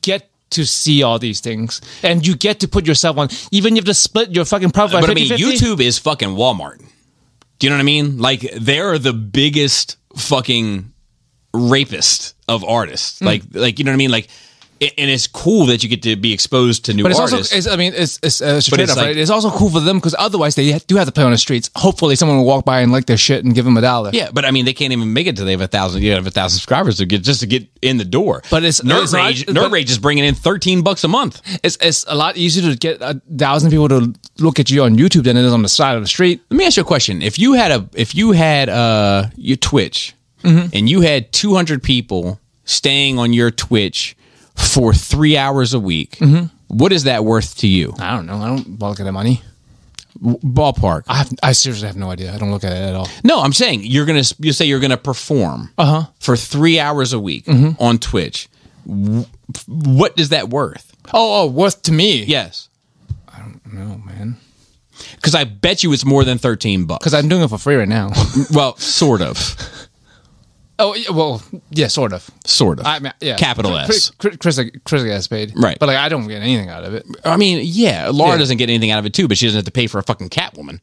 Speaker 2: get to see all these things, and you get to put yourself on. Even if you have to split your fucking profile.
Speaker 1: But I mean, YouTube is fucking Walmart. Do you know what I mean? Like, they're the biggest fucking rapist of artists. Like you know what I mean? Like. And it's cool that you get to be exposed to new artists.
Speaker 2: Also, straight up, right? It's also cool for them because otherwise they do have to play on the streets. Hopefully, someone will walk by and like their shit and give them $1.
Speaker 1: Yeah, but I mean, they can't even make it till they have 1,000. You have 1,000 subscribers to get in the door.
Speaker 2: But
Speaker 1: Nerd Rage is bringing in $13 a month.
Speaker 2: It's a lot easier to get 1,000 people to look at you on YouTube than it is on the side of the street.
Speaker 1: Let me ask you a question: If you had your Twitch and you had 200 people staying on your Twitch for 3 hours a week, what is that worth to you?
Speaker 2: I don't know. I don't look at the money.
Speaker 1: Ballpark.
Speaker 2: I seriously have no idea. I don't look at it at all.
Speaker 1: No, I'm saying you're gonna perform for 3 hours a week on Twitch. What is that worth?
Speaker 2: Worth to me?
Speaker 1: Yes.
Speaker 2: I don't know, man.
Speaker 1: Because I bet you it's more than $13.
Speaker 2: Because I'm doing it for free right now.
Speaker 1: Well, sort of.
Speaker 2: Oh, well, yeah, sort of.
Speaker 1: I mean,
Speaker 2: yeah.
Speaker 1: Capital S.
Speaker 2: Chris gets paid.
Speaker 1: Right.
Speaker 2: But, like, I don't get anything out of it.
Speaker 1: I mean, yeah, Laura doesn't get anything out of it, too, but she doesn't have to pay for a fucking Catwoman.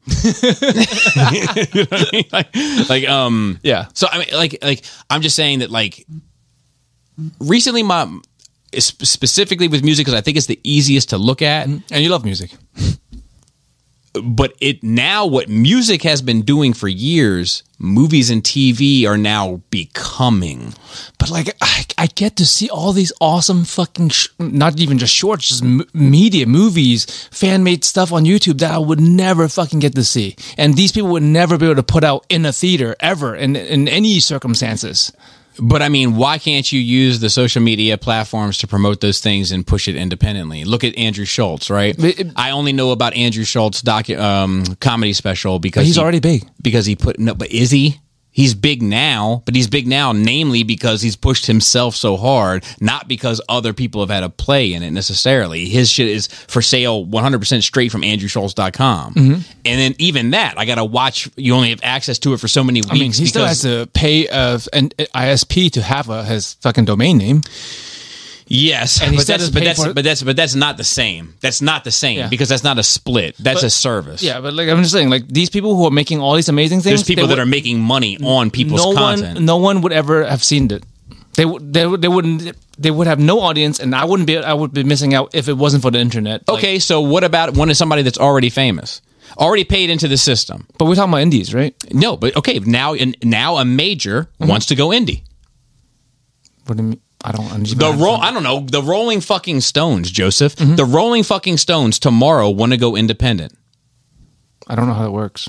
Speaker 1: You know what I mean?
Speaker 2: Yeah.
Speaker 1: So, I mean, like, I'm just saying that, like, recently specifically with music, because I think it's the easiest to look at.
Speaker 2: And you love music.
Speaker 1: But what music has been doing for years, movies and TV are now becoming.
Speaker 2: But like, I get to see all these awesome fucking, not even just shorts, just media, movies, fan-made stuff on YouTube that I would never fucking get to see. And these people would never be able to put out in a theater ever in any circumstances.
Speaker 1: But I mean, why can't you use the social media platforms to promote those things and push it independently? Look at Andrew Schultz, right? I only know about Andrew Schultz's comedy special because
Speaker 2: he's already big.
Speaker 1: Because but is he? He's big now, but he's big now namely because he's pushed himself so hard, not because other people have had a play in it necessarily. His shit is for sale 100% straight from AndrewSchultz.com. And then even that, I got to watch, you only have access to it for so many weeks.
Speaker 2: I mean, he still has to pay an ISP to have his fucking domain name.
Speaker 1: Yes,
Speaker 2: and
Speaker 1: but that's not the same. That's not the same because that's not a split. That's a service.
Speaker 2: Yeah, but like I'm just saying, like these people who are making all these amazing things,
Speaker 1: there's people that are making money on people's content.
Speaker 2: No one would ever have seen it. They would have no audience, and I would be missing out if it wasn't for the internet.
Speaker 1: Okay, so what about when it's somebody that's already famous? already paid into the system.
Speaker 2: But we're talking about indies, right?
Speaker 1: No, but okay, now a major wants to go indie.
Speaker 2: What do you mean? I don't understand.
Speaker 1: I don't know. The Rolling fucking Stones, Joseph. The Rolling fucking Stones tomorrow want to go independent.
Speaker 2: I don't know how it works.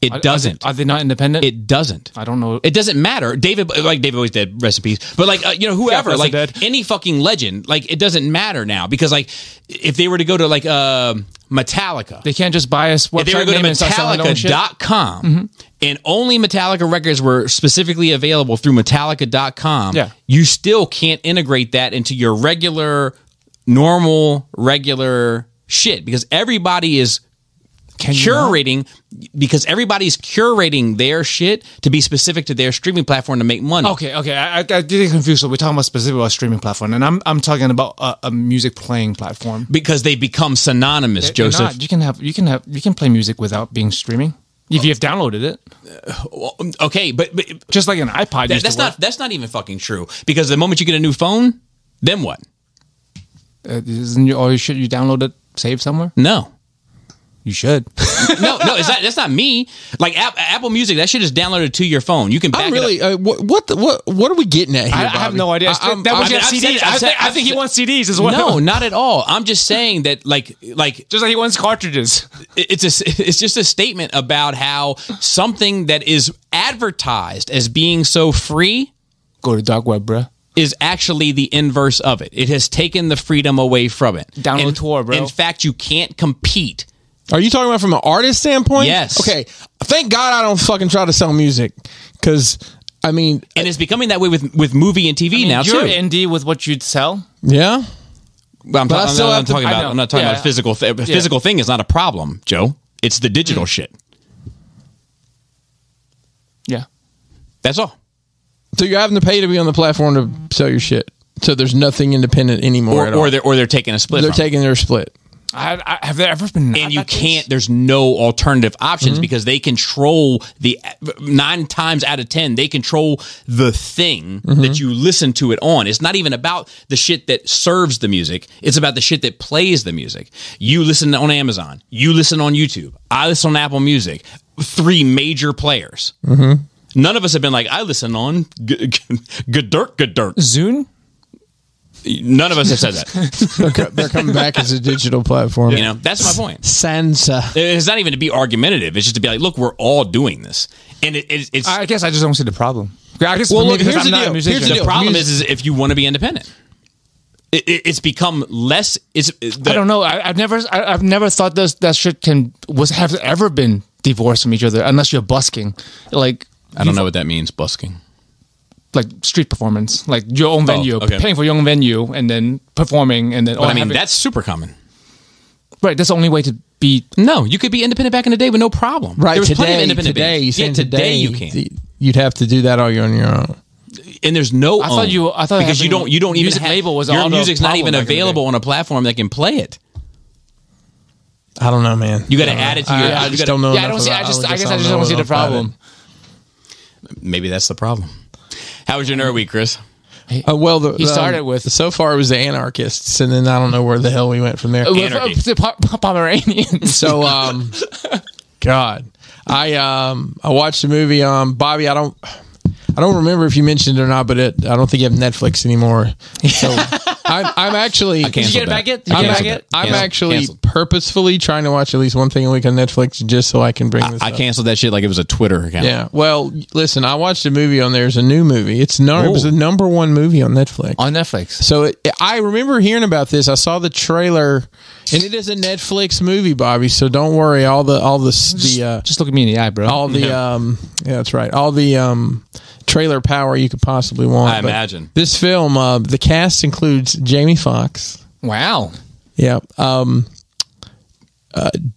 Speaker 1: It doesn't.
Speaker 2: Are they not independent?
Speaker 1: It doesn't.
Speaker 2: I don't know.
Speaker 1: It doesn't matter. David always dead, rest in peace. But whoever,
Speaker 2: Yeah,
Speaker 1: like
Speaker 2: dead.
Speaker 1: any fucking legend, like it doesn't matter now because like if they were to go to like Metallica,
Speaker 2: They can't just buy us.
Speaker 1: if they were to go to Metallica.com and only Metallica records were specifically available through Metallica.com, you still can't integrate that into your regular shit because everybody is curating their shit to be specific to their streaming platform to make money.
Speaker 2: Okay. I get confused. So we're talking about specifically about streaming platform, and I'm talking about a music playing platform
Speaker 1: Because they become synonymous, Joseph.
Speaker 2: You can play music without being streaming if you've downloaded it.
Speaker 1: Okay, but
Speaker 2: Just like an iPod.
Speaker 1: that's not even fucking true. Because the moment you get a new phone, then what?
Speaker 2: Isn't all your shit you downloaded saved somewhere?
Speaker 1: No.
Speaker 2: You should.
Speaker 1: No, that's not me. Like Apple Music, that shit is downloaded to your phone. You can back it up.
Speaker 3: What are we getting at here?
Speaker 2: I have no idea. I think he wants CDs as well.
Speaker 1: No, not at all. I'm just saying that, like,
Speaker 2: just like he wants cartridges.
Speaker 1: It's just a statement about how something that is advertised as being so free,
Speaker 2: Go to dark web, bruh.
Speaker 1: is actually the inverse of it. It has taken the freedom away from it.
Speaker 2: Download Tor, bro.
Speaker 1: In fact, you can't compete.
Speaker 3: Are you talking about from an artist standpoint?
Speaker 1: Yes.
Speaker 3: Okay. Thank God I don't fucking try to sell music because, I mean...
Speaker 1: And it's becoming that way with movie and TV now,
Speaker 2: you're
Speaker 1: too.
Speaker 2: indie with what you'd sell.
Speaker 3: Yeah?
Speaker 1: But I'm not talking about
Speaker 2: Yeah.
Speaker 1: physical. Physical thing is not a problem, Joe. It's the digital shit.
Speaker 2: Yeah.
Speaker 3: That's all. So you're having to pay to be on the platform to sell your shit. So there's nothing independent anymore at all.
Speaker 1: Or they're taking a split.
Speaker 3: They're taking their split.
Speaker 2: Have there ever been?
Speaker 1: And you can't. There's no alternative options because they control 9 times out of 10. They control the thing that you listen to it on. It's not even about the shit that serves the music. It's about the shit that plays the music. You listen on Amazon. You listen on YouTube. I listen on Apple Music. 3 major players. None of us have been like, I listen on Gadurk.
Speaker 2: Zune.
Speaker 1: None of us have said that.
Speaker 3: They're coming back as a digital platform.
Speaker 1: You know, that's my point.
Speaker 3: Sansa.
Speaker 1: It's not even to be argumentative. It's just to be like, look, we're all doing this. And it's...
Speaker 2: I guess I just don't see the problem. I guess
Speaker 3: Well, look,
Speaker 2: because
Speaker 3: here's
Speaker 2: I'm
Speaker 3: the
Speaker 2: not a
Speaker 3: deal.
Speaker 2: musician.
Speaker 3: Here's the
Speaker 1: the
Speaker 3: deal.
Speaker 1: problem is if you want to be independent. It's become less...
Speaker 2: I don't know. I've never thought that shit have ever been divorced from each other unless you're busking. Like...
Speaker 1: I don't know what that means, busking.
Speaker 2: Like street performance, like your own venue,
Speaker 1: okay.
Speaker 2: paying for your own venue, and then performing, and then.
Speaker 1: But I mean, that's super common.
Speaker 2: Right. That's the only way to be.
Speaker 1: No, you could be independent back in the day with no problem.
Speaker 3: Right.
Speaker 1: There was plenty of
Speaker 3: Today,
Speaker 1: independent bands.
Speaker 3: yeah,
Speaker 1: today you can't.
Speaker 3: You'd have to do that all on your own.
Speaker 1: And there's no.
Speaker 2: I thought
Speaker 1: because you don't even
Speaker 2: music
Speaker 1: have,
Speaker 2: label was
Speaker 1: your
Speaker 2: all the
Speaker 1: music's not
Speaker 2: problem
Speaker 1: even
Speaker 2: back in the day.
Speaker 1: available on a platform that can play it.
Speaker 3: I don't know, man.
Speaker 1: You got to add it to your.
Speaker 3: I just don't know.
Speaker 2: Yeah, I don't see. I guess I just don't see the problem.
Speaker 1: Maybe that's the problem. How was your nerd week, Chris?
Speaker 3: Well,
Speaker 2: He started with
Speaker 3: so far it was the anarchists, and then I don't know where the hell we went from there.
Speaker 1: Anarchy.
Speaker 2: The Pomeranians.
Speaker 3: So, God, I watched a movie. Bobby, I don't remember if you mentioned it or not, but I don't think you have Netflix anymore. So I'm actually.
Speaker 1: I
Speaker 2: Did you get it back yet? Did you get it back yet?
Speaker 3: I'm actually purposefully trying to watch at least one thing a week on Netflix just so I can bring this
Speaker 1: I
Speaker 3: up.
Speaker 1: canceled that shit like it was a Twitter account.
Speaker 3: Yeah. Well, listen, I watched a movie on there. It's a new movie. It was the number 1 movie on Netflix.
Speaker 2: On Netflix.
Speaker 3: So I remember hearing about this. I saw the trailer, and it is a Netflix movie, Bobby. So don't worry.
Speaker 2: Just look at me in the eye, bro.
Speaker 3: All the yeah, that's right. All the trailer power you could possibly want.
Speaker 1: I imagine.
Speaker 3: This film, the cast includes Jamie Foxx.
Speaker 2: Wow.
Speaker 3: Yeah.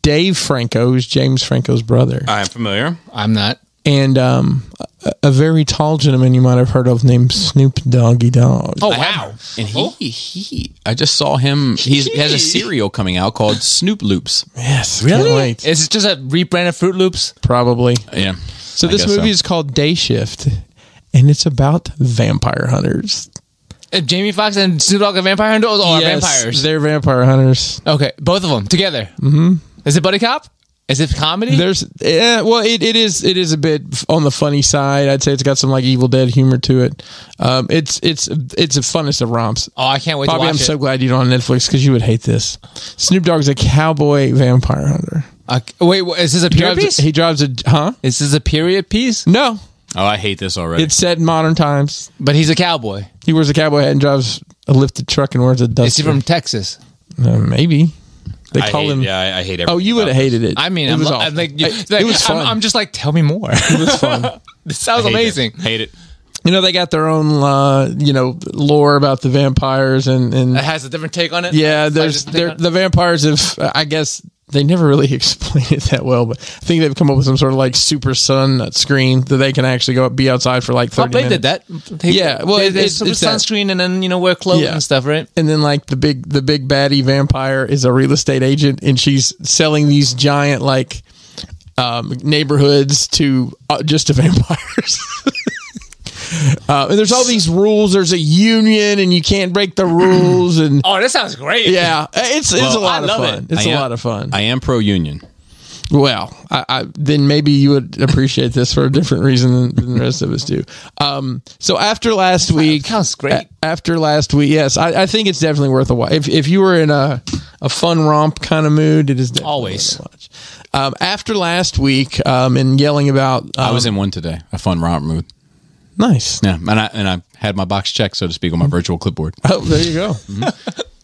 Speaker 3: Dave Franco, who's James Franco's brother.
Speaker 1: I am familiar.
Speaker 2: I'm not.
Speaker 3: And a very tall gentleman you might have heard of named Snoop Doggy Dogg.
Speaker 2: Oh, wow.
Speaker 1: And I just saw him. He has a cereal coming out called Snoop Loops.
Speaker 3: Yes.
Speaker 2: Really?
Speaker 3: Can't wait.
Speaker 2: Is it just a rebranded Fruit Loops?
Speaker 3: Probably.
Speaker 1: Yeah.
Speaker 3: So this movie is called Day Shift, and it's about vampire hunters.
Speaker 2: Jamie Foxx and Snoop Dogg are vampire hunters or
Speaker 3: Yes,
Speaker 2: vampires?
Speaker 3: they're vampire hunters.
Speaker 2: Okay, both of them together. Mm-hmm. Is it buddy cop? Is it comedy?
Speaker 3: Well, it is a bit on the funny side. I'd say it's got some like Evil Dead humor to it. It's the funnest of romps.
Speaker 2: Oh, I can't wait
Speaker 3: Bobby,
Speaker 2: to watch
Speaker 3: I'm
Speaker 2: it.
Speaker 3: so glad you don't on Netflix because you would hate this. Snoop Dogg's a cowboy vampire hunter.
Speaker 2: Wait, is this a period piece?
Speaker 3: He drives a
Speaker 2: Is this a period piece?
Speaker 3: No.
Speaker 1: Oh, I hate this already.
Speaker 3: It's set in modern times.
Speaker 2: But he's a cowboy.
Speaker 3: He wears a cowboy hat and drives a lifted truck and wears a duster.
Speaker 2: Is he from Texas?
Speaker 3: Maybe. They call him.
Speaker 1: Yeah, I hate everything.
Speaker 3: Oh, you would have hated it.
Speaker 2: I mean,
Speaker 3: it was
Speaker 2: I'm like,
Speaker 3: it was fun.
Speaker 2: I'm just like, tell me more.
Speaker 3: It was fun.
Speaker 2: This sounds amazing.
Speaker 1: Hate it.
Speaker 3: You know, they got their own, lore about the vampires and
Speaker 2: It has a different take on it.
Speaker 3: yeah, the vampires have, I guess, they never really explain it that well, but I think they've come up with some sort of like super sun screen that they can actually be outside for like 30 minutes.
Speaker 2: They did that.
Speaker 3: Yeah, well,
Speaker 2: there's sunscreen and then wear clothes and stuff, right?
Speaker 3: And then like the big baddie vampire is a real estate agent, and she's selling these giant like neighborhoods to just to vampires. And there's all these rules. There's a union, and you can't break the rules. And
Speaker 2: oh, that sounds great.
Speaker 3: Yeah, it's a lot of fun. It's a lot of fun.
Speaker 1: I am pro union.
Speaker 3: Well, then maybe you would appreciate this for a different reason than the rest of us do. So after last week,
Speaker 2: that sounds great.
Speaker 3: After last week, yes, I think it's definitely worth a watch. If you were in a fun romp kind of mood, it is definitely
Speaker 2: always.
Speaker 3: worth a watch. After last week, and yelling about,
Speaker 1: I was in one today, a fun romp mood.
Speaker 3: Nice.
Speaker 1: Yeah, and I had my box checked, so to speak, on my virtual clipboard.
Speaker 3: Oh, there you go.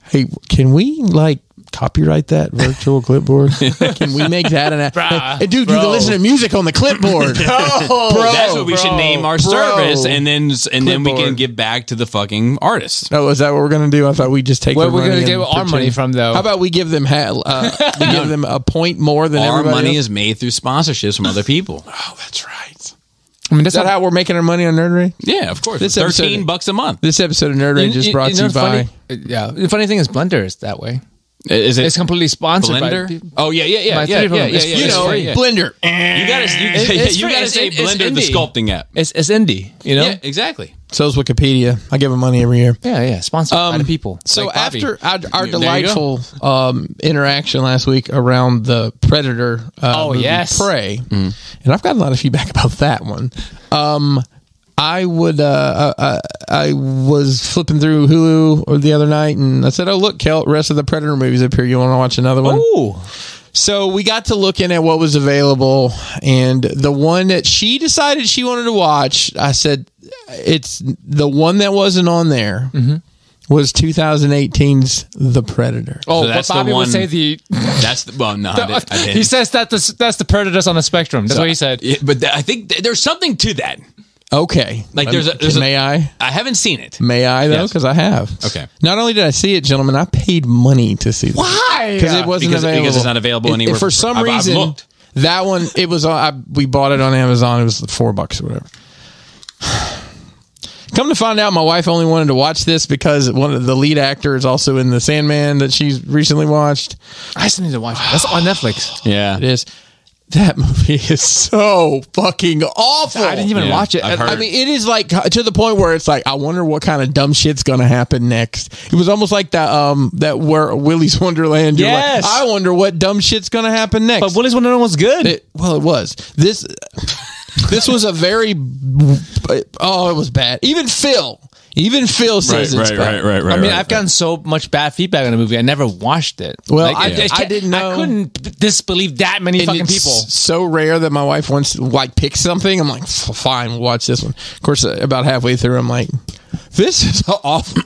Speaker 3: Hey, can we like copyright that virtual clipboard? Can we make that hey, dude, you can listen to music on the clipboard.
Speaker 1: That's what we should name our service, and then we can give back to the fucking artists.
Speaker 3: Oh, is that what we're gonna do? I thought we'd just take.
Speaker 2: Where we're gonna get our money from, though?
Speaker 3: How about we give them we give them a point more than
Speaker 1: our
Speaker 3: everybody
Speaker 1: money
Speaker 3: else?
Speaker 1: is made through sponsorships from other people.
Speaker 3: Oh, that's right.
Speaker 2: I mean,
Speaker 3: is that how we're making our money on Nerd Ray?
Speaker 1: Yeah, of course.
Speaker 3: This
Speaker 1: $13 a month.
Speaker 3: This episode of Nerd Ray just brought to you by.
Speaker 2: Yeah, the funny thing is, Blender is that way.
Speaker 1: Is it?
Speaker 2: It's completely sponsored
Speaker 1: Blender?
Speaker 2: by.
Speaker 1: Oh yeah.
Speaker 3: You know, Blender.
Speaker 1: You gotta say Blender, the sculpting app.
Speaker 2: It's indie. You know.
Speaker 1: Yeah, exactly.
Speaker 3: So is Wikipedia. I give them money every year.
Speaker 2: Yeah. Sponsored by the people.
Speaker 3: So
Speaker 2: like
Speaker 3: after our delightful interaction last week around the Predator movie,
Speaker 2: yes.
Speaker 3: Prey, and I've got a lot of feedback about that one. I was flipping through Hulu the other night, and I said, "Oh, look, Kel, rest of the Predator movies up here. You want to watch another one?"
Speaker 2: Ooh.
Speaker 3: So we got to looking at what was available, and the one that she decided she wanted to watch, I said, it's the one that wasn't on there. Was 2018's The Predator.
Speaker 2: Oh,
Speaker 1: so that's
Speaker 2: but Bobby
Speaker 1: the one.
Speaker 2: Would say the.
Speaker 1: That's the well, no, I didn't.
Speaker 2: He says that's the Predators on the spectrum. That's what he said.
Speaker 1: Yeah, but I think there's something to that.
Speaker 3: Okay,
Speaker 1: Like there's
Speaker 3: may I?
Speaker 1: I haven't seen it.
Speaker 3: May I though?
Speaker 1: Yes.
Speaker 3: Because I have.
Speaker 1: Okay.
Speaker 3: Not only did I see it, gentlemen, I paid money to see it.
Speaker 2: Why?
Speaker 3: Because it wasn't available.
Speaker 1: Because it's not available anywhere.
Speaker 3: For some
Speaker 1: I've
Speaker 3: reason,
Speaker 1: looked.
Speaker 3: that one it was. We bought it on Amazon. It was $4 or whatever. Come to find out, my wife only wanted to watch this because one of the lead actors also in The Sandman that she's recently watched.
Speaker 2: I still need to watch it. That's on Netflix.
Speaker 1: Yeah,
Speaker 3: It is. That movie is so fucking awful.
Speaker 2: I didn't even watch it.
Speaker 1: I've heard.
Speaker 3: I mean, it is like to the point where it's like, I wonder what kind of dumb shit's gonna happen next. It was almost like that where Willy's Wonderland. You're
Speaker 2: Yes.
Speaker 3: like, I wonder what dumb shit's gonna happen next.
Speaker 2: But Willy's Wonderland was good.
Speaker 3: It was this. This was a very. Oh, it was bad. Even Phil says it's bad.
Speaker 1: Right.
Speaker 2: I mean, I've gotten so much bad feedback on the movie. I never watched it.
Speaker 3: Well, I didn't know.
Speaker 2: I couldn't disbelieve that many
Speaker 3: And
Speaker 2: fucking
Speaker 3: it's
Speaker 2: people.
Speaker 3: so rare that my wife wants to like pick something. I'm like, fine, we'll watch this one. Of course, about halfway through, I'm like, this is awful.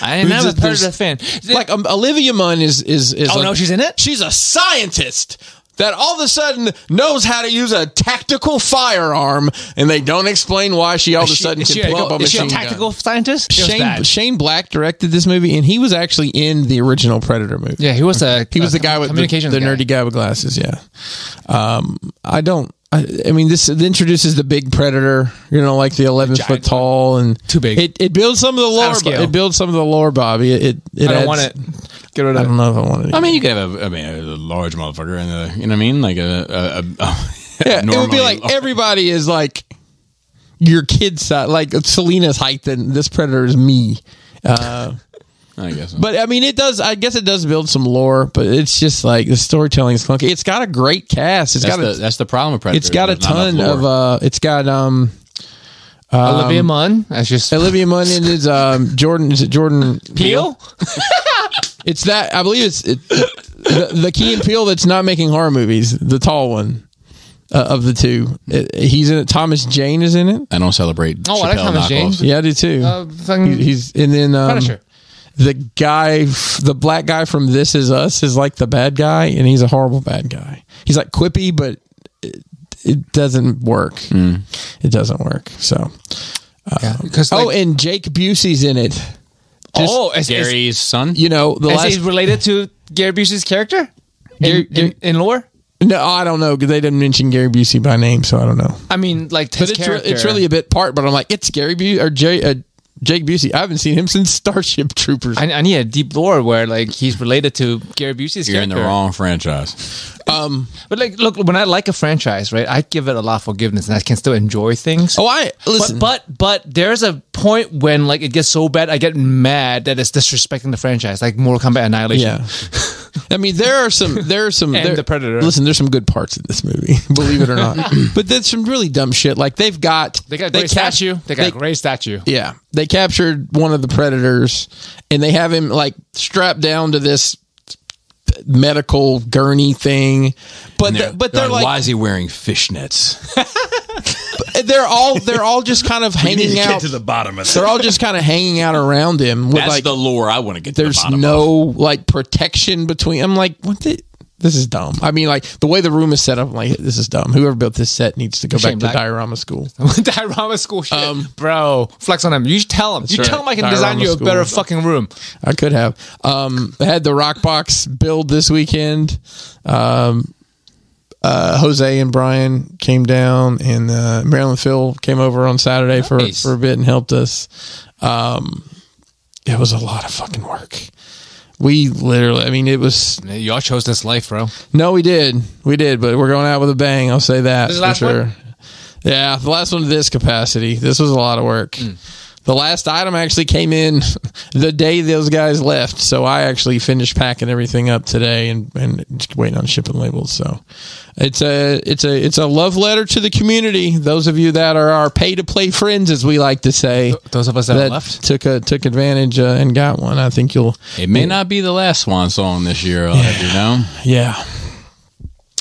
Speaker 2: I am not a Predator fan.
Speaker 3: Like Olivia Munn is.
Speaker 2: Oh no, she's in it.
Speaker 3: She's a scientist that all of a sudden knows how to use a tactical firearm, and they don't explain why she all of a sudden can pull up a machine gun.
Speaker 2: Is she a tactical scientist?
Speaker 3: Shane Black directed this movie, and he was actually in the original Predator movie.
Speaker 2: Yeah, he was the guy
Speaker 3: with
Speaker 2: communications
Speaker 3: the nerdy guy with glasses. Yeah, I mean, this introduces the big Predator. You know, like the 11-foot tall and
Speaker 2: too big.
Speaker 3: It builds some of the lore. It builds some of the lore, Bobby. It
Speaker 2: I don't want it. Get rid of it.
Speaker 3: I don't know if I want it.
Speaker 1: I mean, you could have a large motherfucker and you know what I mean, like a
Speaker 3: yeah. It would be like everybody is like your kid's size, like Selena's height. Then this Predator is me.
Speaker 1: All I guess so.
Speaker 3: But I mean, it does. I guess it does build some lore, but it's just like the storytelling is clunky. It's got a great cast.
Speaker 1: That's the problem with Predator.
Speaker 3: It's got a ton of. It's got
Speaker 2: Olivia Munn. That's just
Speaker 3: Olivia Munn and is Jordan. Is it Jordan
Speaker 2: Peele?
Speaker 3: It's that. I believe it's the Key and Peele that's not making horror movies. The tall one. Of the two, he's in it. Thomas Jane is in it.
Speaker 1: I don't celebrate.
Speaker 2: Oh, I like Thomas Jane.
Speaker 3: Yeah, I do too. He's and then the guy, the black guy from This Is Us, is like the bad guy, and he's a horrible bad guy. He's like quippy, but it doesn't work. It doesn't work. So,
Speaker 2: because
Speaker 3: and Jake Busey's in it.
Speaker 1: As Gary's son.
Speaker 3: You know,
Speaker 2: he's related to Gary Busey's character in lore.
Speaker 3: No, I don't know because they didn't mention Gary Busey by name, so I don't know.
Speaker 2: I mean, like, his character.
Speaker 3: It's really a bit part, but I'm like, it's Gary Busey or Jake Busey. I haven't seen him since Starship Troopers.
Speaker 2: I need a deep lore where like he's related to Gary Busey's character.
Speaker 1: You're in the wrong franchise.
Speaker 2: But like, look, when I like a franchise, right, I give it a lot of forgiveness, and I can still enjoy things.
Speaker 3: Listen,
Speaker 2: but there's a point when like it gets so bad, I get mad that it's disrespecting the franchise, like Mortal Kombat Annihilation.
Speaker 3: Yeah. I mean, there are some
Speaker 2: the Predator.
Speaker 3: Listen, there's some good parts in this movie, believe it or not. But there's some really dumb shit. Like they got
Speaker 2: a great statue. They got a great statue.
Speaker 3: Yeah, they captured one of the Predators, and they have him like strapped down to this medical gurney thing. But they're like,
Speaker 1: why is he wearing fishnets?
Speaker 3: They're all just kind of hanging out.
Speaker 1: Get to the bottom of it.
Speaker 3: They're all just kind of hanging out around him. With
Speaker 1: That's
Speaker 3: like,
Speaker 1: the lore I want to get to the bottom of.
Speaker 3: There's no like protection between. I'm like, this is dumb. I mean, like the way the room is set up, I'm like, this is dumb. Whoever built this set needs to go back to diorama school.
Speaker 2: Diorama school shit. Bro, flex on him. You should tell him. Tell him I can design you a better fucking room.
Speaker 3: I could have. They had the rock box build this weekend. Jose and Brian came down, and Marilyn Phil came over on Saturday for a bit and helped us. It was a lot of fucking work. We literally, I mean, it was.
Speaker 2: Y'all chose this life, bro.
Speaker 3: No, we did, but we're going out with a bang. I'll say that
Speaker 2: this
Speaker 3: for
Speaker 2: last
Speaker 3: sure.
Speaker 2: One?
Speaker 3: Yeah, the last one to this capacity. This was a lot of work. The last item actually came in the day those guys left, so I actually finished packing everything up today and just waiting on shipping labels. So it's a love letter to the community. Those of you that are our pay to play friends, as we like to say,
Speaker 2: those of us that left
Speaker 3: took advantage and got one. I think you'll.
Speaker 1: It may not be the last swan song this year, you know.
Speaker 3: Yeah.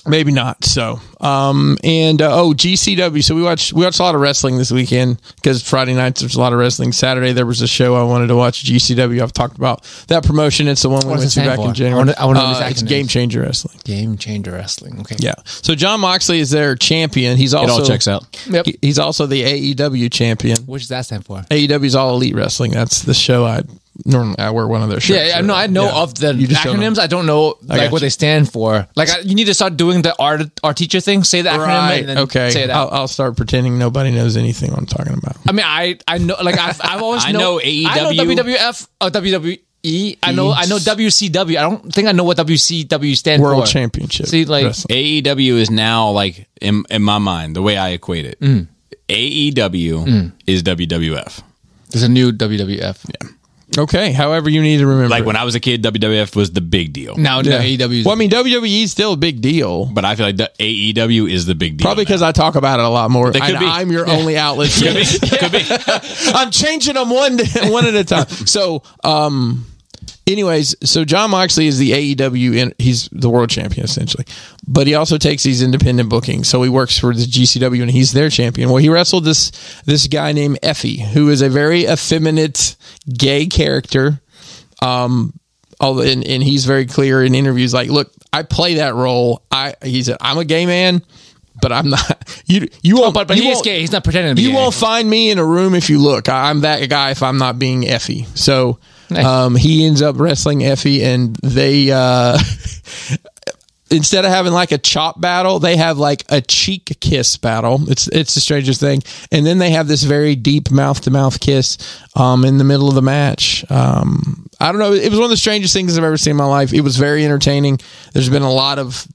Speaker 3: Maybe not. So, GCW. So we watched a lot of wrestling this weekend because Friday nights there's a lot of wrestling. Saturday there was a show I wanted to watch. GCW. I've talked about that promotion. It's the one we went to back in January.
Speaker 2: I want to
Speaker 3: it's Game Changer Wrestling.
Speaker 2: Game Changer Wrestling. Okay.
Speaker 3: Yeah. So John Moxley is their champion. He's also
Speaker 1: it all checks out.
Speaker 2: Yep.
Speaker 3: He's also the AEW champion.
Speaker 2: What does that stand for?
Speaker 3: AEW is All Elite Wrestling. That's the show normally I wear one of their shirts.
Speaker 2: Yeah, I know of the acronyms. I don't know what they stand for. Like you need to start doing the our teacher thing. Say the acronym and then say it out.
Speaker 3: I'll start pretending nobody knows anything what I'm talking about.
Speaker 2: I mean, I know. Like I've always
Speaker 1: know AEW.
Speaker 2: I know WWF. WWE. I know WCW. I don't think I know what WCW stands for.
Speaker 3: World Championship.
Speaker 2: See, like
Speaker 3: Wrestling.
Speaker 1: AEW is now like in my mind the way I equate it. AEW is WWF.
Speaker 2: There's a new WWF.
Speaker 1: Yeah.
Speaker 3: Okay, however you need to remember.
Speaker 1: Like when I was a kid, WWF was the big deal.
Speaker 2: Now AEW.
Speaker 3: Well, I mean, WWE is still a big deal,
Speaker 1: but I feel like the AEW is the big deal.
Speaker 3: Probably because I talk about it a lot more. I'm your only outlet.
Speaker 1: Could be.
Speaker 3: I'm changing them one at a time. So, anyways, so John Moxley is the AEW, and he's the world champion essentially. But he also takes these independent bookings. So he works for the GCW, and he's their champion. Well, he wrestled this guy named Effie, who is a very effeminate gay character. And he's very clear in interviews, like, look, I play that role. He said, I'm a gay man, but I'm not. You won't.
Speaker 2: But he is gay. He's not pretending to be.
Speaker 3: You won't find me in a room if you look. I'm that guy if I'm not being Effie. So he ends up wrestling Effie, and they instead of having like a chop battle, they have like a cheek kiss battle. It's the strangest thing. And then they have this very deep mouth to mouth kiss in the middle of the match. I don't know. It was one of the strangest things I've ever seen in my life. It was very entertaining. There's been a lot of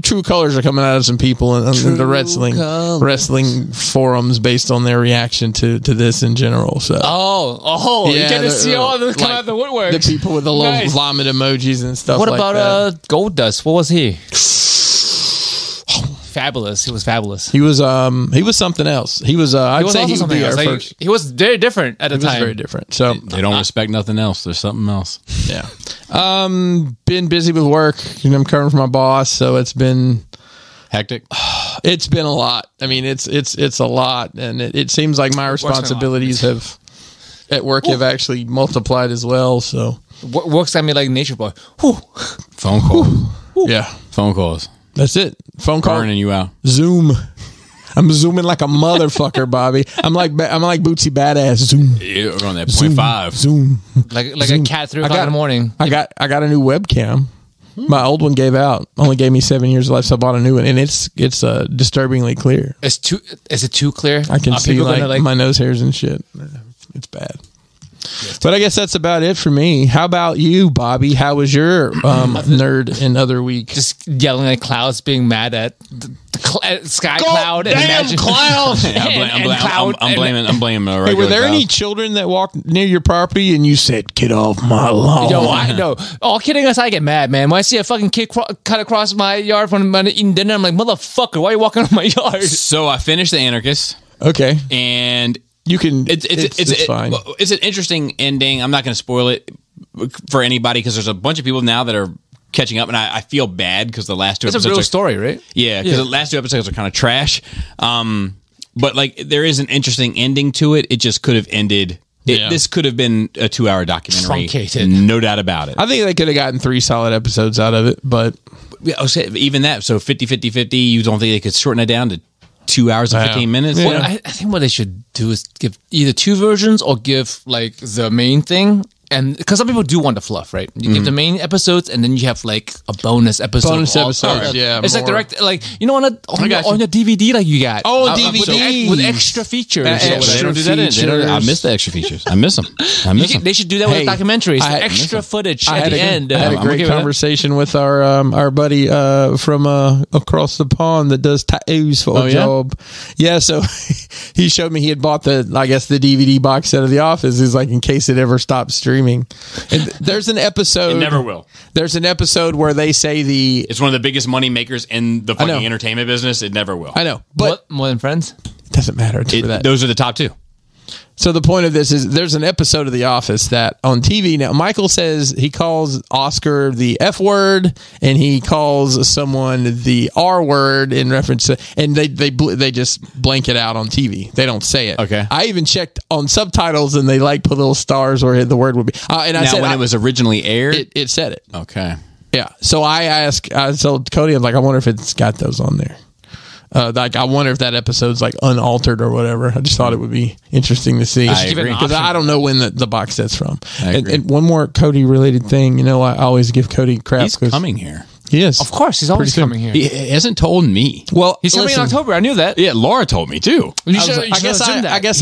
Speaker 3: true colors are coming out of some people in the wrestling forums based on their reaction to this in general. So
Speaker 2: you get to see all this come out of the woodwork.
Speaker 3: The people with the little vomit emojis and stuff.
Speaker 2: What
Speaker 3: like
Speaker 2: about
Speaker 3: that.
Speaker 2: Goldust? What was he? Fabulous. He was fabulous.
Speaker 3: He was something else. He was I'd say he would be our first.
Speaker 2: He was very different at the time.
Speaker 3: He was very different. So
Speaker 1: they don't respect nothing else. There's something else.
Speaker 3: Yeah. Been busy with work. I'm covering for my boss, so it's been
Speaker 1: hectic.
Speaker 3: It's been a lot. I mean, it's a lot, and it seems like my responsibilities at work have actually multiplied as well. So
Speaker 2: works at me like Nature Boy. Whew.
Speaker 1: Phone call.
Speaker 3: Yeah.
Speaker 1: Phone calls.
Speaker 3: That's it. Phone call.
Speaker 1: Burning you out.
Speaker 3: Zoom. I'm zooming like a motherfucker, Bobby. I'm like Bootsy Badass. Zoom.
Speaker 1: Yeah, we're on that 0.5.
Speaker 3: Zoom.
Speaker 2: Like Zoom. A cat 3 o'clock in the morning.
Speaker 3: I got a new webcam. My old one gave out. Only gave me 7 years of life, so I bought a new one, and it's disturbingly clear.
Speaker 2: Is it too clear?
Speaker 3: I can see like my nose hairs and shit. It's bad. But I guess that's about it for me. How about you, Bobby? How was your nerd and other week?
Speaker 2: Just yelling at clouds, being mad at the sky cloud.
Speaker 3: Damn cloud!
Speaker 1: I'm blaming.
Speaker 3: Hey, were there any children that walked near your property and you said, "Get off my lawn"?
Speaker 2: Yo, I know. All kidding aside, I get mad, man. When I see a fucking kid cut across my yard when I'm eating dinner, I'm like, "Motherfucker, why are you walking on my yard?"
Speaker 1: So I finished The Anarchist.
Speaker 3: Okay,
Speaker 1: and.
Speaker 3: You can.
Speaker 1: It's fine. It's an interesting ending. I'm not going to spoil it for anybody because there's a bunch of people now that are catching up, and I feel bad because the last two episodes.
Speaker 2: It's a real story, right?
Speaker 1: Yeah, because the last two episodes are kind of trash. But like, there is an interesting ending to it. It just could have ended. This could have been a 2-hour documentary.
Speaker 2: Truncated.
Speaker 1: No doubt about it.
Speaker 3: I think they could have gotten 3 solid episodes out of it, but
Speaker 1: even that. So 50-50-50. You don't think they could shorten it down to 2 hours and 15 minutes?
Speaker 2: Well, I think what they should do is give either 2 versions or give like the main thing. And because some people do want the fluff, right? You give the main episodes, and then you have like a bonus episode.
Speaker 3: Yeah.
Speaker 2: It's like direct, like on the DVD, like you got
Speaker 3: DVD
Speaker 2: with extra features.
Speaker 1: They don't do that. I miss the extra features. I miss them.
Speaker 2: They should do that with documentaries. Extra footage at the end.
Speaker 3: I had a great conversation with our buddy from across the pond that does tattoos for a job. Yeah, so he showed me he had bought the DVD box set of The Office. He's like, in case it ever stops streaming. And there's an episode.
Speaker 1: It never will.
Speaker 3: There's an episode where they say
Speaker 1: it's one of the biggest money makers in the fucking entertainment business. It never will.
Speaker 3: I know, but
Speaker 2: more than Friends.
Speaker 3: It doesn't matter.
Speaker 1: Those are the top 2.
Speaker 3: So the point of this is there's an episode of The Office that on TV now, Michael says he calls Oscar the F word and he calls someone the R word in reference to, and they just blank it out on TV. They don't say it.
Speaker 1: Okay.
Speaker 3: I even checked on subtitles and they put little stars where the word would be. And I said,
Speaker 1: when it was originally aired,
Speaker 3: it said it.
Speaker 1: Okay.
Speaker 3: Yeah. So I told Cody, I'm like, I wonder if it's got those on there. I wonder if that episode's like unaltered or whatever. I just thought it would be interesting to see. Because I don't know when the box set's from. And one more Cody related thing. I always give Cody crap.
Speaker 1: He's coming here.
Speaker 3: He is.
Speaker 2: Of course, he's always coming here.
Speaker 1: He hasn't told me.
Speaker 3: Well,
Speaker 2: he's coming in October. I knew that.
Speaker 1: Yeah, Laura told me too.
Speaker 2: I guess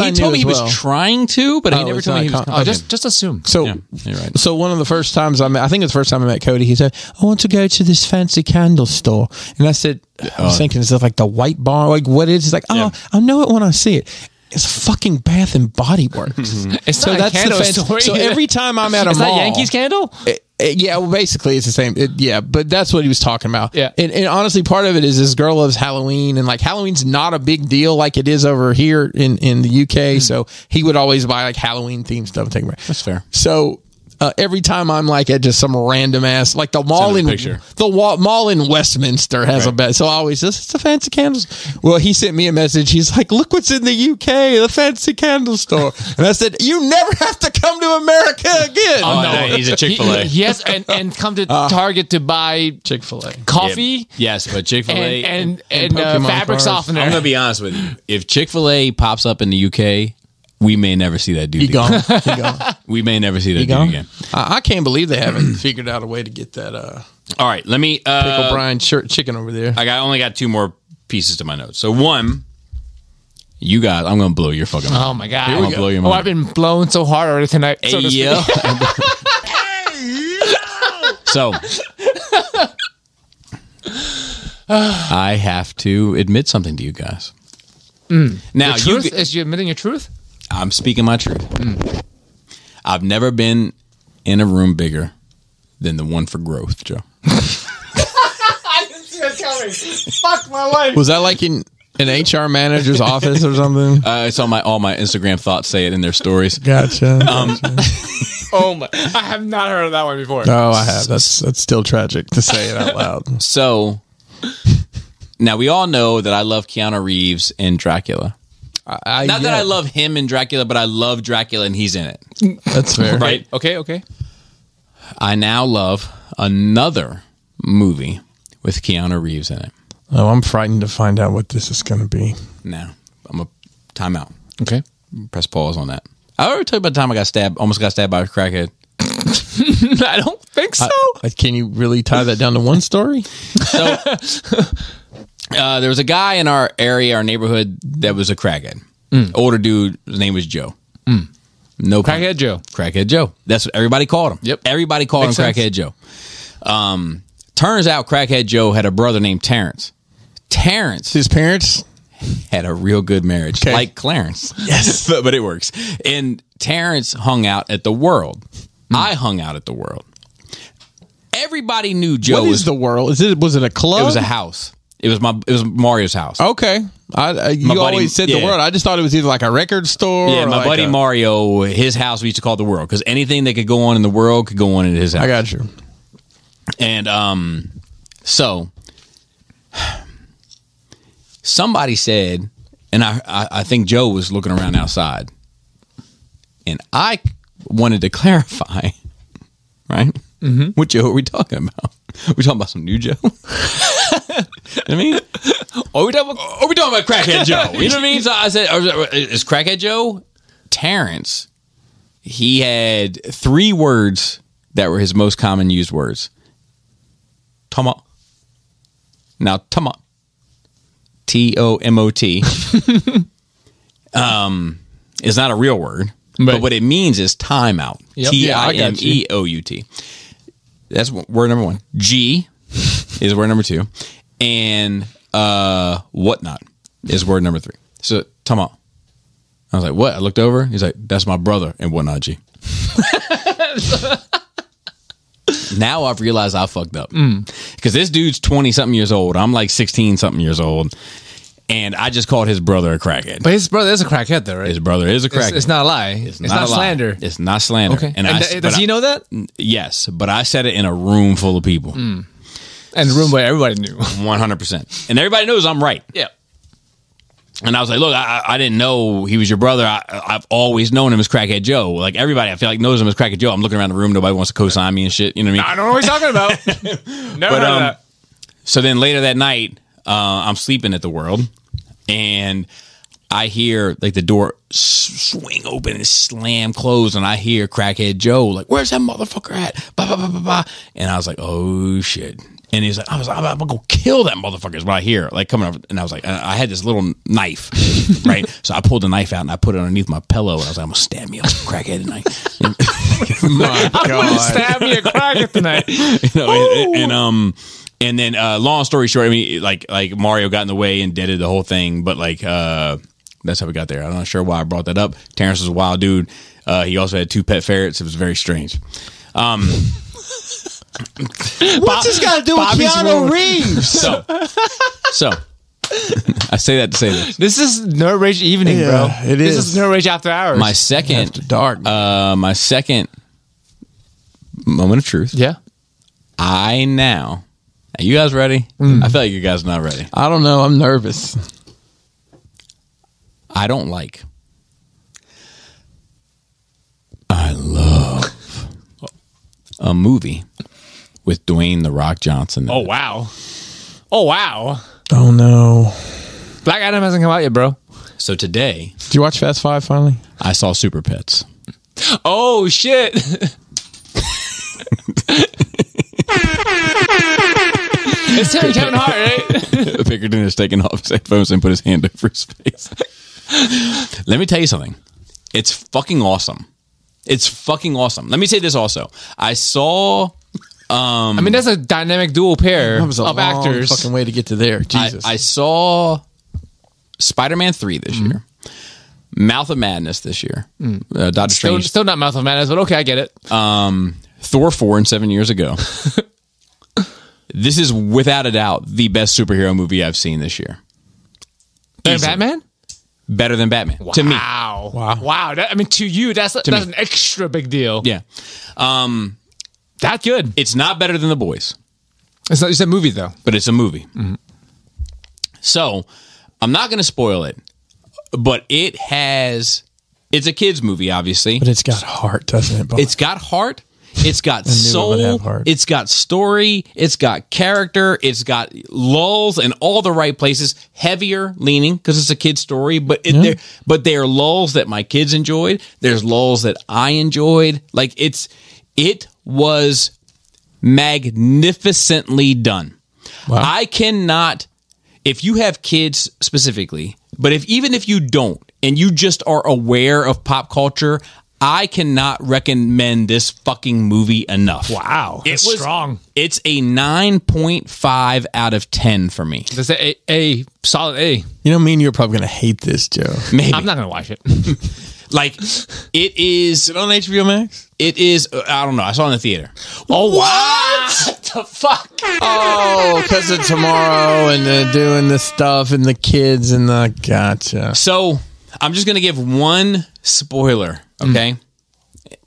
Speaker 3: I
Speaker 1: he
Speaker 3: knew
Speaker 1: told me he
Speaker 3: as well.
Speaker 1: was trying to, but he never told me he was coming.
Speaker 2: Just assume.
Speaker 3: So,
Speaker 1: you're right.
Speaker 3: So one of the first times I think it's the first time I met Cody, he said, "I want to go to this fancy candle store," and I said, "I was thinking, is it like the White Barn? Like what is?" He's like, "Oh, I'll know it when I see it." It's fucking Bath and Body Works.
Speaker 2: It's not a candle store.
Speaker 3: So every time I'm at a mall,
Speaker 2: is that Yankees candle?
Speaker 3: Yeah, well, basically it's the same. But that's what he was talking about.
Speaker 2: Yeah,
Speaker 3: and honestly, part of it is this girl loves Halloween, and like Halloween's not a big deal like it is over here in the UK. So he would always buy like Halloween themed stuff and take me.
Speaker 1: That's fair.
Speaker 3: So. Every time I'm like at just some random ass, like the mall in Westminster has a bed. So I always says it's the fancy candles. Well, he sent me a message. He's like, "Look what's in the UK, the fancy candle store." And I said, "You never have to come to America again."
Speaker 1: Oh no, he's a Chick-fil-A.
Speaker 2: Yes, and come to Target to buy
Speaker 3: Chick-fil-A
Speaker 2: coffee.
Speaker 1: Yeah. Yes, but Chick-fil-A
Speaker 2: and fabric softener.
Speaker 1: I'm gonna be honest with you. If Chick-fil-A pops up in the UK, we may never see that dude
Speaker 3: again. He gone.
Speaker 1: We may never see that dude again.
Speaker 3: I can't believe they haven't figured out a way to get that.
Speaker 1: All right, let me
Speaker 3: pickle brine chicken over there.
Speaker 1: I only got 2 more pieces to my notes. So one, You guys, I'm gonna blow your fucking mind.
Speaker 2: Oh my god!
Speaker 1: I'm gonna blow your mind.
Speaker 2: Oh, I've been blown so hard already tonight. So to speak.
Speaker 1: So I have to admit something to you guys. Now,
Speaker 2: Is you admitting your truth?
Speaker 1: I'm speaking my truth. I've never been in a room bigger than the one for growth, Joe.
Speaker 2: I didn't see that coming. Fuck my life.
Speaker 3: Was that like in an HR manager's office or something?
Speaker 1: It's on all my Instagram thoughts say it in their stories.
Speaker 3: Gotcha.
Speaker 2: Oh my! I have not heard of that one before.
Speaker 3: Oh, I have. That's still tragic to say it out loud.
Speaker 1: So now we all know that I love Keanu Reeves in Dracula. Not that I love him in Dracula, but I love Dracula and he's in it.
Speaker 3: That's fair.
Speaker 1: Right?
Speaker 2: Okay.
Speaker 1: I now love another movie with Keanu Reeves in it.
Speaker 3: Oh, I'm frightened to find out what this is going to be.
Speaker 1: Now, I'm a time out.
Speaker 2: Okay.
Speaker 1: Press pause on that. I already told you about the time I almost got stabbed by a crackhead.
Speaker 2: I don't think so.
Speaker 3: Can you really tie that down to one story?
Speaker 1: So, there was a guy in our area, our neighborhood, that was a crackhead. Older dude. His name was Joe. No
Speaker 2: Crackhead Joe.
Speaker 1: Crackhead Joe. That's what everybody called him.
Speaker 2: Yep.
Speaker 1: Everybody called
Speaker 2: Makes
Speaker 1: him
Speaker 2: sense.
Speaker 1: Crackhead Joe. Turns out Crackhead Joe had a brother named Terrence. Terrence
Speaker 3: His parents?
Speaker 1: had a real good marriage,
Speaker 3: Okay.
Speaker 1: like Clarence. Yes, but it works. And Terrence hung out at the World. I hung out at the World. Everybody knew Joe
Speaker 3: What
Speaker 1: was
Speaker 3: is the world? Was it a club?
Speaker 1: It was a house. It was Mario's house.
Speaker 3: Okay. You
Speaker 1: buddy-
Speaker 3: always said the
Speaker 1: yeah.
Speaker 3: World. I just thought it was either like a record store.
Speaker 1: Yeah,
Speaker 3: or
Speaker 1: my
Speaker 3: like
Speaker 1: buddy Mario, his house we used to call the World because anything that could go on in the world could go on in his house.
Speaker 3: I got you.
Speaker 1: And so somebody said, and I think Joe was looking around outside, and I wanted to clarify, right? Mm-hmm. What Joe are we talking about? Are we talking about some new Joe? You know what I mean? Are we talking about Crackhead Joe? You know what I mean? So I said, is Crackhead Joe? Terrence, he had 3 words that were his most common used words. Tomot. Now, Tomot. T-O-M-O-T. Is not a real word, but what it means is timeout.
Speaker 2: Yep.
Speaker 1: T-I-M-E-O-U-T. That's word number 1. G is word number 2. And whatnot is word number 3. So, Tomot. I was like, what? I looked over. He's like, that's my brother and whatnot, G. Now I've realized I fucked up. Because this dude's 20-something years old. I'm like 16-something years old. And I just called his brother a crackhead.
Speaker 2: But his brother is a crackhead, though, right?
Speaker 1: His brother is a crackhead.
Speaker 2: It's not a lie. It's not
Speaker 1: a lie.
Speaker 2: slander.
Speaker 1: It's not slander.
Speaker 2: Okay.
Speaker 1: And
Speaker 2: does he know that?
Speaker 1: Yes, but I said it in a room full of people.
Speaker 2: And the room where everybody knew.
Speaker 1: 100%. And everybody knows I'm right.
Speaker 2: Yeah.
Speaker 1: And I was like, look, I didn't know he was your brother. I've always known him as Crackhead Joe. Like, everybody, I feel like, knows him as Crackhead Joe. I'm looking around the room. Nobody wants to co-sign me and shit. You know what I mean?
Speaker 2: I don't know what he's talking about. Never heard of that.
Speaker 1: So then later that night, I'm sleeping at the World. And I hear, like, the door swing open and slam closed. And I hear Crackhead Joe, like, where's that motherfucker at? Bah, bah, bah, bah, bah. And I was like, oh, shit. And he's like, I'm going to go kill that motherfucker is what I hear, like, coming up. And I was like, I had this little knife, right? So I pulled the knife out and I put it underneath my pillow. And I was like, I'm going to stab me like a crackhead tonight.
Speaker 3: My God.
Speaker 2: Stab me a crackhead tonight.
Speaker 1: And then long story short, I mean, like Mario got in the way and deaded the whole thing. But like, that's how we got there. I'm not sure why I brought that up. Terrence was a wild dude. He also had 2 pet ferrets. It was very strange.
Speaker 3: What's this got to do with Keanu Reeves?
Speaker 1: So I say that to say this.
Speaker 2: This is Nerd Rage evening, bro.
Speaker 3: It
Speaker 2: This
Speaker 3: is.
Speaker 2: is Nerd Rage after hours.
Speaker 1: My second
Speaker 3: After dark.
Speaker 1: my second moment of truth.
Speaker 2: Yeah.
Speaker 1: Now you guys ready? I feel like you guys are not ready.
Speaker 3: I don't know. I'm nervous.
Speaker 1: I don't like. I love a movie with Dwayne "The Rock" Johnson.
Speaker 2: Oh, wow. Oh, wow.
Speaker 3: Oh, no.
Speaker 2: Black Adam hasn't come out yet, bro.
Speaker 1: So today,
Speaker 3: Did you watch Fast 5 finally?
Speaker 1: I saw Super Pets.
Speaker 2: Oh, shit. It's Kevin Hart, right?
Speaker 1: Pickerington is taking off his headphones and put his hand over his face. Let me tell you something. It's fucking awesome. It's fucking awesome. Let me say this also. I saw...
Speaker 2: I mean, that's a dynamic dual pair
Speaker 3: That was a
Speaker 2: of
Speaker 3: long
Speaker 2: actors.
Speaker 3: fucking way to get to there. Jesus.
Speaker 1: I saw Spider-Man 3 this year. Mouth of Madness this year. Doctor Strange.
Speaker 2: Still not Mouth of Madness, but okay, I get it.
Speaker 1: Thor 4 and 7 years ago. This is without a doubt the best superhero movie I've seen this year.
Speaker 2: Better
Speaker 1: Easily.
Speaker 2: than Batman?
Speaker 1: Better than Batman. To me.
Speaker 2: Wow. That, I mean, to you, that's an extra big deal.
Speaker 1: Yeah.
Speaker 2: That good.
Speaker 1: It's not better than The Boys.
Speaker 2: It's a movie, though.
Speaker 1: But it's a movie. So, I'm not going to spoil it, but it's a kid's movie, obviously.
Speaker 3: But it's got heart, doesn't it? Bob?
Speaker 1: It's got heart. It's got
Speaker 3: it would
Speaker 1: soul.
Speaker 3: have heart.
Speaker 1: It's got story. It's got character. It's got lulls in all the right places. Heavier leaning because it's a kid's story, but there are lulls that my kids enjoyed. There's lulls that I enjoyed. Like it was magnificently done.
Speaker 3: Wow.
Speaker 1: I cannot, if you have kids specifically, but even if you don't and you just are aware of pop culture, I cannot recommend this fucking movie enough.
Speaker 2: Wow. It's strong.
Speaker 1: It's a 9.5 out of 10 for me.
Speaker 2: That's a solid A.
Speaker 3: You know, me and you are probably going to hate this, Joe.
Speaker 1: Maybe.
Speaker 2: I'm not going to watch it.
Speaker 1: Like, it is...
Speaker 3: Is it on HBO Max?
Speaker 1: It is... I don't know. I saw it in the theater.
Speaker 3: Oh, what the fuck? Oh, because of tomorrow and doing the stuff and the kids and the... Gotcha.
Speaker 1: So, I'm just going to give one spoiler, okay?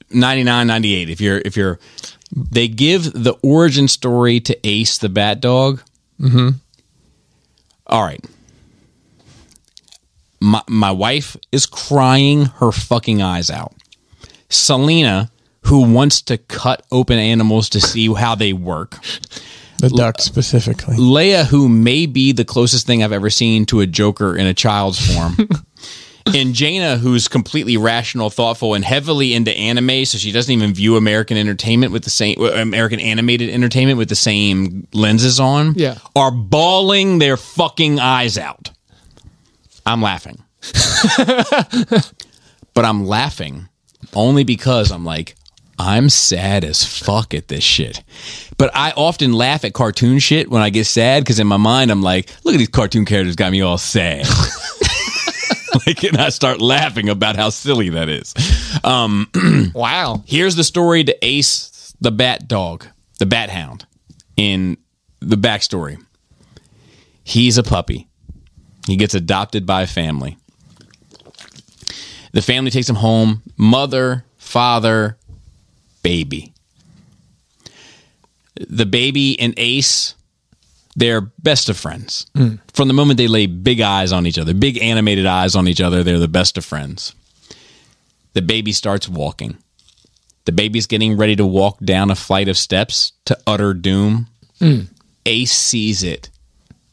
Speaker 1: 99, 98. If you're... They give the origin story to Ace the Bat Dog. All right. My wife is crying her fucking eyes out. Selena, who wants to cut open animals to see how they work.
Speaker 3: The duck specifically.
Speaker 1: Leia, who may be the closest thing I've ever seen to a Joker in a child's form. And Jaina, who's completely rational, thoughtful, and heavily into anime, so she doesn't even view American animated entertainment with the same lenses on.
Speaker 2: Yeah.
Speaker 1: Are bawling their fucking eyes out. I'm laughing. But I'm laughing only because I'm like, I'm sad as fuck at this shit. But I often laugh at cartoon shit when I get sad because in my mind I'm like, look at these cartoon characters got me all sad. Like, and I start laughing about how silly that is.
Speaker 2: Wow.
Speaker 1: Here's the story to Ace the Bat Dog, the Bat Hound, in the backstory. He's a puppy. He gets adopted by a family. The family takes him home. Mother, father, baby. The baby and Ace, they're best of friends. From the moment they lay big eyes on each other, big animated eyes on each other, they're the best of friends. The baby starts walking. The baby's getting ready to walk down a flight of steps to utter doom. Ace sees it.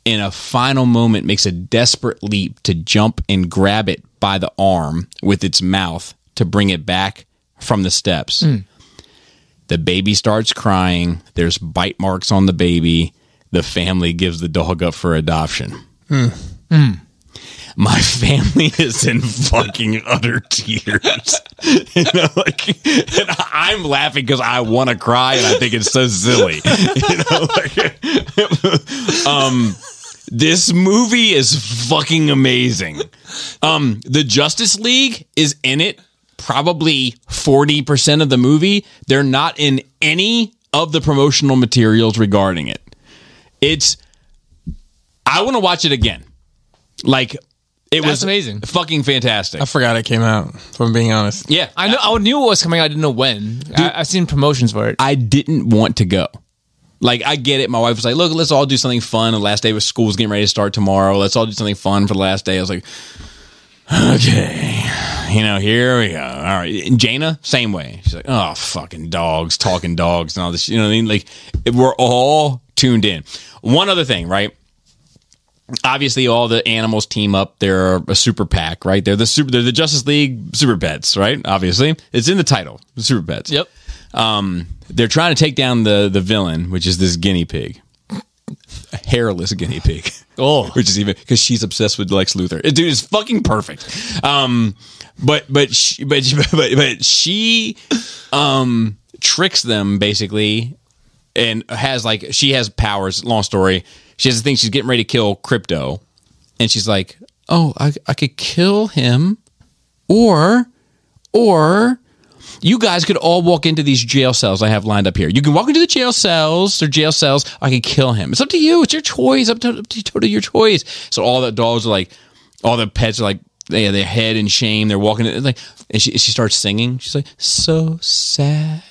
Speaker 1: In a final moment, makes a desperate leap to jump and grab it by the arm with its mouth to bring it back from the steps. The baby starts crying. There's bite marks on the baby. The family gives the dog up for adoption. My family is in fucking utter tears. You know, like, and I'm laughing because I want to cry and I think it's so silly. You know, like, this movie is fucking amazing. The Justice League is in it probably 40% of the movie. They're not in any of the promotional materials regarding it. I want to watch it again. Like, it was
Speaker 2: amazing.
Speaker 1: Fucking fantastic.
Speaker 3: I forgot it came out, if I'm being honest.
Speaker 1: Yeah.
Speaker 2: I knew it was coming out. I didn't know when. I've seen promotions for it.
Speaker 1: I didn't want to go. Like, I get it. My wife was like, look, let's all do something fun. The last day of school's getting ready to start tomorrow. Let's all do something fun for the last day. I was like, okay. You know, here we go. All right. And Jaina, same way. She's like, oh, fucking dogs, talking dogs and all this. You know what I mean? Like, we're all tuned in. One other thing, right? Obviously, all the animals team up. They're a super pack, right? They're the Justice League Super Pets, right? Obviously, it's in the title, the Super Pets.
Speaker 2: Yep.
Speaker 1: They're trying to take down the villain, which is this guinea pig. hairless guinea pig.
Speaker 2: Oh.
Speaker 1: Which is even because she's obsessed with Lex Luthor. Dude, it's fucking perfect. But she tricks them basically, and she has powers. Long story. She has a thing. She's getting ready to kill Crypto, and she's like, "Oh, I could kill him, or you guys could all walk into these jail cells I have lined up here. You can walk into the jail cells. They're jail cells. I can kill him. It's up to you. It's your choice. Up to totally your choice." So all the dogs are like, all the pets are like, they have their head in shame. They're walking in, like, and she starts singing. She's like, "So sad.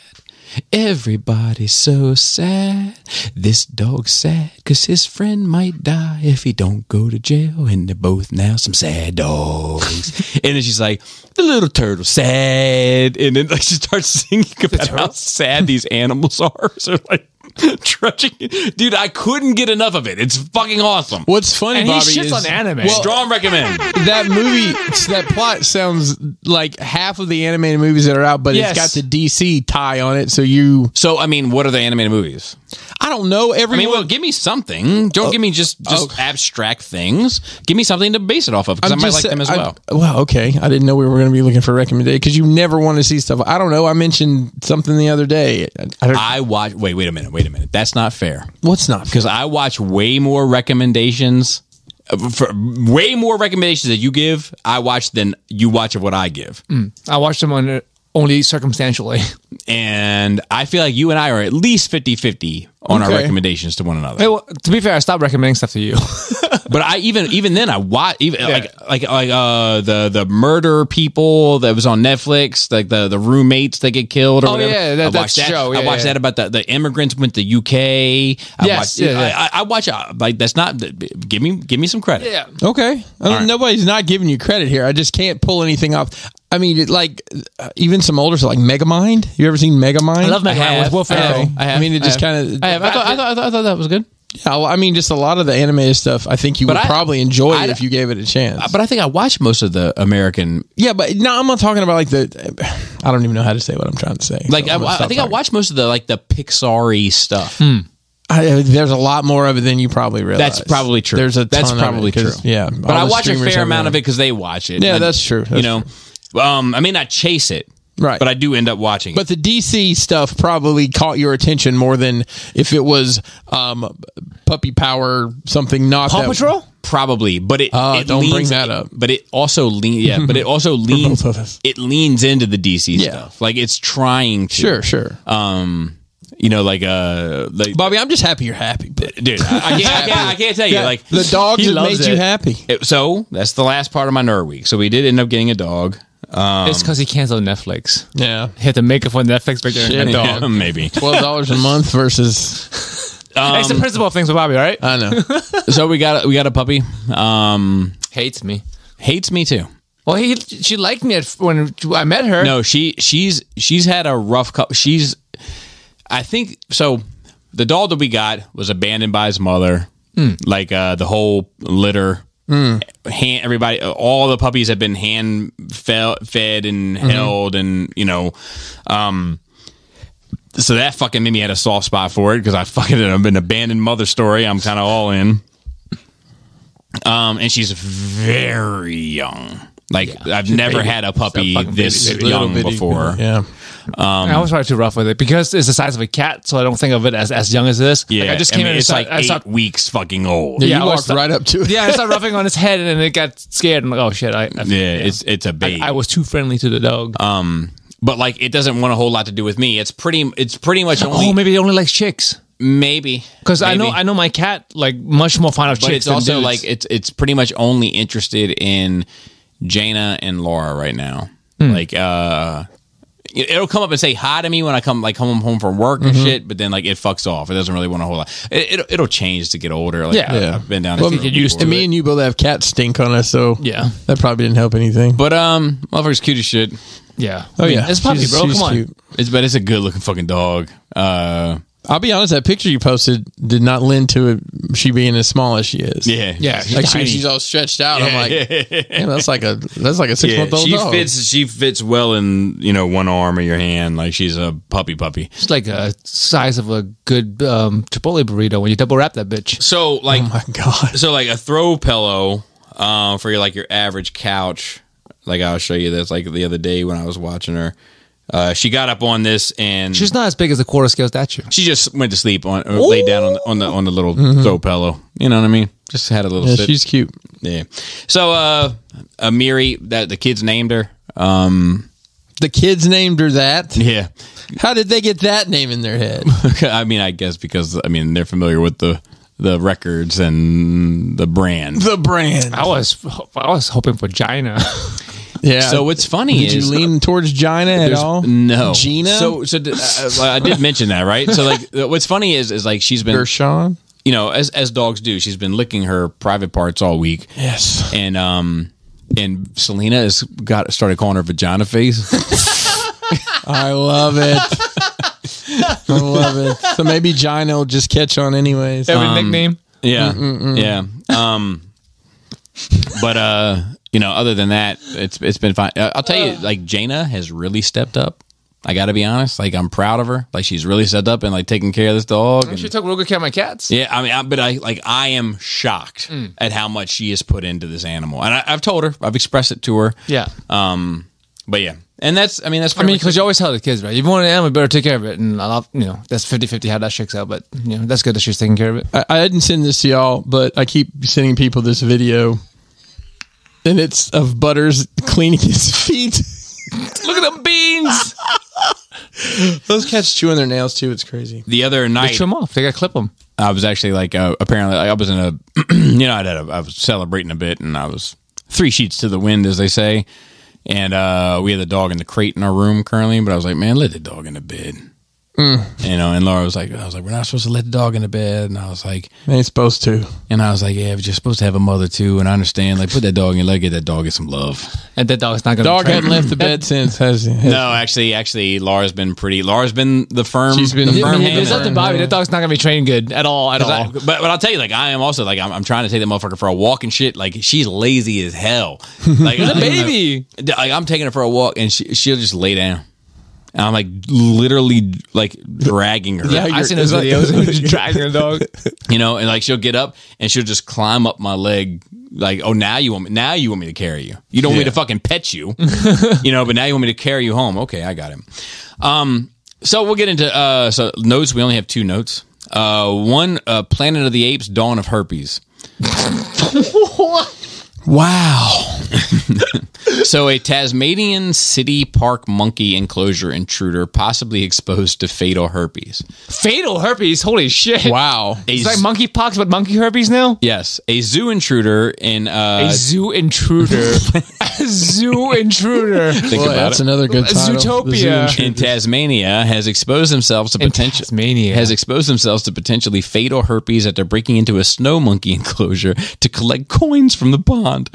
Speaker 1: Everybody's so sad. This dog's sad because his friend might die if he don't go to jail. And they're both now some sad dogs." And then she's like, "The little turtle sad." And then like she starts singing about how sad these animals are. So like trudging. Dude, I couldn't get enough of it. It's fucking awesome.
Speaker 3: What's funny,
Speaker 2: And
Speaker 3: Bobby,
Speaker 2: he shits
Speaker 3: is
Speaker 2: on anime.
Speaker 3: Well,
Speaker 1: Strong recommend.
Speaker 3: that movie, that plot sounds like half of the animated movies that are out, but
Speaker 2: Yes.
Speaker 3: it's got the DC tie on it. So
Speaker 1: I mean, what are the animated movies?
Speaker 3: I don't know.
Speaker 1: Well, give me something. Don't give me just abstract things. Give me something to base it off of, because I might like them as well.
Speaker 3: Well, okay. I didn't know we were going to be looking for recommendations because you never want to see stuff. I don't know. I mentioned something the other day.
Speaker 1: I watch. Wait a minute. That's not fair.
Speaker 3: What's not?
Speaker 1: Because I watch way more recommendations. Way more recommendations that you give, I watch than you watch of what I give.
Speaker 2: I watched them only circumstantially.
Speaker 1: And I feel like you and I are at least 50-50 on our recommendations to one another.
Speaker 2: Hey, well, to be fair, I stopped recommending stuff to you.
Speaker 1: But I even then I watch the murder people that was on Netflix, like the roommates that get killed or whatever.
Speaker 2: Yeah,
Speaker 1: I watched
Speaker 2: that's
Speaker 1: that.
Speaker 2: show.
Speaker 1: I watched that about the immigrants went to UK. I watch like that's not. Give me some credit.
Speaker 2: Yeah.
Speaker 3: Okay. Nobody's not giving you credit here. I just can't pull anything off. I mean, even some older stuff like Megamind. You ever seen Megamind?
Speaker 2: I love Megamind with Will Ferrell.
Speaker 3: I mean, it just kind of.
Speaker 2: I thought that was good.
Speaker 3: Yeah, I mean, just a lot of the animated stuff. I think you would probably enjoy it if you gave it a chance.
Speaker 1: But I think I watched most of the American.
Speaker 3: Yeah, but no, I'm not talking about I don't even know how to say what I'm trying to say.
Speaker 1: Like I think I watched most of the Pixar-y stuff.
Speaker 3: There's a lot more of it than you probably realize.
Speaker 1: That's probably true.
Speaker 3: That's probably
Speaker 1: true.
Speaker 3: Yeah,
Speaker 1: but I watch a fair amount of it because they watch it.
Speaker 3: Yeah, that's true.
Speaker 1: I may not chase it.
Speaker 3: Right.
Speaker 1: But I do end up watching it.
Speaker 3: But the DC stuff probably caught your attention more than if it was Puppy Power, something not
Speaker 2: Paw Patrol?
Speaker 1: Probably, but it
Speaker 3: don't
Speaker 1: leans,
Speaker 3: bring that up.
Speaker 1: But it also leans. Yeah, but it also leans.
Speaker 3: both of us.
Speaker 1: It leans into the DC stuff. Like it's trying to.
Speaker 3: Sure.
Speaker 1: Bobby,
Speaker 3: I'm just happy you're happy,
Speaker 1: dude. I can't tell you.
Speaker 3: Yeah,
Speaker 1: like
Speaker 3: the dogs have made you happy.
Speaker 1: So that's the last part of my nerd week. So we did end up getting a dog.
Speaker 2: It's because he canceled Netflix.
Speaker 3: Yeah,
Speaker 2: he had to make it for Netflix, but a dog.
Speaker 1: Yeah, maybe
Speaker 3: $12 a month versus.
Speaker 2: It's the principle of things with Bobby, right?
Speaker 3: I know.
Speaker 1: So we got a puppy.
Speaker 2: Hates me.
Speaker 1: Hates me too.
Speaker 2: Well, she liked me when I met her.
Speaker 1: No, she's had a rough couple. I think so. The dog that we got was abandoned by his mother. Like the whole litter. Everybody, all the puppies have been hand fed and held, and so that fucking made me had a soft spot for it because I fucking have an abandoned mother story. I'm kind of all in. And she's very young. I've never had a puppy this young before.
Speaker 3: Yeah.
Speaker 2: I was probably too rough with it because it's the size of a cat, so I don't think of it as young as this.
Speaker 1: Yeah,
Speaker 2: I just came in.
Speaker 1: It's like 8 weeks fucking old.
Speaker 3: Yeah, you walked right up to it.
Speaker 2: Yeah, I started roughing on his head, and then it got scared. I'm like, oh shit!
Speaker 1: It's a baby.
Speaker 2: I was too friendly to the dog.
Speaker 1: But it doesn't want a whole lot to do with me. It's pretty much only.
Speaker 2: Oh, maybe it only likes chicks.
Speaker 1: Maybe
Speaker 2: because I know my cat much more fond of
Speaker 1: but
Speaker 2: chicks.
Speaker 1: It's also
Speaker 2: dudes.
Speaker 1: it's pretty much only interested in Jaina and Laura right now. It'll come up and say hi to me when I come home from work and shit, but then it fucks off. It doesn't really want a whole lot. It'll change to get older. I've been down.
Speaker 3: Get used to me and you both have cat stink on us, so that probably didn't help anything.
Speaker 1: But motherfucker's cute as shit.
Speaker 2: Yeah.
Speaker 3: Oh yeah,
Speaker 2: it's puppy, bro. Come on.
Speaker 3: Cute.
Speaker 1: It's a good looking fucking dog.
Speaker 3: I'll be honest, that picture you posted did not lend to it, she being as small as she is.
Speaker 1: Yeah.
Speaker 3: Like she's all stretched out. I'm like, damn, that's like a 6-month-old dog.
Speaker 1: She fits well in, one arm of your hand. Like she's a puppy.
Speaker 2: It's like a size of a good Chipotle burrito when you double wrap that bitch.
Speaker 1: So like,
Speaker 3: oh my God.
Speaker 1: So like a throw pillow for your average couch. Like I'll show you this. Like the other day when I was watching her. She got up on this and
Speaker 2: she's not as big as a quarter scale statue.
Speaker 1: She just went to sleep or laid down on the little throw pillow. You know what I mean? Just had a little sit.
Speaker 3: She's cute.
Speaker 1: Yeah. So Amiri, that the kids named her.
Speaker 3: The kids named her that?
Speaker 1: Yeah.
Speaker 3: How did they get that name in their head?
Speaker 1: I mean, I guess because they're familiar with the records and the brand.
Speaker 3: The brand.
Speaker 2: I was hoping for Gina.
Speaker 3: Yeah.
Speaker 1: So what's funny
Speaker 3: is...
Speaker 1: Did
Speaker 3: you lean towards Gina at all?
Speaker 1: No.
Speaker 3: Gina?
Speaker 1: So I did mention that, right? So like what's funny is like she's been...
Speaker 3: Gershon?
Speaker 1: As dogs do, she's been licking her private parts all week.
Speaker 3: Yes.
Speaker 1: And Selena has started calling her vagina face.
Speaker 3: I love it. I love it. So maybe Gina will just catch on anyways.
Speaker 2: Every nickname?
Speaker 1: Yeah. Yeah. But other than that, it's been fine. I'll tell you, like Jaina has really stepped up. I got to be honest. Like I'm proud of her. Like she's really stepped up and like taking care of this dog.
Speaker 2: She took real good care of my cats.
Speaker 1: Yeah, I am shocked at how much she has put into this animal, and I've told her, I've expressed it to her.
Speaker 2: Yeah.
Speaker 1: But yeah, and that's
Speaker 2: because you always tell the kids, right? If you want an animal, you better take care of it. And that's 50-50 how that shakes out. But that's good that she's taking care of it.
Speaker 3: I didn't send this to y'all, but I keep sending people this video. And it's of Butters cleaning his feet.
Speaker 2: Look at them beans.
Speaker 3: Those cats chewing their nails too. It's crazy.
Speaker 1: The other night,
Speaker 2: they chew them off. They got to clip them.
Speaker 1: I was actually apparently I was in a, I was celebrating a bit, and I was 3 sheets to the wind, as they say, and we had the dog in the crate in our room currently. But I was like, man, let the dog in the bed. And Laura was like, we're not supposed to let the dog in the bed, and I was like,
Speaker 3: they ain't supposed to.
Speaker 1: And I was like, yeah, but you're supposed to have a mother too, and I understand. Like, put that dog in, let get that dog get some love.
Speaker 2: And that dog's not gonna.
Speaker 3: Dog hadn't left the bed since, has he?
Speaker 1: No, actually, Laura's been the firm.
Speaker 3: She's been the firm hand.
Speaker 2: It's up to Bobby. That dog's not gonna be trained good at all.
Speaker 1: But I'll tell you, like, I am also like, I'm trying to take that motherfucker for a walk and shit. Like, she's lazy as hell. Like,
Speaker 2: it's a baby.
Speaker 1: I'm taking her for a walk, and she'll just lay down. And I'm like literally like dragging her.
Speaker 2: Yeah, I've seen those videos. Just dragging her dog.
Speaker 1: And like she'll get up and she'll just climb up my leg. Like, oh, now you want me to carry you. You don't want me to fucking pet you, but now you want me to carry you home. Okay, I got him. So we'll get into notes. We only have 2 notes. One, Planet of the Apes: Dawn of Herpes.
Speaker 3: Wow.
Speaker 1: So a Tasmanian city park monkey enclosure intruder possibly exposed to fatal herpes.
Speaker 2: Fatal herpes? Holy shit.
Speaker 3: Wow.
Speaker 2: It's like monkeypox, but monkey herpes now?
Speaker 1: Yes. A zoo intruder in...
Speaker 2: a zoo intruder. A zoo intruder.
Speaker 1: Think about
Speaker 3: that's
Speaker 1: it.
Speaker 3: Another good title.
Speaker 2: Zootopia.
Speaker 1: In Tasmania has exposed themselves to potentially fatal herpes after breaking into a snow monkey enclosure to collect coins from the pond.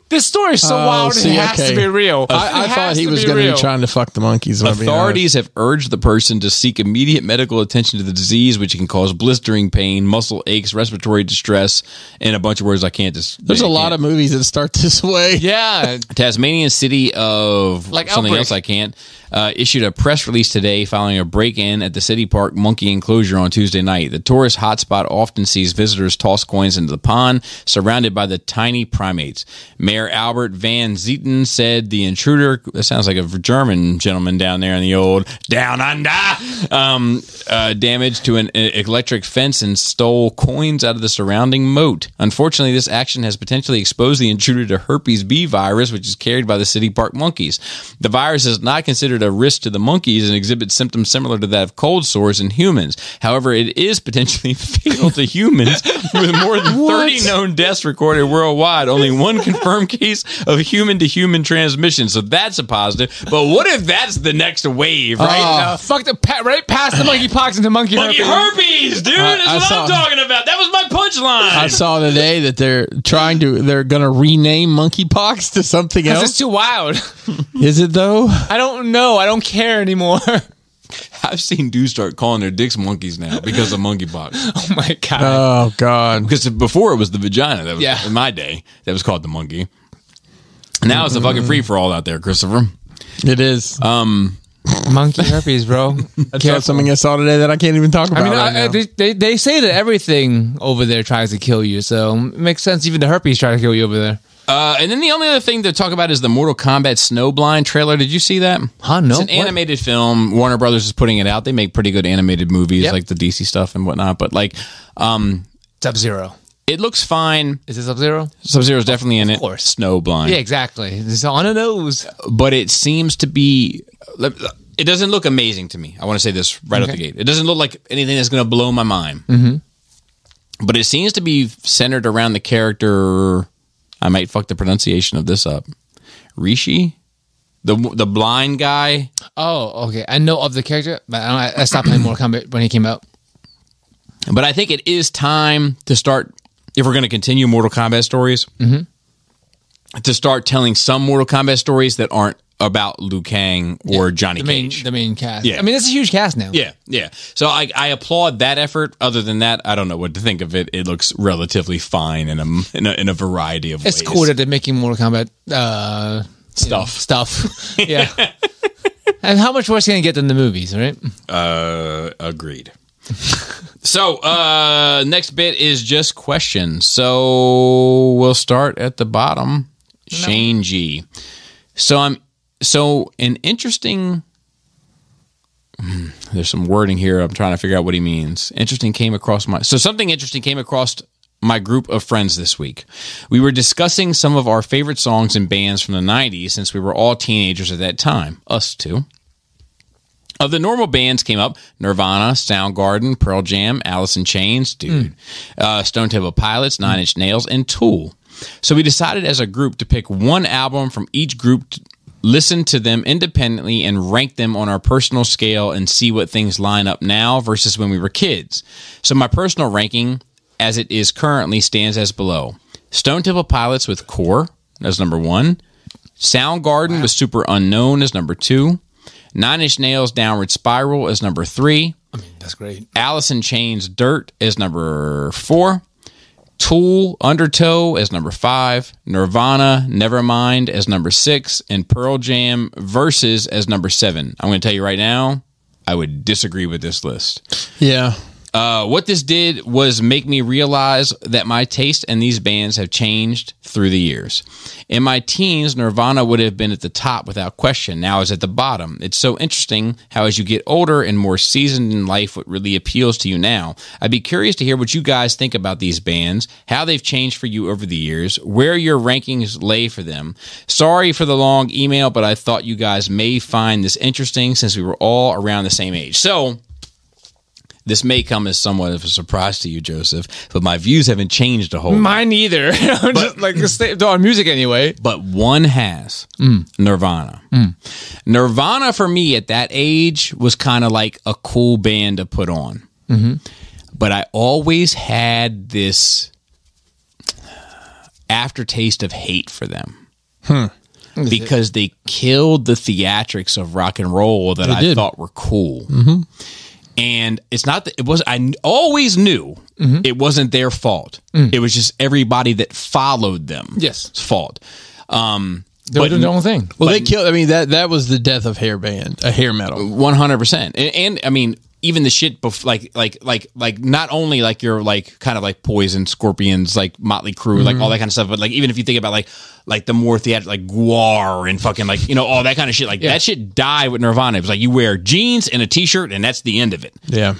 Speaker 2: This story is so wild. It has to be real.
Speaker 3: I thought he was going to be trying to fuck the monkeys.
Speaker 1: Authorities have urged the person to seek immediate medical attention to the disease, which can cause blistering pain, muscle aches, respiratory distress, and a bunch of words I can't just...
Speaker 3: There's a lot of movies that start this way.
Speaker 2: Yeah.
Speaker 1: Tasmanian city of something
Speaker 2: Outbreak.
Speaker 1: else I can't issued a press release today following a break-in at the city park monkey enclosure on Tuesday night. The tourist hotspot often sees visitors toss coins into the pond, surrounded by the tiny primates. Mayor Albert Van Zetten said the intruder, that sounds like a German gentleman down there in the old down under, damage to an electric fence and stole coins out of the surrounding moat. Unfortunately, this action has potentially exposed the intruder to herpes B virus, which is carried by the city park monkeys. The virus is not considered a risk to the monkeys and exhibits symptoms similar to that of cold sores in humans. However, it is potentially fatal to humans, with more than 30 known deaths recorded worldwide. Only 1 confirmed case of human-to-human transmission, so that's a positive. But what if that's the next wave, right?
Speaker 2: Fuck right past the monkeypox into monkey
Speaker 1: herpes, dude. That's what I'm talking about. That was my punchline.
Speaker 3: I saw today that they're going to rename monkeypox to something else.
Speaker 2: It's too wild.
Speaker 3: Is it though?
Speaker 2: I don't know. I don't care anymore.
Speaker 1: I've seen dudes start calling their dicks monkeys now because of monkeypox.
Speaker 2: Oh my god.
Speaker 3: Oh God.
Speaker 1: Because before it was the vagina. That was,
Speaker 2: Yeah.
Speaker 1: in my day, that was called the monkey. Now it's a fucking free for all out there, Christopher.
Speaker 3: It is.
Speaker 2: Monkey herpes, bro.
Speaker 3: That's something I saw today that I can't even talk about.
Speaker 2: I mean,
Speaker 3: right now.
Speaker 2: they say that everything over there tries to kill you, so it makes sense. Even the herpes try to kill you over there.
Speaker 1: And then the only other thing to talk about is the Mortal Kombat Snowblind trailer. Did you see that?
Speaker 2: Huh, no.
Speaker 1: It's an animated film. Warner Brothers is putting it out. They make pretty good animated movies, like the DC stuff and whatnot. But like,
Speaker 2: Sub-Zero.
Speaker 1: it looks fine.
Speaker 2: Is it Sub-Zero?
Speaker 1: Sub-Zero is definitely in it.
Speaker 2: Of course.
Speaker 1: Snowblind.
Speaker 2: Yeah, exactly. It's on the nose.
Speaker 1: But it seems to be. It doesn't look amazing to me. I want to say this right out the gate. It doesn't look like anything that's going to blow my mind. Mm-hmm. But it seems to be centered around the character. I might fuck the pronunciation of this up. Rishi, the blind guy.
Speaker 2: Oh, okay. I know of the character, but I stopped playing Mortal Kombat when he came out.
Speaker 1: But I think it is time to start, if we're going to continue Mortal Kombat stories, to start telling some Mortal Kombat stories that aren't about Liu Kang or Johnny Cage.
Speaker 2: The main cast.
Speaker 1: Yeah.
Speaker 2: I mean, it's a huge cast now.
Speaker 1: Yeah. So I applaud that effort. Other than that, I don't know what to think of it. It looks relatively fine in a variety of ways.
Speaker 2: It's cool that they're making Mortal Kombat
Speaker 1: stuff.
Speaker 2: Yeah. And how much worse can it get than the movies, right?
Speaker 1: Agreed. So, next bit is just questions. So we'll start at the bottom. Shane G. So an interesting. There's some wording here. I'm trying to figure out what he means. Something interesting came across my group of friends this week. We were discussing some of our favorite songs and bands from the 90s since we were all teenagers at that time. Us too. Of the normal bands came up Nirvana, Soundgarden, Pearl Jam, Alice in Chains, Stone Temple Pilots, Nine Inch Nails, and Tool. So we decided as a group to pick one album from each group, listen to them independently, and rank them on our personal scale and see what things line up now versus when we were kids. So my personal ranking, as it is currently, stands as below. Stone Temple Pilots with Core as number 1. Soundgarden with Super Unknown as number 2. Nine Inch Nails Downward Spiral as number 3.
Speaker 2: I mean, that's great.
Speaker 1: Alice in Chains Dirt as number 4. Tool Undertow as number 5. Nirvana Nevermind as number 6. And Pearl Jam Versus as number 7. I'm going to tell you right now, I would disagree with this list.
Speaker 3: Yeah.
Speaker 1: What this did was make me realize that my taste in these bands have changed through the years. In my teens, Nirvana would have been at the top without question. Now it's at the bottom. It's so interesting how as you get older and more seasoned in life, what really appeals to you now. I'd be curious to hear what you guys think about these bands, how they've changed for you over the years, where your rankings lay for them. Sorry for the long email, but I thought you guys may find this interesting since we were all around the same age. So, this may come as somewhat of a surprise to you, Joseph, but my views haven't changed a whole lot.
Speaker 2: Mine either. Just like on music anyway.
Speaker 1: But one has. Nirvana. Nirvana, for me, at that age, was kind of like a cool band to put on. But I always had this aftertaste of hate for them. Because they killed the theatrics of rock and roll that I thought were cool. And it's not that it was, I always knew it wasn't their fault. It was just everybody that followed them. Fault.
Speaker 2: They were doing their own thing.
Speaker 3: Well, they killed, I mean, that was the death of hair metal.
Speaker 1: 100%. And I mean, even the shit, like not only like your, like, kind of like Poison, Scorpions, like Motley Crue, like all that kind of stuff, but like, even if you think about like the more theatrical, like Gwar and fucking like, you know, all that kind of shit, like that shit died with Nirvana. It was like you wear jeans and a t-shirt and that's the end of it.
Speaker 3: Yeah.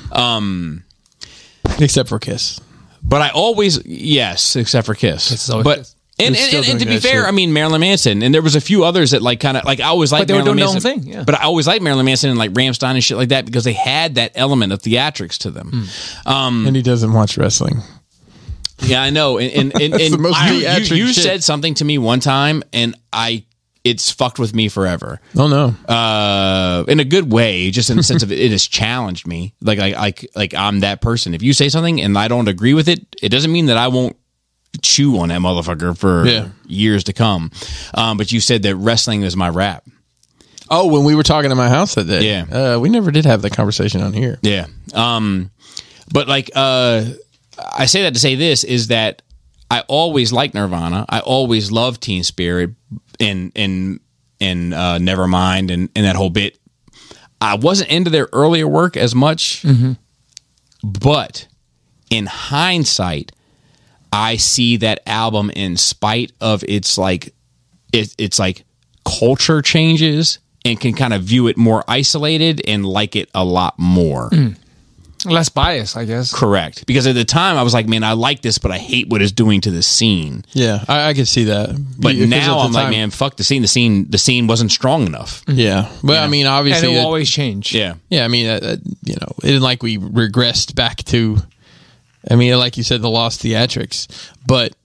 Speaker 3: Except for Kiss.
Speaker 1: But I always, except for Kiss. But, and to be fair, I mean, Marilyn Manson, and there was a few others that like kind of like I always liked Marilyn Manson.
Speaker 2: Thing, yeah.
Speaker 1: But I always liked Marilyn Manson and like Rammstein and shit like that because they had that element of theatrics to them.
Speaker 3: And he doesn't watch wrestling.
Speaker 1: Yeah, I know. And you said something to me one time, and it's fucked with me forever.
Speaker 3: Oh no,
Speaker 1: in a good way, just in the sense of it has challenged me. Like I'm that person. If you say something and I don't agree with it, it doesn't mean that I won't chew on that motherfucker for years to come. But you said that wrestling is my rap.
Speaker 3: Oh, when we were talking at my house that day.
Speaker 1: Yeah.
Speaker 3: We never did have that conversation on here.
Speaker 1: Yeah. But like, I say that to say this is that I always liked Nirvana. I always loved Teen Spirit and Nevermind and that whole bit. I wasn't into their earlier work as much, but in hindsight, I see that album in spite of its like culture changes and can kind of view it more isolated and like it a lot more.
Speaker 2: Less bias, I guess.
Speaker 1: Correct. Because at the time I was like, man, I like this, but I hate what it's doing to the scene.
Speaker 3: Yeah, I can see that.
Speaker 1: But now I'm like, man, fuck the scene. The scene wasn't strong enough.
Speaker 3: Yeah. But I mean, obviously.
Speaker 2: And it will always change.
Speaker 1: Yeah.
Speaker 3: Yeah, I mean, it isn't like we regressed back to, I mean, like you said, the lost theatrics. But,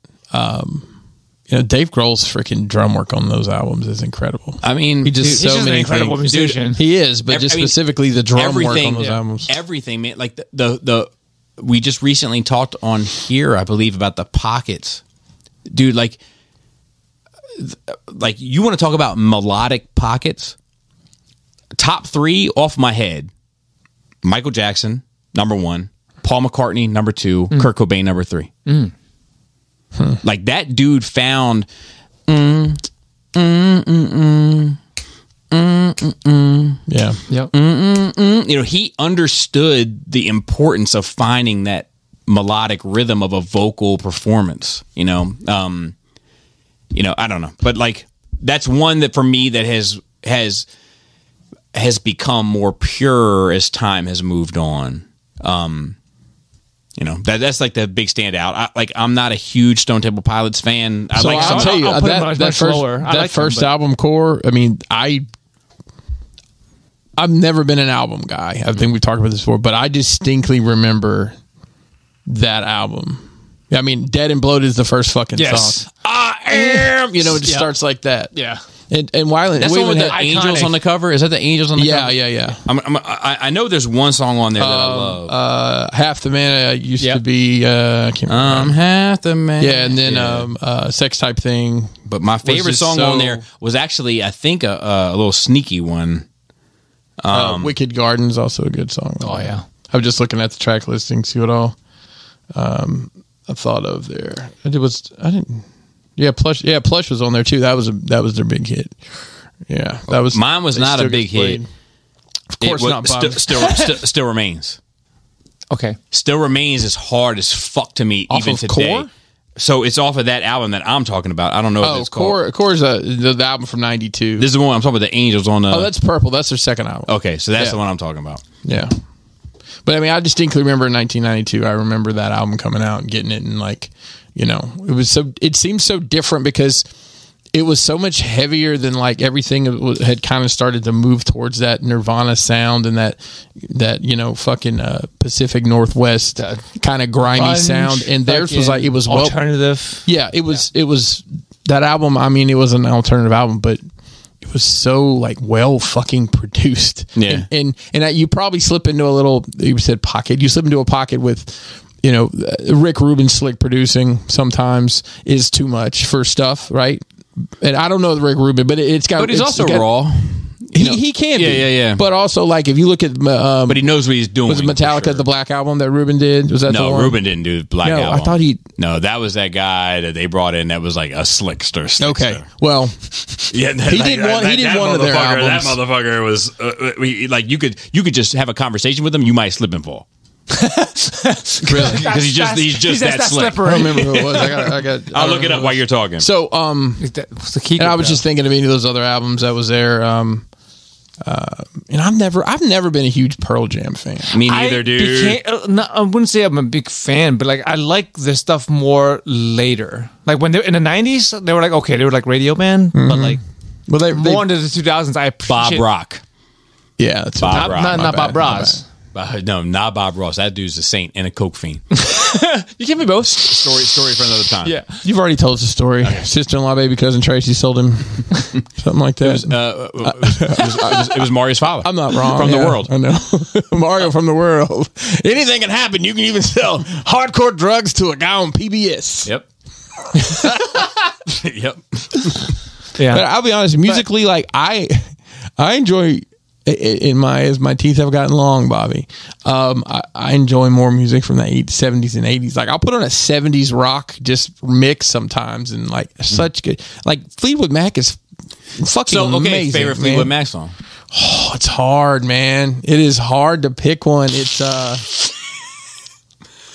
Speaker 3: Dave Grohl's freaking drum work on those albums is incredible.
Speaker 1: I mean,
Speaker 3: he just
Speaker 2: he's an incredible musician.
Speaker 3: He is, but specifically the drum work on those albums.
Speaker 1: Everything, man. Like we just recently talked on here, I believe, about the pockets. Dude, like you want to talk about melodic pockets? Top 3 off my head. Michael Jackson, number 1. Paul McCartney, number 2. Kurt Cobain, number 3. Like that dude found
Speaker 3: Yeah.
Speaker 2: Yep.
Speaker 1: He understood the importance of finding that melodic rhythm of a vocal performance. I don't know, but like that's one that for me that has become more pure as time has moved on. That's like the big standout. I'm not a huge Stone Temple Pilots fan.
Speaker 3: I'll tell you that first album, Core. I mean, I've never been an album guy. I think we talked about this before, but I distinctly remember that album. I mean, Dead and Bloated is the first fucking song. I am. It just starts like that.
Speaker 2: Yeah.
Speaker 3: And Wiley,
Speaker 1: that's the one with the angels on the cover. Is that the angels on the cover?
Speaker 3: Yeah.
Speaker 1: I know there's one song on there that I love.
Speaker 3: Half the Man I used to be. I can't remember.
Speaker 1: Half the man.
Speaker 3: Yeah, and then Sex Type Thing.
Speaker 1: But my favorite song on there was actually, I think, a little sneaky one.
Speaker 3: Wicked Garden is also a good song.
Speaker 2: Oh yeah.
Speaker 3: I was just looking at the track listing, see what all I thought of there. Plush was on there too. That was their big hit. Yeah, that was
Speaker 1: mine. Was not a big hit.
Speaker 3: Of course not. Bob.
Speaker 1: Still Remains.
Speaker 2: Okay.
Speaker 1: Still Remains is hard as fuck to me
Speaker 3: off
Speaker 1: even
Speaker 3: of
Speaker 1: today.
Speaker 3: Core?
Speaker 1: So it's off of that album that I'm talking about. I don't know if it's called.
Speaker 3: Core's the album from '92.
Speaker 1: This is the one I'm talking about. The Angels on the.
Speaker 3: Oh, that's Purple. That's their second album.
Speaker 1: Okay, so that's the one I'm talking about.
Speaker 3: Yeah. But I mean, I distinctly remember in 1992. I remember that album coming out and getting it, and like, it seemed so different because it was so much heavier than like everything had kind of started to move towards that Nirvana sound and that fucking Pacific Northwest kind of grimy sound. And theirs was like, it was
Speaker 2: alternative.
Speaker 3: It was that album. I mean, it was an alternative album, but it was so like well fucking produced.
Speaker 1: Yeah.
Speaker 3: And you probably slip into a little, you said pocket, you slip into a pocket with, Rick Rubin slick producing sometimes is too much for stuff, right? And I don't know the Rick Rubin, but it's got.
Speaker 1: But he's also raw.
Speaker 3: He can be.
Speaker 1: Yeah.
Speaker 3: But also, like, if you look at,
Speaker 1: but he knows what he's doing.
Speaker 3: Was it Metallica, the Black Album that Rubin did? Was that the one?
Speaker 1: No, Rubin didn't do the Black Album.
Speaker 3: I thought he.
Speaker 1: No, that was that guy that they brought in. That was like a slickster.
Speaker 3: Okay, well,
Speaker 1: yeah,
Speaker 3: he did one of their albums.
Speaker 1: That motherfucker was like you could just have a conversation with him. You might slip and fall. Really? Because he's just that slick.
Speaker 3: I don't remember who it was.
Speaker 1: I'll look it up while you're talking.
Speaker 3: So,
Speaker 2: what's the key?
Speaker 3: And I was just thinking of any of those other albums that was there. And I've never been a huge Pearl Jam fan.
Speaker 1: Me neither, dude.
Speaker 2: I wouldn't say I'm a big fan, but like I like this stuff more later. Like when they're in the '90s, they were like they were like radio band, but like more into the 2000s. I appreciate
Speaker 1: Bob Rock.
Speaker 3: Yeah, that's
Speaker 2: Bob Rock. Not Bob Ross.
Speaker 1: No, not Bob Ross. That dude's a saint and a coke fiend.
Speaker 2: You give me both.
Speaker 1: Story for another time.
Speaker 3: Yeah, you've already told us a story. Okay. Sister-in-law, baby cousin Tracy sold him something like that.
Speaker 1: It was Mario's father.
Speaker 3: I'm not wrong.
Speaker 1: From the world.
Speaker 3: I know. Mario from the world. Anything can happen. You can even sell hardcore drugs to a guy on PBS.
Speaker 1: Yep. Yep.
Speaker 3: Yeah. But I'll be honest. Musically, like I I enjoy as my teeth have gotten long, Bobby. I enjoy more music from the 70s and 80s. Like I'll put on a 70s rock just mix sometimes, and like such good. Like Fleetwood Mac is fucking amazing.
Speaker 1: Favorite Fleetwood Mac song?
Speaker 3: Oh, it's hard, man. It is hard to pick one. It's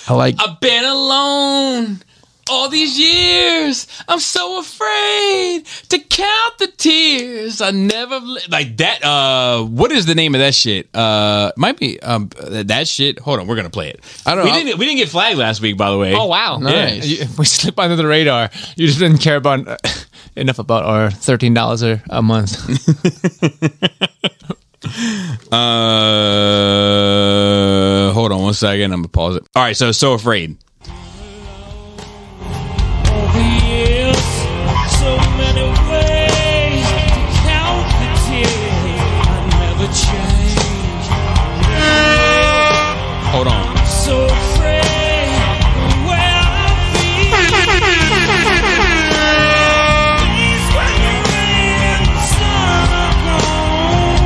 Speaker 3: I've been alone all these years. I'm so afraid to count the tears. I never like that. What is the name of that shit? Might be that shit. Hold on, we're gonna play it. I don't know. We didn't get flagged last week, by the way.
Speaker 2: Oh wow,
Speaker 3: nice.
Speaker 2: Yeah. We slipped under the radar. You just didn't care about enough about our $13 a month.
Speaker 1: Hold on one second. I'm gonna pause it. All right, so afraid. Hold on. So afraid where I'll be. Please, when the rain and the sun are gone.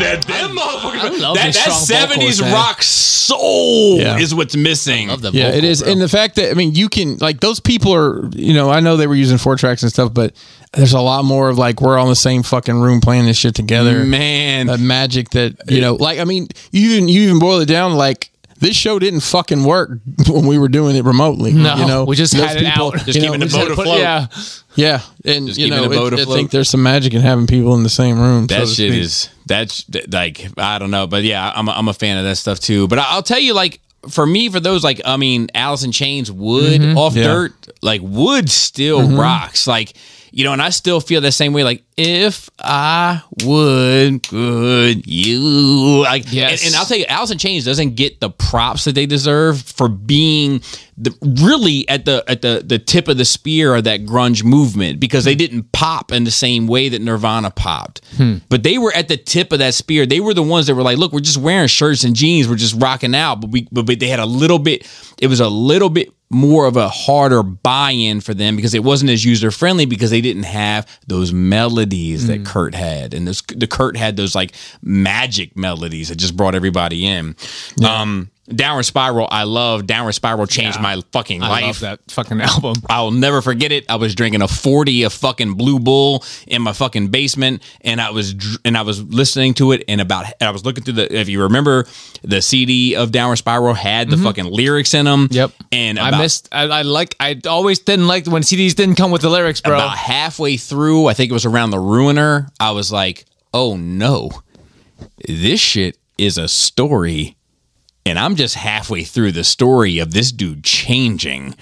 Speaker 1: That motherfucker. That 70s rock soul is what's missing.
Speaker 3: I love the vocal, it is. Bro. And the fact that, I mean, you can, like, those people are, you know, I know they were using 4-tracks and stuff, but there's a lot more of like, we're all in the same fucking room playing this shit together.
Speaker 1: Man.
Speaker 3: That magic that, you know, like, I mean, you even boil it down, like, this show didn't fucking work when we were doing it remotely.
Speaker 2: No,
Speaker 3: you know,
Speaker 2: we just had it out.
Speaker 1: Just keeping the boat afloat.
Speaker 3: Yeah. And, just you know, I think there's some magic in having people in the same room.
Speaker 1: That shit is, that's like, I don't know. But yeah, I'm a fan of that stuff too. But I'll tell you, like, for me, for those, like, I mean, Alice in Chains, Wood, Off Dirt, like, Wood still rocks. Like, you know, and I still feel the same way. Like, if I would, could you? Like,
Speaker 2: yes.
Speaker 1: And I'll tell you, Alice in Chains doesn't get the props that they deserve for being really at the tip of the spear of that grunge movement, because they didn't pop in the same way that Nirvana popped. But they were at the tip of that spear. They were the ones that were like, look, we're just wearing shirts and jeans, we're just rocking out. But they had a little bit. It was a little bit more of a harder buy-in for them because it wasn't as user-friendly, because they didn't have those melodies that Kurt had. And the Kurt had those like magic melodies that just brought everybody in. Yeah. Downward Spiral, I love. Downward Spiral changed my fucking life.
Speaker 2: I love that fucking album.
Speaker 1: I'll never forget it. I was drinking a 40 of fucking Blue Bull in my fucking basement, and I was listening to it, and I was looking through if you remember, the CD of Downward Spiral had the fucking lyrics in them.
Speaker 2: Yep.
Speaker 1: And
Speaker 2: I always didn't like when CDs didn't come with the lyrics, bro.
Speaker 1: About halfway through, I think it was around The Ruiner, I was like, oh no, this shit is a story. And I'm just halfway through the story of this dude changing.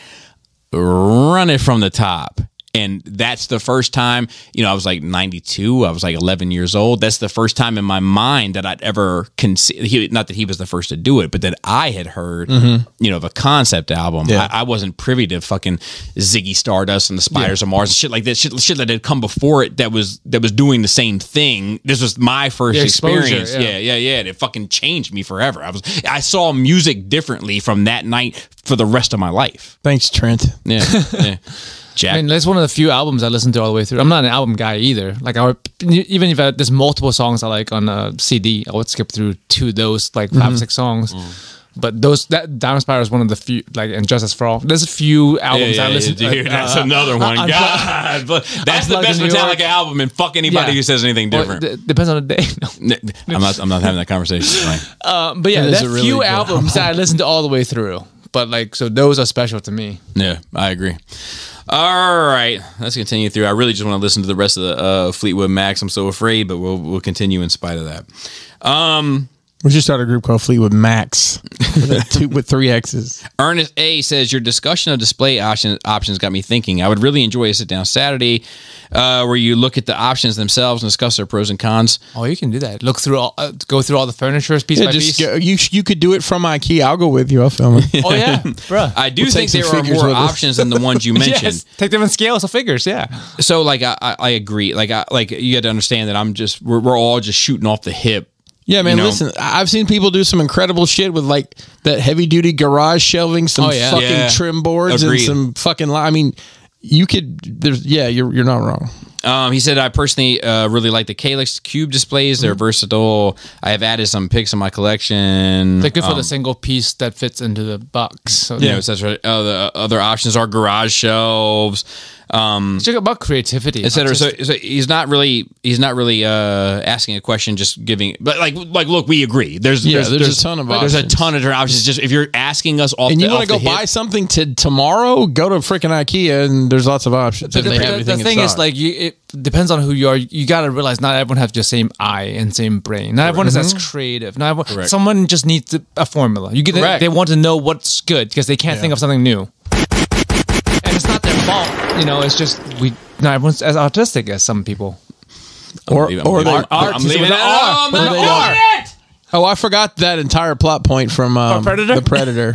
Speaker 1: Run it from the top. And that's the first time, you know, I was like 92. I was like 11 years old. That's the first time in my mind that I'd ever considered, not that he was the first to do it, but that I had heard, you know, of a concept album. Yeah. I wasn't privy to fucking Ziggy Stardust and the Spiders of Mars and shit like that. Shit that had come before it that was doing the same thing. This was my first experience. Yeah. It fucking changed me forever. I saw music differently from that night for the rest of my life.
Speaker 3: Thanks, Trent.
Speaker 1: Yeah. Jack.
Speaker 2: I mean, that's one of the few albums I listened to all the way through. I'm not an album guy either. Like, even if there's multiple songs I like on a CD, I would skip through to those like 5 or 6 songs. But that Downward Spiral is one of the few, like, and Justice for All. There's a few albums I listen to.
Speaker 1: Dude, that's another one. God, but that's the best Metallica album, and fuck anybody who says anything different.
Speaker 2: Well, depends on the day.
Speaker 1: No. I'm not having that conversation. Right.
Speaker 2: But yeah, there's a few albums that I listen to all the way through. But like, so those are special to me.
Speaker 1: Yeah, I agree. All right, let's continue through. I really just want to listen to the rest of the Fleetwood Macs. I'm so afraid, but we'll continue in spite of that.
Speaker 3: We should start a group called Fleetwood Macs with 3 X's.
Speaker 1: Ernest A says, your discussion of display options got me thinking. I would really enjoy a sit-down Saturday where you look at the options themselves and discuss their pros and cons.
Speaker 2: Oh, you can do that. Go through all the furniture piece by piece.
Speaker 3: You could do it from IKEA. I'll go with you. I'll film it.
Speaker 2: Oh, yeah. Bro.
Speaker 1: I do think there are more options than the ones you mentioned.
Speaker 2: Yes. Take different scales of figures, yeah.
Speaker 1: So, like, I agree. Like you got to understand that we're all just shooting off the hip.
Speaker 3: Yeah, man, listen, I've seen people do some incredible shit with like that heavy duty garage shelving, some fucking trim boards. Agreed. And some fucking, I mean, you could. There's you're not wrong.
Speaker 1: He said, I personally really like the Calyx Cube displays. They're versatile. I have added some pics in my collection.
Speaker 2: They're good for the single piece that fits into the box. So
Speaker 1: The other options are garage shelves.
Speaker 2: It's about creativity,
Speaker 1: etc. So he's not really asking a question, just giving. But like look, we agree. There's
Speaker 3: a ton of options.
Speaker 1: There's a ton of different options. Just if you're asking us off,
Speaker 3: and you want to go buy something tomorrow, go to freaking IKEA, and there's lots of options.
Speaker 2: But the thing is, like, it depends on who you are. You got to realize not everyone has the same eye and same brain. Not everyone is as creative. Not everyone, someone just needs a formula. They want to know what's good because they can't think of something new. And it's not their fault, it's just not everyone's as artistic as some people.
Speaker 1: I'm leaving it.
Speaker 3: Oh, I forgot that entire plot point from
Speaker 2: Predator?
Speaker 3: the Predator.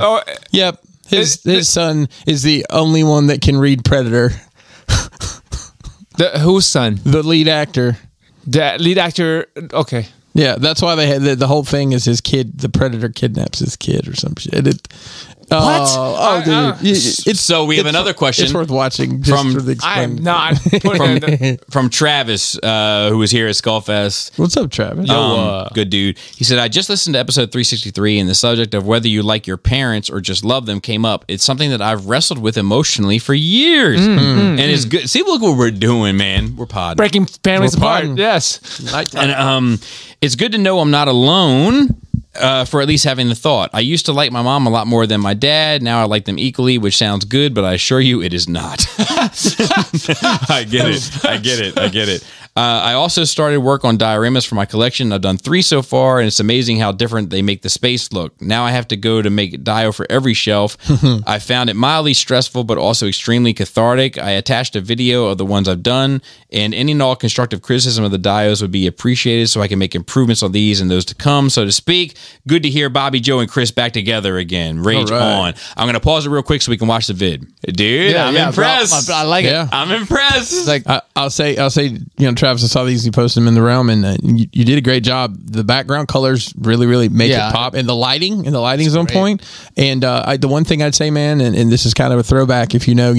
Speaker 3: Yep, his son is the only one that can read Predator.
Speaker 2: Whose son?
Speaker 3: The lead actor.
Speaker 2: The lead actor. Okay.
Speaker 3: Yeah, that's why they had the whole thing is his kid. The Predator kidnaps his kid or some shit.
Speaker 2: What?
Speaker 3: Dude.
Speaker 1: So we have another question.
Speaker 3: It's worth watching. Just for the
Speaker 2: I'm not putting
Speaker 1: from Travis, who was here at Skullfest.
Speaker 3: What's up, Travis?
Speaker 1: Good dude. He said, I just listened to episode 363 and the subject of whether you like your parents or just love them came up. It's something that I've wrestled with emotionally for years. And it's good. See, look what we're doing, man. We're podding.
Speaker 2: Breaking families apart. Yes.
Speaker 1: And it's good to know I'm not alone. For at least having the thought. I used to like my mom a lot more than my dad. Now I like them equally, which sounds good, but I assure you it is not. I get it. I also started work on dioramas for my collection. I've done 3 so far, and it's amazing how different they make the space look. Now I have to go to make dio for every shelf. I found it mildly stressful, but also extremely cathartic. I attached a video of the ones I've done, and any and all constructive criticism of the dios would be appreciated so I can make improvements on these and those to come, so to speak. Good to hear Bobby, Joe, and Chris back together again. Rage on. I'm going to pause it real quick so we can watch the vid. Dude, I'm impressed.
Speaker 2: Bro, I like it.
Speaker 1: I'm impressed.
Speaker 3: Like I'll say, Travis, I saw these, you posted them in the realm, and you did a great job. The background colors really make it pop, and the lighting is on point. And the one thing I'd say, man, and this is kind of a throwback. If you know,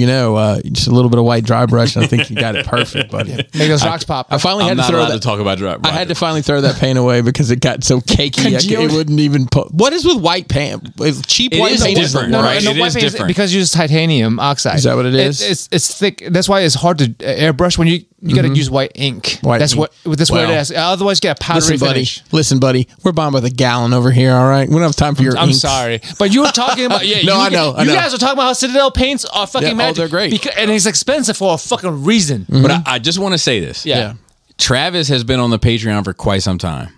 Speaker 3: just a little bit of white dry brush, and I think you got it perfect, buddy.
Speaker 2: Make those rocks pop.
Speaker 3: I finally had to throw that.
Speaker 1: To talk about dry brush.
Speaker 3: I had to finally throw that paint away because it got so cakey. It wouldn't even put. What is with white paint? Cheap white paint is
Speaker 1: different,
Speaker 2: right?
Speaker 1: It is different
Speaker 2: because you use titanium oxide.
Speaker 3: Is that what it is?
Speaker 2: It's thick. That's why it's hard to airbrush when you got to use white ink. That's what it is. Otherwise, you get a powdery finish.
Speaker 3: Listen, buddy, we're buying by the gallon over here. All right, we don't have time for your.
Speaker 2: I'm sorry, but you were talking about I know. You guys are talking about how Citadel paints are fucking magic.
Speaker 3: Oh, they're great,
Speaker 2: and it's expensive for a fucking reason.
Speaker 1: But I just want to say this.
Speaker 2: Yeah.
Speaker 1: Travis has been on the Patreon for quite some time.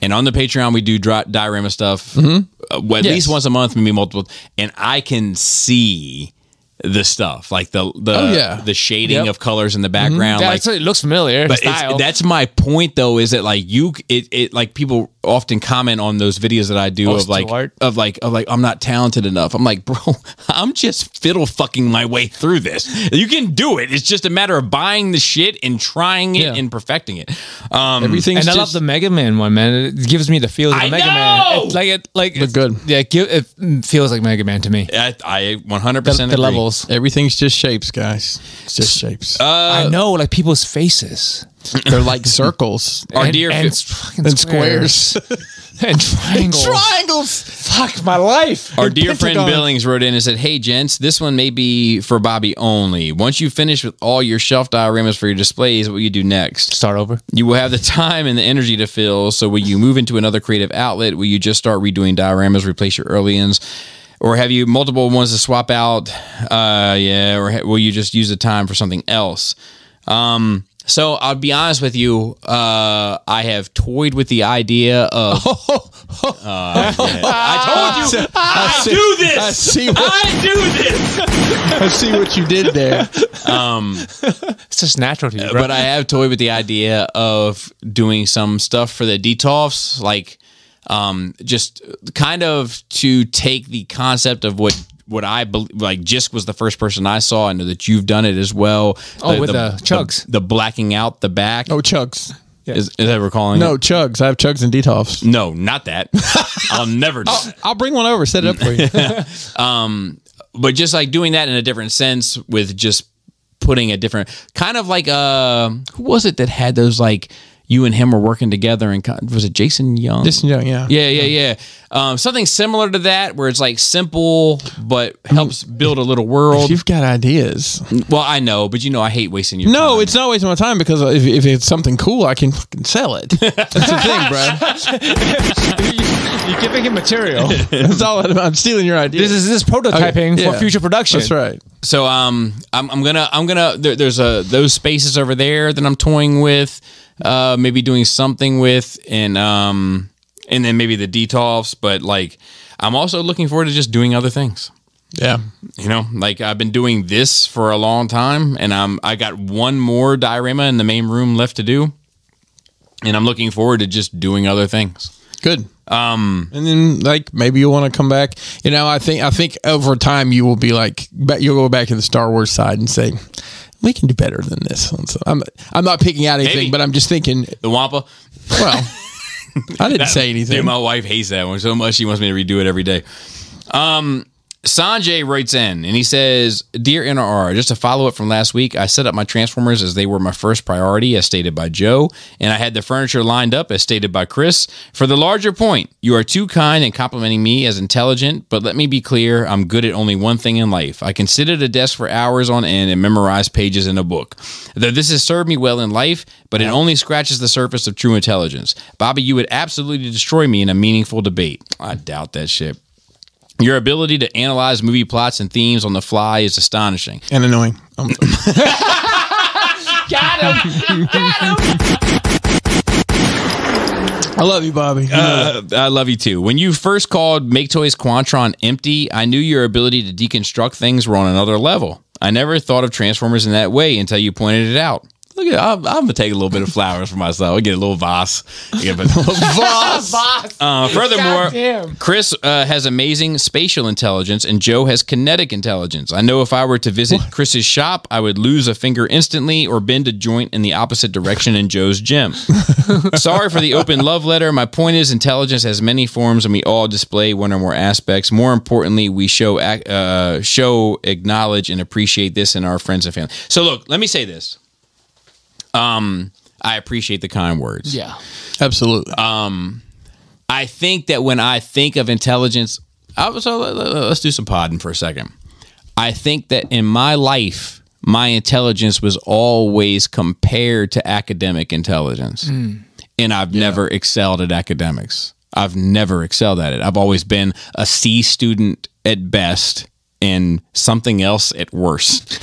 Speaker 1: And on the Patreon, we do diorama stuff at least once a month, maybe multiple. And I can see the stuff, like the shading of colors in the background.
Speaker 2: Yeah, it looks familiar.
Speaker 1: But that's my point, though, is that like like people often comment on those videos that I do of like I'm not talented enough. I'm like, bro, I'm just fiddle fucking my way through this. You can do it. It's just a matter of buying the shit and trying it and perfecting it.
Speaker 2: Everything's I love the Mega Man one, man. It gives me the feels of Mega Man. It's
Speaker 3: good.
Speaker 2: Yeah, it feels like Mega Man to me.
Speaker 1: I 100% agree.
Speaker 2: The levels.
Speaker 3: Everything's just shapes, guys. It's just shapes.
Speaker 2: I know, like people's faces.
Speaker 3: They're like circles.
Speaker 2: and squares. And triangles. Fuck my life.
Speaker 1: Our dear friend Billings wrote in and said, hey, gents, this one may be for Bobby only. Once you finish with all your shelf dioramas for your displays, what will you do next?
Speaker 2: Start over.
Speaker 1: You will have the time and the energy to fill. So will you move into another creative outlet? Will you just start redoing dioramas, replace your early ones? Or have you multiple ones to swap out? Or will you just use the time for something else? So I'll be honest with you. I have toyed with the idea of. I told you. I do this. I do this.
Speaker 3: I see what you did there.
Speaker 2: It's just natural to you, bro.
Speaker 1: But I have toyed with the idea of doing some stuff for the DTOFs, like just kind of to take the concept of what I believe, like Jisk was the first person I saw. I know that you've done it as well.
Speaker 2: With the chugs.
Speaker 1: The blacking out the back.
Speaker 3: Oh, chugs.
Speaker 1: Yeah. Is that what we're calling it?
Speaker 3: No, chugs. I have chugs and DTOFs.
Speaker 1: No, not that. I'll never do that.
Speaker 3: I'll bring one over, set it up for you.
Speaker 1: But just like doing that in a different sense with just putting a different kind of like who was it that had those like you and him were working together and was it Jason Young?
Speaker 3: Jason Young, yeah.
Speaker 1: Yeah. Something similar to that where it's like simple but helps build a little world.
Speaker 3: You've got ideas.
Speaker 1: Well, I know, but I hate wasting your time.
Speaker 3: No, it's not wasting my time because if it's something cool, I can fucking sell it. That's the thing, bro.
Speaker 2: You're giving him material.
Speaker 3: That's all I'm stealing your idea.
Speaker 2: This is prototyping for future production.
Speaker 3: That's right.
Speaker 1: So I'm gonna there's those spaces over there that I'm toying with. Maybe doing something with, and then maybe the detolfs, but like I'm also looking forward to just doing other things.
Speaker 3: Yeah,
Speaker 1: like I've been doing this for a long time, and I got one more diorama in the main room left to do, and I'm looking forward to just doing other things.
Speaker 3: Good. And then like maybe you'll want to come back. I think over time you will be like you'll go back to the Star Wars side and say, we can do better than this. So I'm not picking out anything, but I'm just thinking
Speaker 1: the Wampa.
Speaker 3: Well, I didn't say anything.
Speaker 1: Dude, my wife hates that one so much. She wants me to redo it every day. Sanjay writes in and he says, Dear NRR, just a follow-up from last week, I set up my Transformers as they were my first priority, as stated by Joe, and I had the furniture lined up, as stated by Chris. For the larger point, you are too kind in complimenting me as intelligent, but let me be clear, I'm good at only one thing in life. I can sit at a desk for hours on end and memorize pages in a book. Though this has served me well in life, but it only scratches the surface of true intelligence. Bobby, you would absolutely destroy me in a meaningful debate. I doubt that shit. Your ability to analyze movie plots and themes on the fly is astonishing.
Speaker 3: And annoying.
Speaker 2: Got him!
Speaker 3: I love you, Bobby.
Speaker 1: I love you too. When you first called Make Toys Quantron empty, I knew your ability to deconstruct things were on another level. I never thought of Transformers in that way until you pointed it out. Look at I'm gonna take a little bit of flowers for myself. I get a little Voss. Furthermore, Chris has amazing spatial intelligence, and Joe has kinetic intelligence. I know if I were to visit Chris's shop, I would lose a finger instantly or bend a joint in the opposite direction in Joe's gym. Sorry for the open love letter. My point is, intelligence has many forms, and we all display one or more aspects. More importantly, we show, acknowledge, and appreciate this in our friends and family. So, look, let me say this. I appreciate the kind words.
Speaker 2: Yeah,
Speaker 3: absolutely.
Speaker 1: I think that when I think of intelligence, let's do some podding for a second. I think that in my life, my intelligence was always compared to academic intelligence. And I've never excelled at academics. I've never excelled at it. I've always been a C student at best and something else at worst.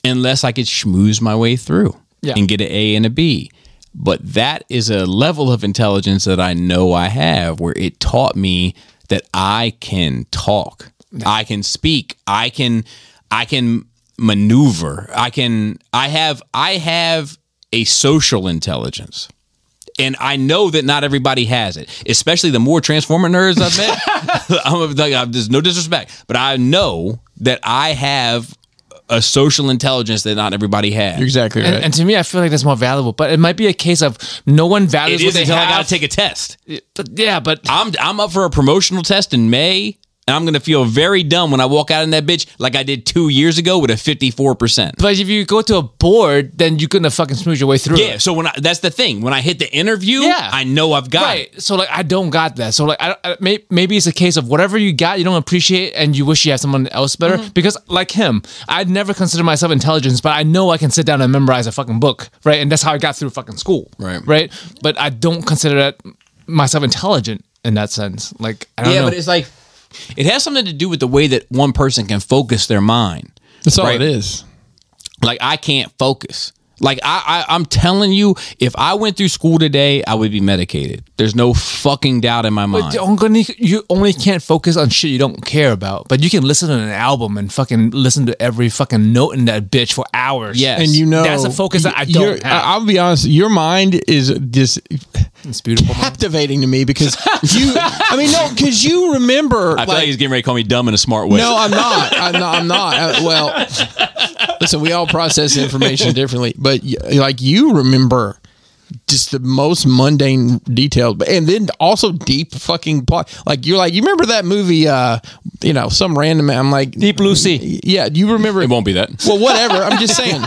Speaker 1: Unless I could schmooze my way through and get an A and a B. But that is a level of intelligence that I know I have, where it taught me that I can talk, I can speak, I can maneuver, I have a social intelligence. And I know that not everybody has it, especially the more Transformer nerds I've met. There's no disrespect, but I know that I have a social intelligence that not everybody has.
Speaker 3: You're exactly right.
Speaker 2: And to me, I feel like that's more valuable. But it might be a case of no one values what they have.
Speaker 1: I got to take a test.
Speaker 2: But
Speaker 1: I'm up for a promotional test in May, and I'm going to feel very dumb when I walk out in that bitch like I did 2 years ago with a 54%.
Speaker 2: But if you go to a board, then you're going to fucking smooth your way through it.
Speaker 1: Yeah, so that's the thing. When I hit the interview, I know I've got it.
Speaker 2: So like I don't got that. So like maybe it's a case of whatever you got, you don't appreciate, and you wish you had someone else better. Because like him, I'd never consider myself intelligent, but I know I can sit down and memorize a fucking book, right? And that's how I got through fucking school, right? But I don't consider myself intelligent in that sense. Like I don't know.
Speaker 1: But it's like, it has something to do with the way that one person can focus their mind.
Speaker 3: That's all it is.
Speaker 1: Like, I can't focus. Like, I'm telling you, if I went through school today, I would be medicated. There's no fucking doubt in my mind.
Speaker 2: But you only can't focus on shit you don't care about. But you can listen to an album and fucking listen to every fucking note in that bitch for hours.
Speaker 1: Yes.
Speaker 3: And
Speaker 2: that's a focus that I don't have.
Speaker 3: I'll be honest, your mind is just
Speaker 2: it's beautiful,
Speaker 3: captivating to me because because you remember.
Speaker 1: I feel like he's getting ready to call me dumb in a smart way.
Speaker 3: No, I'm not. I'm not. Well, listen, we all process information differently, but like you remember just the most mundane detailed, and then also deep fucking plot. Like you're like, you remember that movie? Some random. I'm like
Speaker 2: Deep Blue Sea.
Speaker 3: Yeah, you remember?
Speaker 1: It won't be that.
Speaker 3: Well, whatever. I'm just saying.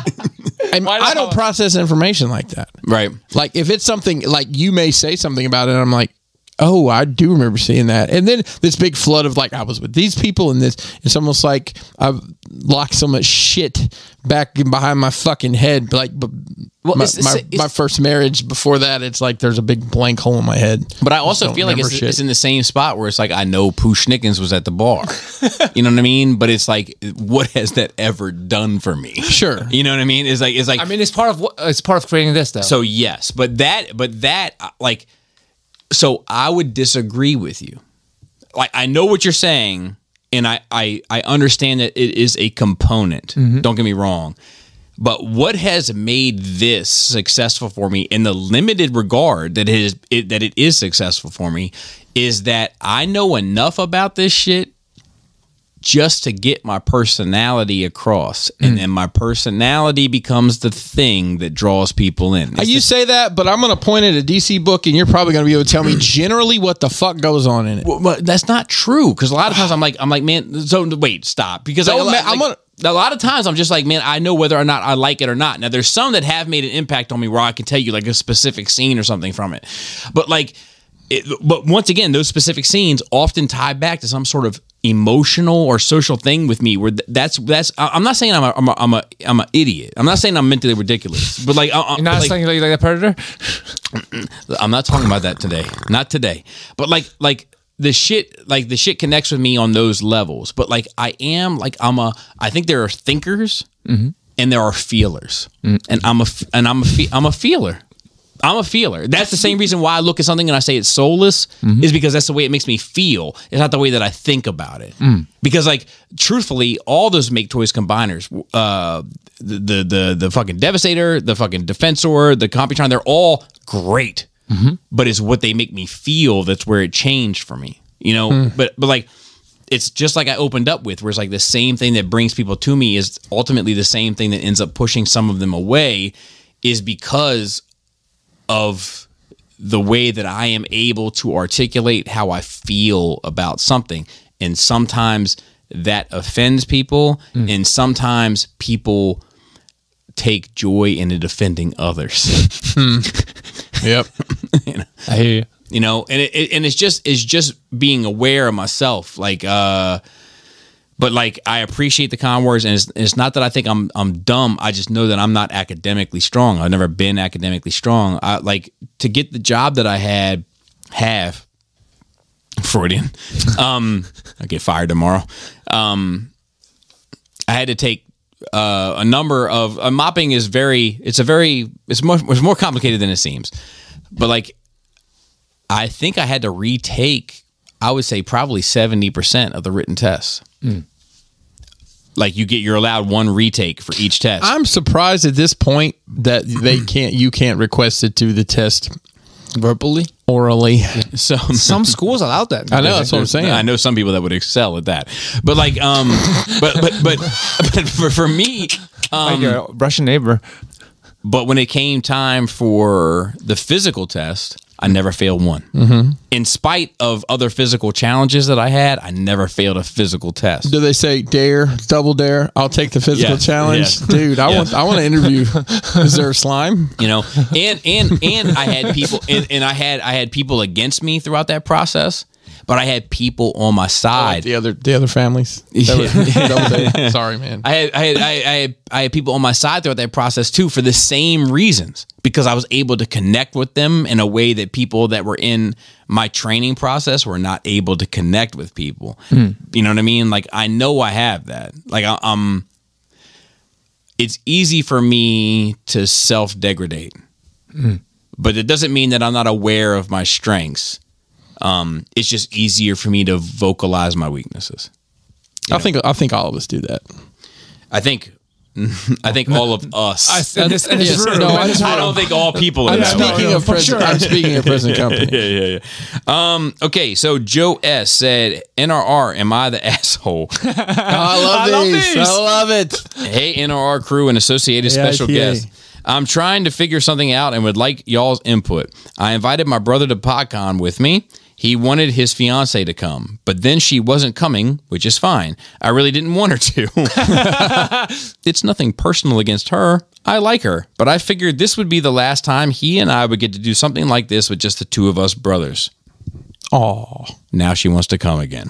Speaker 3: I don't process information like that.
Speaker 1: Right.
Speaker 3: Like if it's something like you may say something about it, and I'm like, oh, I do remember seeing that. And then this big flood of like, I was with these people and this, it's almost like I've locked so much shit back behind my fucking head. Like my first marriage before that, it's like there's a big blank hole in my head.
Speaker 1: But I also feel like it's in the same spot where it's like, I know Pooh Schnickens was at the bar. You know what I mean? But it's like, what has that ever done for me?
Speaker 3: Sure.
Speaker 1: You know what I mean? It's like
Speaker 2: I mean, it's part of creating this though.
Speaker 1: So yes, but that like, so I would disagree with you. Like, I know what you're saying, and I understand that it is a component. Don't get me wrong. But what has made this successful for me in the limited regard that it is successful for me is that I know enough about this shit just to get my personality across. And then my personality becomes the thing that draws people in.
Speaker 3: You say that, but I'm going to point at a DC book and you're probably going to be able to tell me generally what the fuck goes on in it.
Speaker 1: Well, that's not true. Because a lot of times I'm like, man, so wait, stop. Because a lot of times I'm just like, man, I know whether or not I like it or not. Now there's some that have made an impact on me where I can tell you like a specific scene or something from it. But like, but once again, those specific scenes often tie back to some sort of emotional or social thing with me where that's I'm not saying I'm an idiot. I'm not saying I'm mentally ridiculous, but like
Speaker 2: you're not saying like a predator.
Speaker 1: I'm not talking about that today. Not today. But like the shit connects with me on those levels. But like I think there are thinkers and there are feelers, and I'm a feeler. I'm a feeler. That's the same reason why I look at something and I say it's soulless is because that's the way it makes me feel. It's not the way that I think about it. Because like truthfully, all those Make Toys combiners, the fucking Devastator, the fucking Defensor, the Computron, they're all great. But it's what they make me feel that's where it changed for me. You know, but like it's just like I opened up with, where it's like the same thing that brings people to me is ultimately the same thing that ends up pushing some of them away, is because of the way that I am able to articulate how I feel about something. And sometimes that offends people, and sometimes people take joy in defending others.
Speaker 3: Yep.
Speaker 2: You know? I hear you.
Speaker 1: You know, and it's just being aware of myself. Like, but like I appreciate the con words, and it's not that I think I'm dumb. I just know that I'm not academically strong. I've never been academically strong. I like to get the job that I have Freudian. I get fired tomorrow. I had to take a number of mopping is it's more complicated than it seems. But like I think I had to retake, I would say probably 70% of the written tests. Like you're allowed one retake for each test.
Speaker 3: I'm surprised at this point that you can't request it to the test
Speaker 2: verbally,
Speaker 3: orally.
Speaker 2: Yeah. So some schools allow that.
Speaker 3: I know, that's what I'm saying.
Speaker 1: I know some people that would excel at that, but like, but for me,
Speaker 2: like your Russian neighbor.
Speaker 1: But when it came time for the physical test, I never failed one. In spite of other physical challenges that I had, I never failed a physical test.
Speaker 3: Do they say dare, double dare? I'll take the physical challenge, dude. I want to interview. Is there slime?
Speaker 1: You know, and I had people, and I had people against me throughout that process. But I had people on my side.
Speaker 3: Oh, like the other families. Sorry, man.
Speaker 1: I had people on my side throughout that process too, for the same reasons, because I was able to connect with them in a way that people that were in my training process were not able to connect with people. You know what I mean? Like I know I have that. Like it's easy for me to self-degradate, but it doesn't mean that I'm not aware of my strengths. It's just easier for me to vocalize my weaknesses.
Speaker 3: I think all of us do that.
Speaker 1: I think all of us.
Speaker 2: I
Speaker 1: don't think all people are that way.
Speaker 3: I'm speaking of present company.
Speaker 1: Yeah. Okay, so Joe S said, NRR, am I the asshole?
Speaker 3: I love these. I love it.
Speaker 1: Hey, NRR crew and associated special guest. I'm trying to figure something out and would like y'all's input. I invited my brother to PodCon with me. He wanted his fiance to come, but then she wasn't coming, which is fine. I really didn't want her to. It's nothing personal against her. I like her, but I figured this would be the last time he and I would get to do something like this with just the two of us brothers.
Speaker 3: Oh,
Speaker 1: now she wants to come again.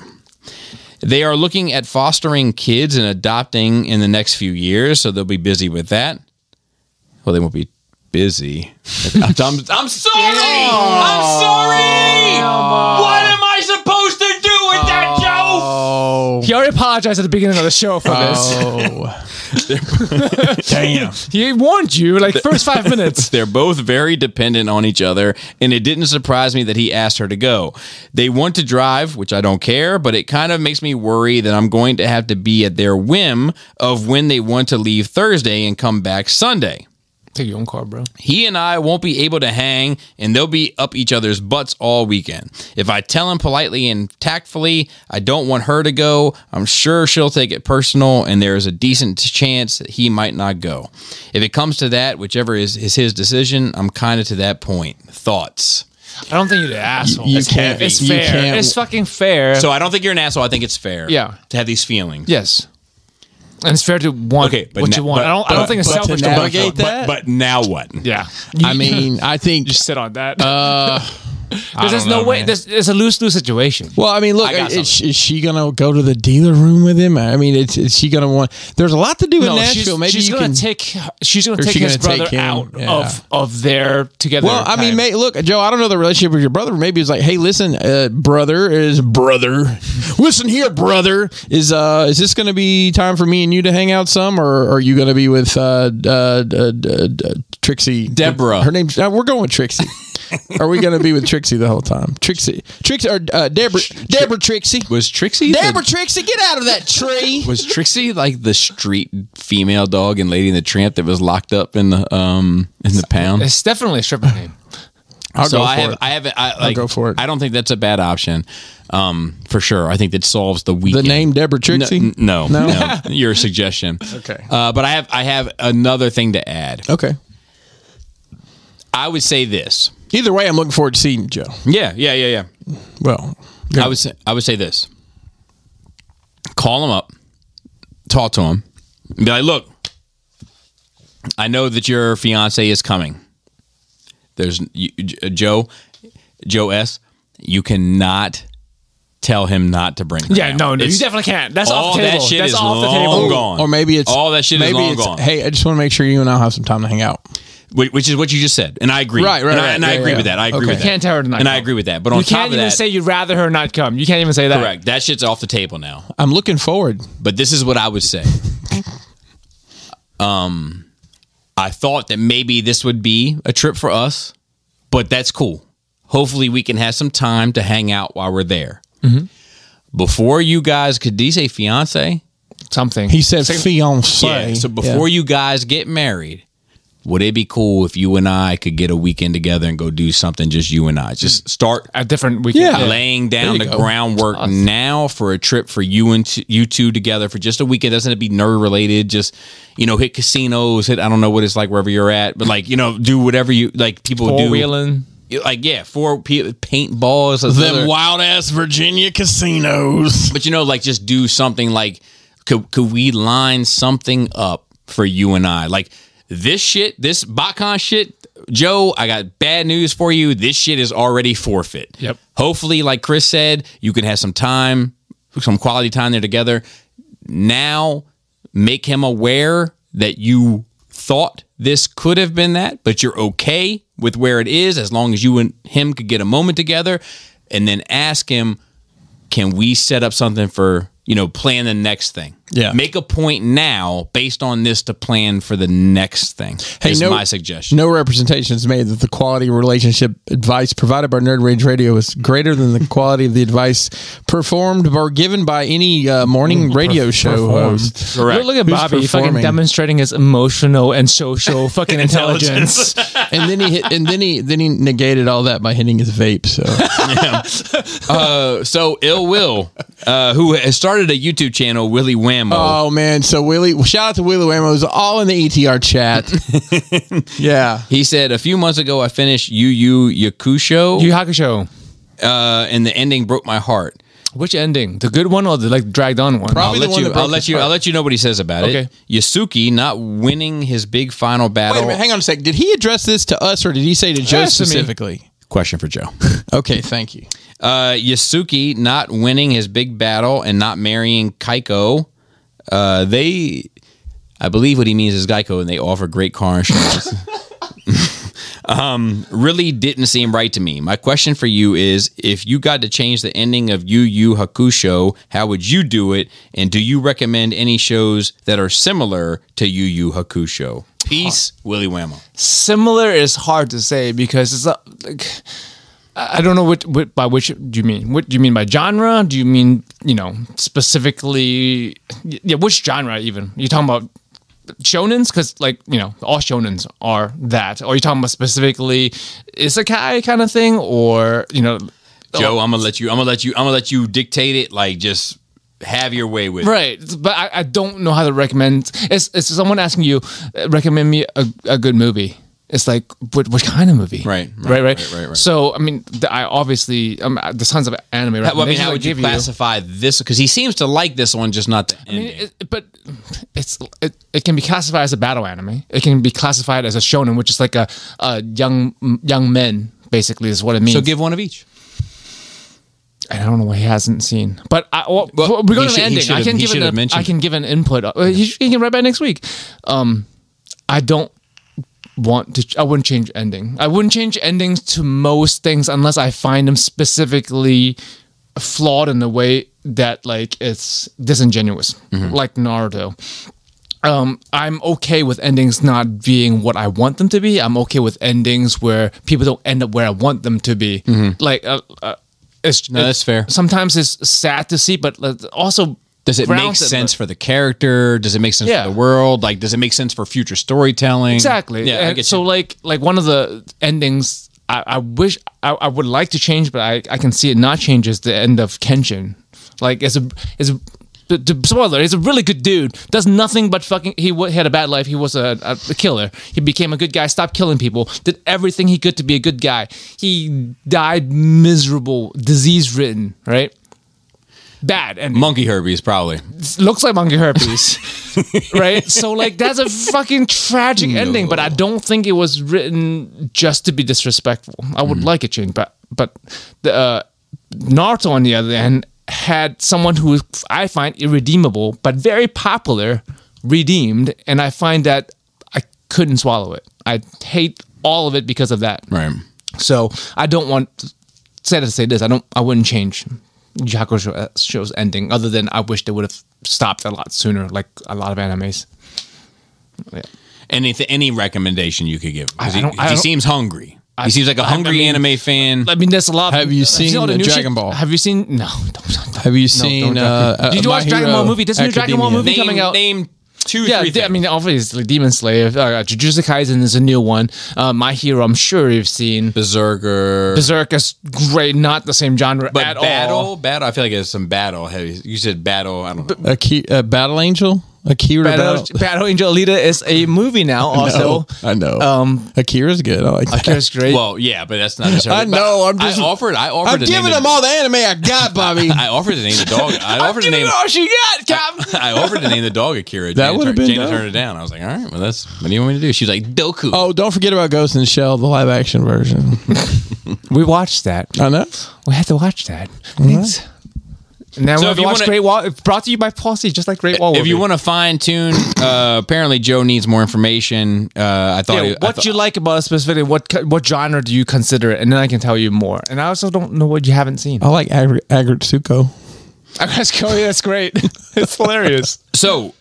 Speaker 1: They are looking at fostering kids and adopting in the next few years, so they'll be busy with that. Well, they won't be busy. I'm sorry. I'm sorry. What am I supposed to do with that, Joe?
Speaker 2: He already apologized at the beginning of the show for
Speaker 3: this. Damn.
Speaker 2: He warned you like first 5 minutes.
Speaker 1: They're both very dependent on each other, and it didn't surprise me that he asked her to go. They want to drive, which I don't care, but it kind of makes me worry that I'm going to have to be at their whim of when they want to leave Thursday and come back Sunday.
Speaker 2: Take your own car, bro.
Speaker 1: He and I won't be able to hang, and they'll be up each other's butts all weekend. If I tell him politely and tactfully I don't want her to go, I'm sure she'll take it personal, and there is a decent chance that he might not go. If it comes to that, whichever is his decision, I'm kind of to that point. Thoughts?
Speaker 2: I don't think you're the asshole.
Speaker 3: You
Speaker 2: it's
Speaker 3: can't.
Speaker 2: It's
Speaker 3: You
Speaker 2: fair.
Speaker 3: can't.
Speaker 2: It's fucking fair.
Speaker 1: So I don't think you're an asshole. I think it's fair.
Speaker 2: Yeah.
Speaker 1: To have these feelings.
Speaker 2: Yes. And it's fair to want what you want. I don't think it's selfish to
Speaker 3: navigate that.
Speaker 1: But now what?
Speaker 2: Yeah.
Speaker 3: I mean, I think
Speaker 2: just sit on that.
Speaker 1: There's
Speaker 2: no way. There's a lose-lose situation.
Speaker 3: Well, I mean, look, is she gonna go to the dealer room with him? I mean, is she gonna want? There's a lot to do in Nashville. Maybe
Speaker 2: she's gonna take his brother out of their together.
Speaker 3: Well, I mean, look, Joe, I don't know the relationship with your brother. Maybe it's like, hey, listen, brother. Listen here, brother. Is this gonna be time for me and you to hang out some, or are you gonna be with Trixie?
Speaker 1: Deborah.
Speaker 3: Her name's. We're going with Trixie. Are we going to be with Trixie the whole time? Trixie, or Deborah Trixie.
Speaker 1: Was Trixie?
Speaker 3: Trixie, get out of that tree.
Speaker 1: Was Trixie like the street female dog in Lady and the Tramp that was locked up in the pound?
Speaker 2: It's definitely a stripper name.
Speaker 3: I'll go for it.
Speaker 1: I don't think that's a bad option. For sure. I think that solves the weekend.
Speaker 3: The name Deborah Trixie?
Speaker 1: No. Your suggestion.
Speaker 3: Okay.
Speaker 1: But I have another thing to add.
Speaker 3: Okay.
Speaker 1: I would say this.
Speaker 3: Either way, I'm looking forward to seeing you, Joe.
Speaker 1: Yeah.
Speaker 3: Well,
Speaker 1: I would say this. Call him up, talk to him, and be like, look, I know that your fiance is coming. There's Joe S. You cannot tell him not to bring her out.
Speaker 2: No, you definitely can't. That's off the table.
Speaker 1: That shit
Speaker 2: That's
Speaker 1: is
Speaker 2: off the
Speaker 1: long
Speaker 2: table.
Speaker 1: gone.
Speaker 3: Or maybe it's
Speaker 1: all that shit is long gone.
Speaker 3: Hey, I just want to make sure you and I'll have some time to hang out.
Speaker 1: Which is what you just said, and I agree.
Speaker 3: Right.
Speaker 1: And I agree with that. I agree with that.
Speaker 2: You can't tell her to not come.
Speaker 1: I agree with that. But on
Speaker 2: you
Speaker 1: top
Speaker 2: can't
Speaker 1: of
Speaker 2: even
Speaker 1: that,
Speaker 2: say you'd rather her not come. You can't even say that.
Speaker 1: Correct. That shit's off the table now.
Speaker 3: I'm looking forward.
Speaker 1: But this is what I would say. I thought that maybe this would be a trip for us, but that's cool. Hopefully we can have some time to hang out while we're there.
Speaker 2: Mm-hmm.
Speaker 1: Before you guys, did he say fiance?
Speaker 2: Something.
Speaker 3: He said fiance.
Speaker 1: Yeah, so before you guys get married, would it be cool if you and I could get a weekend together and go do something, just you and I? Just start
Speaker 2: a different weekend.
Speaker 1: Laying down the groundwork now for a trip for you two together for just a weekend. Doesn't have to be nerd related. Just, hit casinos, I don't know what it's like wherever you're at, but do whatever you like people do.
Speaker 2: Four-wheeling.
Speaker 1: Paintballs.
Speaker 3: Them wild ass Virginia casinos.
Speaker 1: But just do something like, could we line something up for you and I? Like, this BotCon shit, Joe, I got bad news for you. This shit is already forfeit.
Speaker 2: Yep.
Speaker 1: Hopefully, like Chris said, you can have some quality time there together. Now, make him aware that you thought this could have been that, but you're okay with where it is as long as you and him could get a moment together, and then ask him, can we set up something for, plan the next thing?
Speaker 3: Yeah.
Speaker 1: Make a point now based on this to plan for the next thing. Is my suggestion.
Speaker 3: No representation is made that the quality of relationship advice provided by Nerd Rage Radio is greater than the quality of the advice performed or given by any morning radio show host.
Speaker 1: Correct.
Speaker 2: Look at Bobby fucking demonstrating his emotional and social fucking intelligence.
Speaker 3: And then he negated all that by hitting his vape. So
Speaker 1: so Ill Will, who has started a YouTube channel, Willy Wham, Whammo.
Speaker 3: Oh man, so shout out to Willy Whammo. It was all in the ETR chat. Yeah.
Speaker 1: He said, a few months ago I finished Yu Yu Hakusho.
Speaker 2: Yu Hakusho.
Speaker 1: And the ending broke my heart.
Speaker 2: Which ending? The good one or the like dragged on one?
Speaker 3: Probably
Speaker 1: I'll let you know what he says about it. Yasuki not winning his big final battle.
Speaker 3: Wait a minute, hang on a sec. Did he address this to us or did he say to Joe specifically?
Speaker 1: Question for Joe.
Speaker 3: Okay, thank you.
Speaker 1: Yasuki not winning his big battle and not marrying Kaiko. I believe what he means is Geico, and they offer great car insurance. Really didn't seem right to me. My question for you is, if you got to change the ending of Yu Yu Hakusho, how would you do it? And do you recommend any shows that are similar to Yu Yu Hakusho? Peace, Willy Whammo.
Speaker 2: Similar is hard to say because it's like, I don't know by which do you mean? What do you mean by genre? Do you mean, specifically? Yeah, which genre even? You're talking about shonens? Because all shonens are that. Or are you talking about specifically isekai kind of thing? Or
Speaker 1: Joe, I'm gonna let you dictate it. Like, just have your way with it.
Speaker 2: Right, but I don't know how to recommend. It's someone asking you, recommend me a good movie. It's like, what kind of movie?
Speaker 1: Right.
Speaker 2: So, I mean, I obviously, there's tons of anime recommendations.
Speaker 1: How would you classify this? Because he seems to like this one, just not the ending.
Speaker 2: But it can be classified as a battle anime. It can be classified as a shonen, which is like a young men, basically, is what it means.
Speaker 1: So give one of each.
Speaker 2: I don't know what he hasn't seen, but we're going to the ending. I can give an input. He can right back next week. I wouldn't change ending. I wouldn't change endings to most things unless I find them specifically flawed in the way that like it's disingenuous, like Naruto. I'm okay with endings not being what I want them to be. I'm okay with endings where people don't end up where I want them to be. Like,
Speaker 1: that's fair.
Speaker 2: Sometimes it's sad to see, but also,
Speaker 1: does it make sense for the character? Does it make sense for the world? Like, does it make sense for future storytelling?
Speaker 2: Exactly.
Speaker 1: Yeah. I get
Speaker 2: so, like one of the endings I wish I would like to change, but I can see it not change is the end of Kenshin. Like, spoiler, he's a really good dude. Does nothing but fucking. He had a bad life. He was a killer. He became a good guy. Stopped killing people. Did everything he could to be a good guy. He died miserable, disease-ridden. Right. Bad and
Speaker 1: monkey herpes probably
Speaker 2: looks like monkey herpes, right? So like that's a fucking tragic ending, but I don't think it was written just to be disrespectful. I would like it changed, but the Naruto on the other hand had someone who I find irredeemable but very popular redeemed, and I find that I couldn't swallow it. I hate all of it because of that.
Speaker 1: Right.
Speaker 2: So I don't want to say this. I wouldn't change Yu Hakusho's ending, other than I wish they would have stopped a lot sooner, like a lot of animes. Yeah.
Speaker 1: Any recommendation you could give? He seems hungry. He seems like a hungry anime fan.
Speaker 2: I mean, there's a lot.
Speaker 3: Have you seen Dragon Ball?
Speaker 2: Have you seen? No.
Speaker 3: Have you seen?
Speaker 2: Did you watch Dragon Ball movie? There's a new Dragon Ball movie coming out.
Speaker 1: Name 2, 3 things.
Speaker 2: I mean, obviously, Demon Slayer, Jujutsu Kaisen is a new one. My Hero, I'm sure you've seen.
Speaker 1: Berserker.
Speaker 2: Berserker's great, not the same genre at all.
Speaker 1: Battle. I feel like there's some battle. You said battle. I don't know.
Speaker 3: Battle Angel. Akira
Speaker 2: Battle Angel Alita is a movie now. Also,
Speaker 3: I know. Akira's good. I like that.
Speaker 2: Akira's great.
Speaker 1: Well, yeah, but that's not necessarily.
Speaker 3: I know.
Speaker 1: I offered.
Speaker 3: I'm giving them all the anime I got, Bobby.
Speaker 1: I offered to name the dog. I offered to name
Speaker 2: all she got, Cap.
Speaker 1: I offered to name the dog Akira.
Speaker 3: That would have been.
Speaker 1: Jana turned it down. I was like, all right, well, what do you want me to do? She was like, Doku.
Speaker 3: Oh, don't forget about Ghost in the Shell, the live action version.
Speaker 2: We watched that.
Speaker 3: I know.
Speaker 2: We had to watch that. Thanks. And then
Speaker 1: so
Speaker 2: we watch Great Wall, brought to you by Posse, just like Great Wall.
Speaker 1: If you want to fine tune, apparently Joe needs more information. I thought.
Speaker 2: What you like about it specifically? What genre do you consider it? And then I can tell you more. And I also don't know what you haven't seen.
Speaker 3: I like Agretsuko.
Speaker 2: Agretsuko, that's great. It's hilarious.
Speaker 1: So,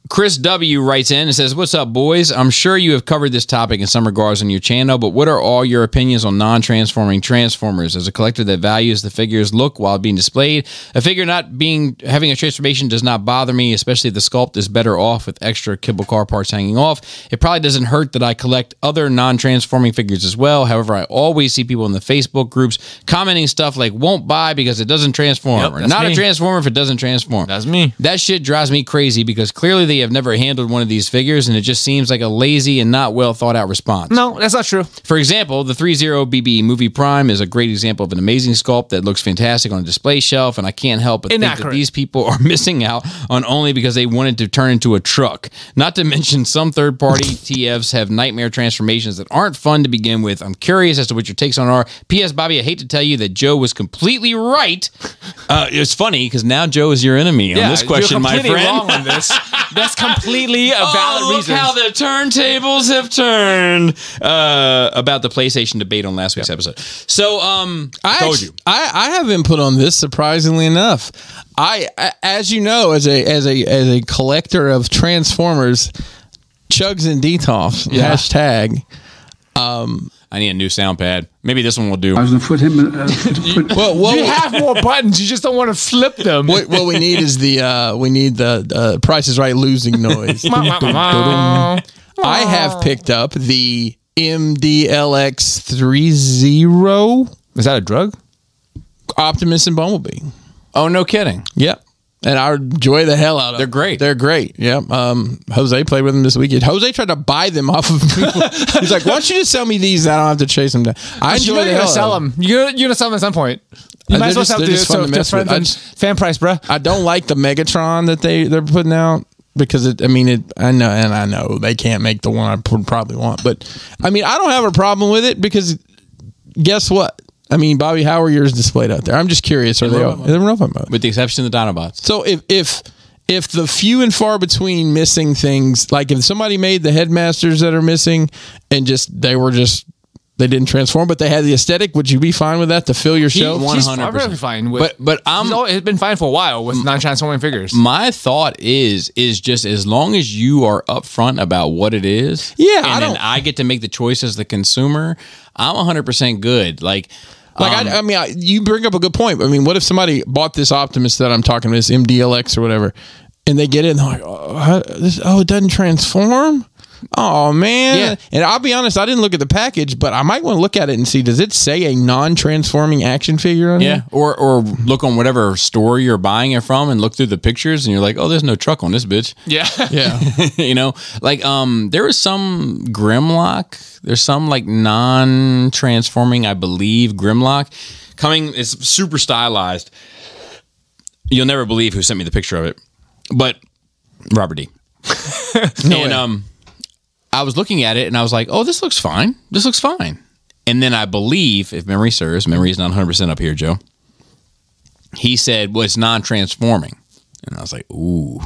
Speaker 1: Chris W. writes in and says, "What's up, boys? I'm sure you have covered this topic in some regards on your channel, but what are all your opinions on non-transforming Transformers? As a collector that values the figure's look while being displayed, a figure having a transformation does not bother me, especially if the sculpt is better off with extra kibble car parts hanging off. It probably doesn't hurt that I collect other non-transforming figures as well. However, I always see people in the Facebook groups commenting stuff like, won't buy because it doesn't transform,
Speaker 2: Yep,
Speaker 1: or
Speaker 2: that's
Speaker 1: not
Speaker 2: me.
Speaker 1: a transformer if it doesn't transform.
Speaker 2: That's me.
Speaker 1: That shit drives me crazy because clearly they have never handled one of these figures, and it just seems like a lazy and not well thought out response.
Speaker 2: No, that's not true.
Speaker 1: For example, the 3-0 BB Movie Prime is a great example of an amazing sculpt that looks fantastic on a display shelf, and I can't help but think that these people are missing out on only because they wanted to turn into a truck. Not to mention some third-party TFs have nightmare transformations that aren't fun to begin with. I'm curious as to what your takes on are. P.S. Bobby, I hate to tell you that Joe was completely right. It's funny because now Joe is your enemy on this question, my friend.
Speaker 2: You're completely wrong on this. That's completely a valid reason.
Speaker 1: Look how the turntables have turned about the PlayStation debate on last week's episode. So,
Speaker 3: I have input on this. Surprisingly enough, as you know, as a collector of Transformers, Chugs and Detoffs hashtag.
Speaker 1: I need a new sound pad. Maybe this one will do.
Speaker 4: I was going to put him.
Speaker 2: You have more buttons. You just don't want to flip them.
Speaker 3: What we need is the Price is Right losing noise. I have picked up the MDLX30.
Speaker 2: Is that a drug?
Speaker 3: Optimus and Bumblebee.
Speaker 1: Oh, no kidding.
Speaker 3: Yep. And I enjoy the hell out of them.
Speaker 1: They're great.
Speaker 3: They're great. Yep. Jose played with them this weekend. Jose tried to buy them off of people. He's like, why don't you just sell me these? I don't have to chase them down. I enjoy the hell out
Speaker 2: sell
Speaker 3: of
Speaker 2: them. You're going to sell them at some point. You might as well sell them to friends and fan price, bro.
Speaker 3: I don't like the Megatron that they're putting out. Because I know they can't make the one I probably want, but I mean, I don't have a problem with it because guess what? I mean, Bobby, how are yours displayed out there? I'm just curious. Are they in robot mode?
Speaker 1: With the exception of the Dinobots.
Speaker 3: So if the few and far between missing things, like if somebody made the headmasters that are missing and they didn't transform, but they had the aesthetic, would you be fine with that to fill your shelf?
Speaker 1: 100%.
Speaker 2: I'm really fine with.
Speaker 1: But
Speaker 2: it's been fine for a while with non-transforming figures.
Speaker 1: My thought is just as long as you are upfront about what it is, and I get to make the choice as the consumer, I'm 100% good. You bring up a good point. I mean, what if somebody bought this Optimus that I'm talking about, this MDLX or whatever, and they get it and they're like, it doesn't transform? Oh, man. Yeah. And I'll be honest, I didn't look at the package, but I might want to look at it and see, does it say a non-transforming action figure on it? Or look on whatever store you're buying it from and look through the pictures and you're like, oh, there's no truck on this bitch.
Speaker 2: Yeah.
Speaker 3: Yeah.
Speaker 1: There is some Grimlock. There's some like non-transforming, I believe, Grimlock coming. It's super stylized. You'll never believe who sent me the picture of it, but Robert D. I was looking at it and I was like, oh, this looks fine. This looks fine. And then I believe, if memory serves, memory is not 100% up here, Joe. He said, well, it's non-transforming. And I was like, ooh,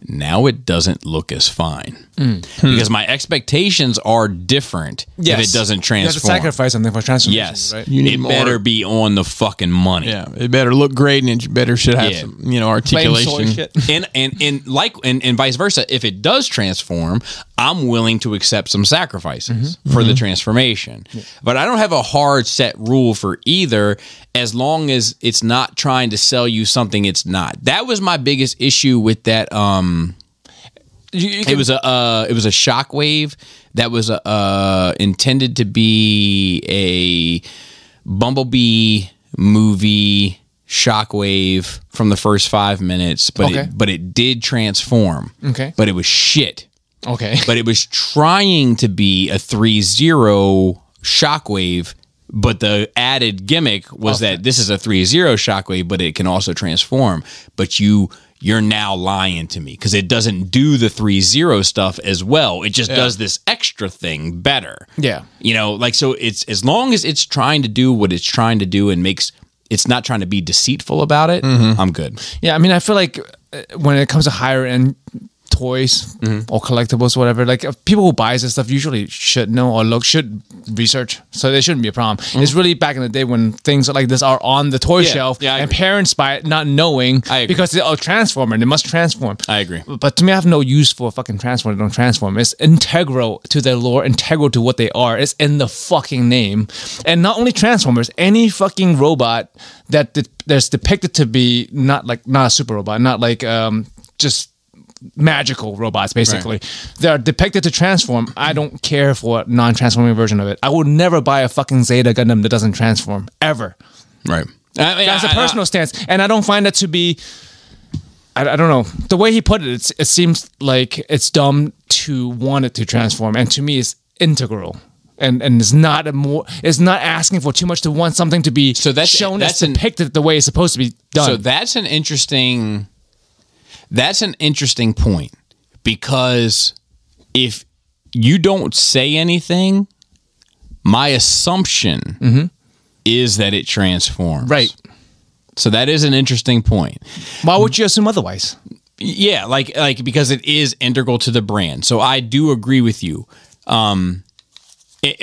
Speaker 1: now it doesn't look as fine. Because my expectations are different if it doesn't transform.
Speaker 2: You have to sacrifice something for transformation.
Speaker 1: Yes.
Speaker 2: Right?
Speaker 1: It better be on the fucking money.
Speaker 3: Yeah. It better look great and it better should have some, articulation.
Speaker 1: And vice versa. If it does transform, I'm willing to accept some sacrifices for the transformation. Yeah. But I don't have a hard set rule for either as long as it's not trying to sell you something it's not. That was my biggest issue with that it was a Shockwave that was intended to be a Bumblebee movie Shockwave from the first 5 minutes, but it did transform.
Speaker 2: Okay,
Speaker 1: but it was shit.
Speaker 2: Okay,
Speaker 1: but it was trying to be a 3-0 Shockwave. But the added gimmick was that this is a 3-0 Shockwave, but it can also transform. But you're now lying to me because it doesn't do the 3-0 stuff as well. It just does this extra thing better.
Speaker 2: Yeah.
Speaker 1: So it's as long as it's trying to do what it's trying to do and it's not trying to be deceitful about it, I'm good.
Speaker 2: Yeah, I mean, I feel like when it comes to higher end toys or collectibles, whatever. Like people who buys this stuff usually should know or should research, so there shouldn't be a problem. It's really back in the day when things like this are on the toy shelf and parents buy it not knowing because they're a transformer and they must transform.
Speaker 1: I agree.
Speaker 2: But to me, I have no use for a fucking transformer. They don't transform. It's integral to their lore, integral to what they are. It's in the fucking name. And not only transformers, any fucking robot that there's depicted to be not a super robot, not like just magical robots, basically. Right. They're depicted to transform. I don't care for a non-transforming version of it. I would never buy a fucking Zeta Gundam that doesn't transform, ever.
Speaker 1: Right. I mean,
Speaker 2: that's a personal stance. And I don't find that to be... I don't know. The way he put it, it seems like it's dumb to want it to transform. And to me, it's integral. And it's not it's not asking for too much to want something to be shown as depicted the way it's supposed to be done.
Speaker 1: So that's an interesting point, because if you don't say anything, my assumption is that it transforms.
Speaker 2: Right.
Speaker 1: So that is an interesting point.
Speaker 2: Why would you assume otherwise?
Speaker 1: Yeah, like because it is integral to the brand. So I do agree with you.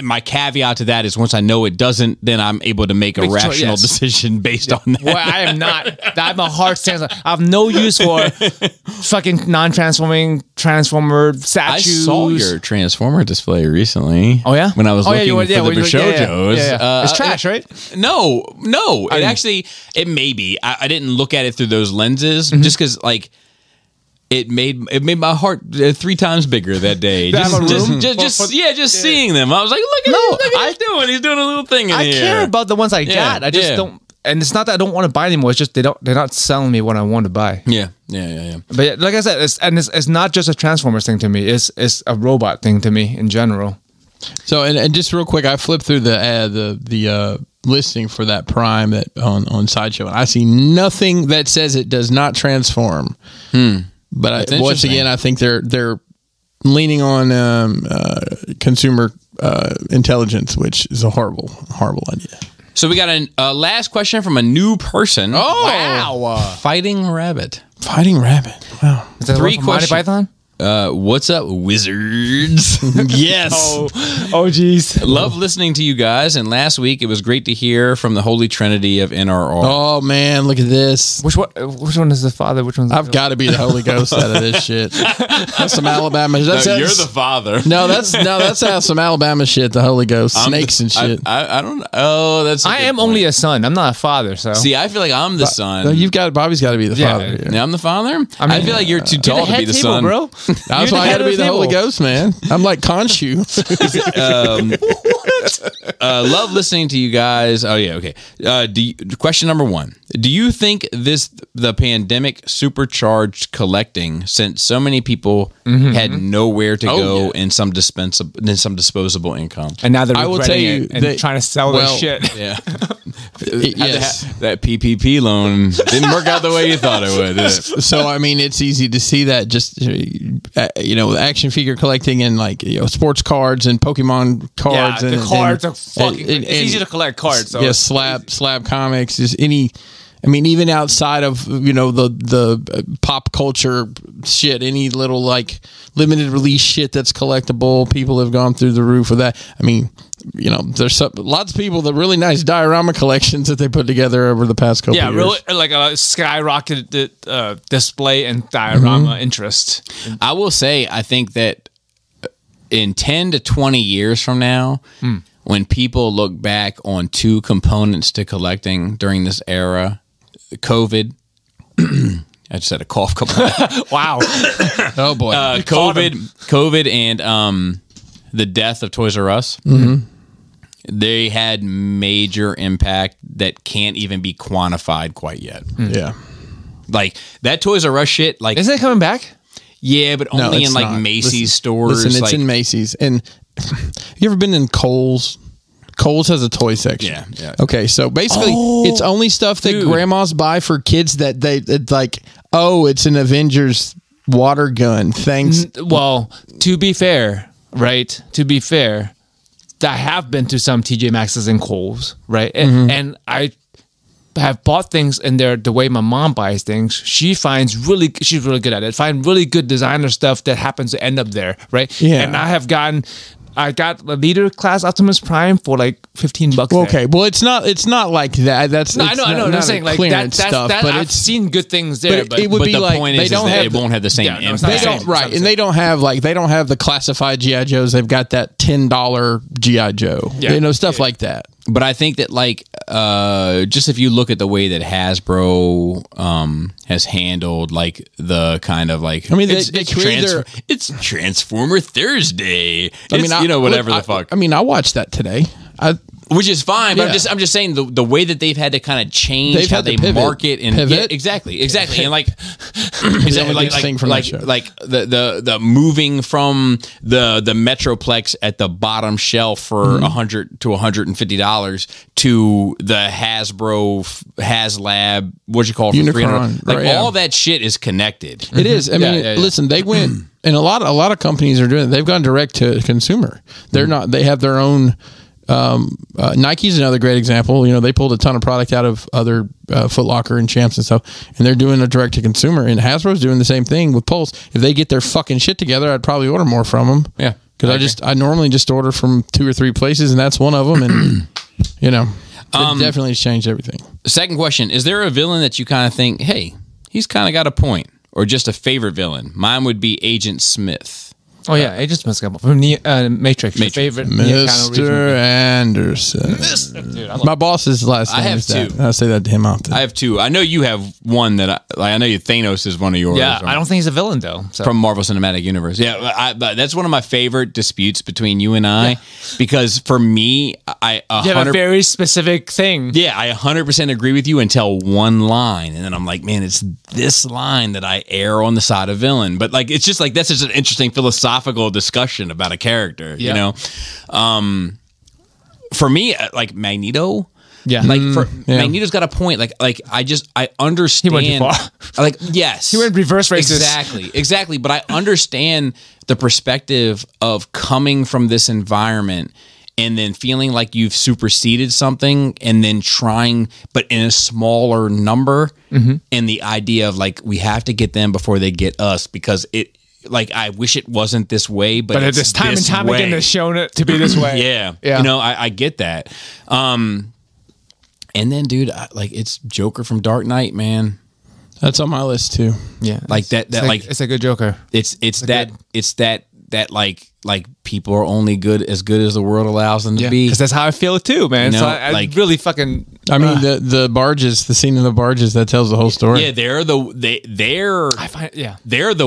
Speaker 1: My caveat to that is once I know it doesn't, then I'm able to make a rational decision based on that.
Speaker 2: Well, I am not. I'm a hard stance. I have no use for fucking non-transforming transformer statues.
Speaker 1: I saw your transformer display recently.
Speaker 2: Oh yeah,
Speaker 1: when I was looking for the Bashojos.
Speaker 2: It's trash, right?
Speaker 1: No. It may be. I didn't look at it through those lenses just because like. It made my heart 3 times bigger that day. Just seeing them. I was like, look at what he's doing. He's doing a little thing in here.
Speaker 2: I care about the ones I got. I just don't. And it's not that I don't want to buy anymore. It's just they're not selling me what I want to buy.
Speaker 1: Yeah.
Speaker 2: But like I said, it's not just a Transformers thing to me. It's a robot thing to me in general.
Speaker 3: So and just real quick, I flipped through the listing for that Prime that on Sideshow, and I see nothing that says it does not transform. But once again, I think they're leaning on consumer intelligence, which is a horrible idea.
Speaker 1: So we got a last question from a new person.
Speaker 3: Oh,
Speaker 1: wow! Fighting Rabbit.
Speaker 3: Wow.
Speaker 2: Is that 3 questions? Monty Python?
Speaker 1: What's up, wizards?
Speaker 3: Yes.
Speaker 2: Oh, geez.
Speaker 1: Love listening to you guys. And last week, it was great to hear from the Holy Trinity of NRR.
Speaker 3: Oh, man, look at this.
Speaker 2: Which one is the Father? Which one's
Speaker 3: I've got to be the Holy Ghost out of this shit. That's some Alabama.
Speaker 1: You're the Father.
Speaker 3: No, that's how some Alabama shit. The Holy Ghost, snakes and shit.
Speaker 1: I don't. Oh, that's.
Speaker 2: I am only a son. I'm not a father. So
Speaker 1: see, I feel like I'm the son.
Speaker 3: No, Bobby's got to be the father.
Speaker 1: Yeah, I'm the father. I feel like you're too tall to be the son,
Speaker 2: bro.
Speaker 3: That's why I got to be the Holy Ghost, man. I'm like Khonshu.
Speaker 1: Love listening to you guys. Oh yeah, okay. Question number 1: do you think the pandemic supercharged collecting since so many people had nowhere to go and some disposable income?
Speaker 2: And now they're regretting it and trying to sell their shit.
Speaker 1: Yeah. Yes. That PPP loan didn't work out the way you thought it would, did it?
Speaker 3: So I mean, it's easy to see that just action figure collecting and like sports cards and Pokemon cards.
Speaker 2: Yeah, the cards are fucking. It's easy to collect cards. So
Speaker 3: slab comics is any. I mean, even outside of the pop culture shit, any little like limited release shit that's collectible, people have gone through the roof with that. I mean, there's lots of people that really nice diorama collections that they put together over the past couple of years.
Speaker 2: Yeah, really like a skyrocketed display and diorama interest.
Speaker 1: I will say, I think that in 10 to 20 years from now, when people look back on 2 components to collecting during this era, COVID. I just had a cough.
Speaker 2: Wow.
Speaker 3: Oh boy.
Speaker 1: COVID and the death of Toys R Us. They had major impact that can't even be quantified quite yet.
Speaker 3: Yeah.
Speaker 1: Like that Toys R Us shit. Like,
Speaker 2: isn't it coming back?
Speaker 1: Yeah, but only in like Macy's stores.
Speaker 3: Listen, it's in Macy's. And you ever been in Kohl's? Kohl's has a toy section.
Speaker 1: Yeah.
Speaker 3: Okay, so basically, it's only stuff that grandmas buy for kids that it's like, it's an Avengers water gun. Thanks.
Speaker 2: Well, to be fair, right? I have been to some TJ Maxx's and Kohl's, right? And I have bought things in there the way my mom buys things. She's really good at it. Find really good designer stuff that happens to end up there, right?
Speaker 3: Yeah.
Speaker 2: And I got a leader class Optimus Prime for like $15.
Speaker 3: Okay, well, it's not like that. That's
Speaker 2: I know. I'm saying like
Speaker 3: clearance stuff, but
Speaker 2: I've seen good things there, but
Speaker 3: it would be
Speaker 1: the
Speaker 3: like
Speaker 1: point
Speaker 3: they
Speaker 1: is
Speaker 3: don't
Speaker 1: that
Speaker 3: have
Speaker 1: it won't have the same
Speaker 2: Yeah, no, it's
Speaker 1: impact.
Speaker 2: not
Speaker 3: They don't, right, and they don't have the classified GI Joes. They've got that $10 GI Joe, stuff like that.
Speaker 1: But I think that like just if you look at the way that Hasbro has handled like the kind of like it's Transformer Thursday. Whatever the fuck.
Speaker 3: I watched that today.
Speaker 1: Which is fine, but I'm just saying the way that they've had to kind of change how they market and exactly, and like the moving from the Metroplex at the bottom shelf for $100 to $150 to the Hasbro HasLab, what you call it, for $300. Like all that shit is connected.
Speaker 3: It is. I mean, listen, they went, and a lot of companies are doing it. They've gone direct to consumer. They're not. They have their own. Nike's another great example. They pulled a ton of product out of other Foot Locker and Champs and stuff, and they're doing a direct to consumer. And Hasbro's doing the same thing with Pulse. If they get their fucking shit together, I'd probably order more from them.
Speaker 1: Yeah,
Speaker 3: because I normally just order from 2 or 3 places, and that's one of them. And it definitely has changed everything.
Speaker 1: Second question: is there a villain that you kind of think, hey, he's kind of got a point, or just a favorite villain? Mine would be Agent Smith.
Speaker 2: Oh yeah, Agent Smith from Matrix. Your favorite,
Speaker 3: Mr. Anderson. Dude, my boss's last name is that. I say that to him often.
Speaker 1: I have 2. I know you have one that I know Thanos is one of yours.
Speaker 2: Yeah, I don't think he's a villain though. So.
Speaker 1: From Marvel Cinematic Universe. Yeah, but that's one of my favorite disputes between you and I, because for me, you
Speaker 2: have a very specific thing.
Speaker 1: Yeah, I 100% agree with you until one line, and then I'm like, man, it's this line that I err on the side of villain. But like, it's just like that's just an interesting philosophical discussion about a character, for me, like Magneto, Magneto's got a point. Like I understand.
Speaker 2: He went too far.
Speaker 1: Like, yes,
Speaker 2: he went reverse racist.
Speaker 1: Exactly. But I understand the perspective of coming from this environment and then feeling like you've superseded something, and then trying, but in a smaller number, and the idea of like we have to get them before they get us, because it. Like, I wish it wasn't this way, but it's
Speaker 2: this time and time again they've shown it to be this way.
Speaker 1: Yeah. I get that. And then, dude, it's Joker from Dark Knight, man.
Speaker 3: That's on my list too.
Speaker 2: Yeah,
Speaker 1: like that.
Speaker 2: It's a good Joker.
Speaker 1: It's that like people are only as good as the world allows them to be.
Speaker 2: Because that's how I feel too, man. So I really fucking.
Speaker 3: I mean, the barges, the scene in the barges, that tells the whole story.
Speaker 1: Yeah, they're the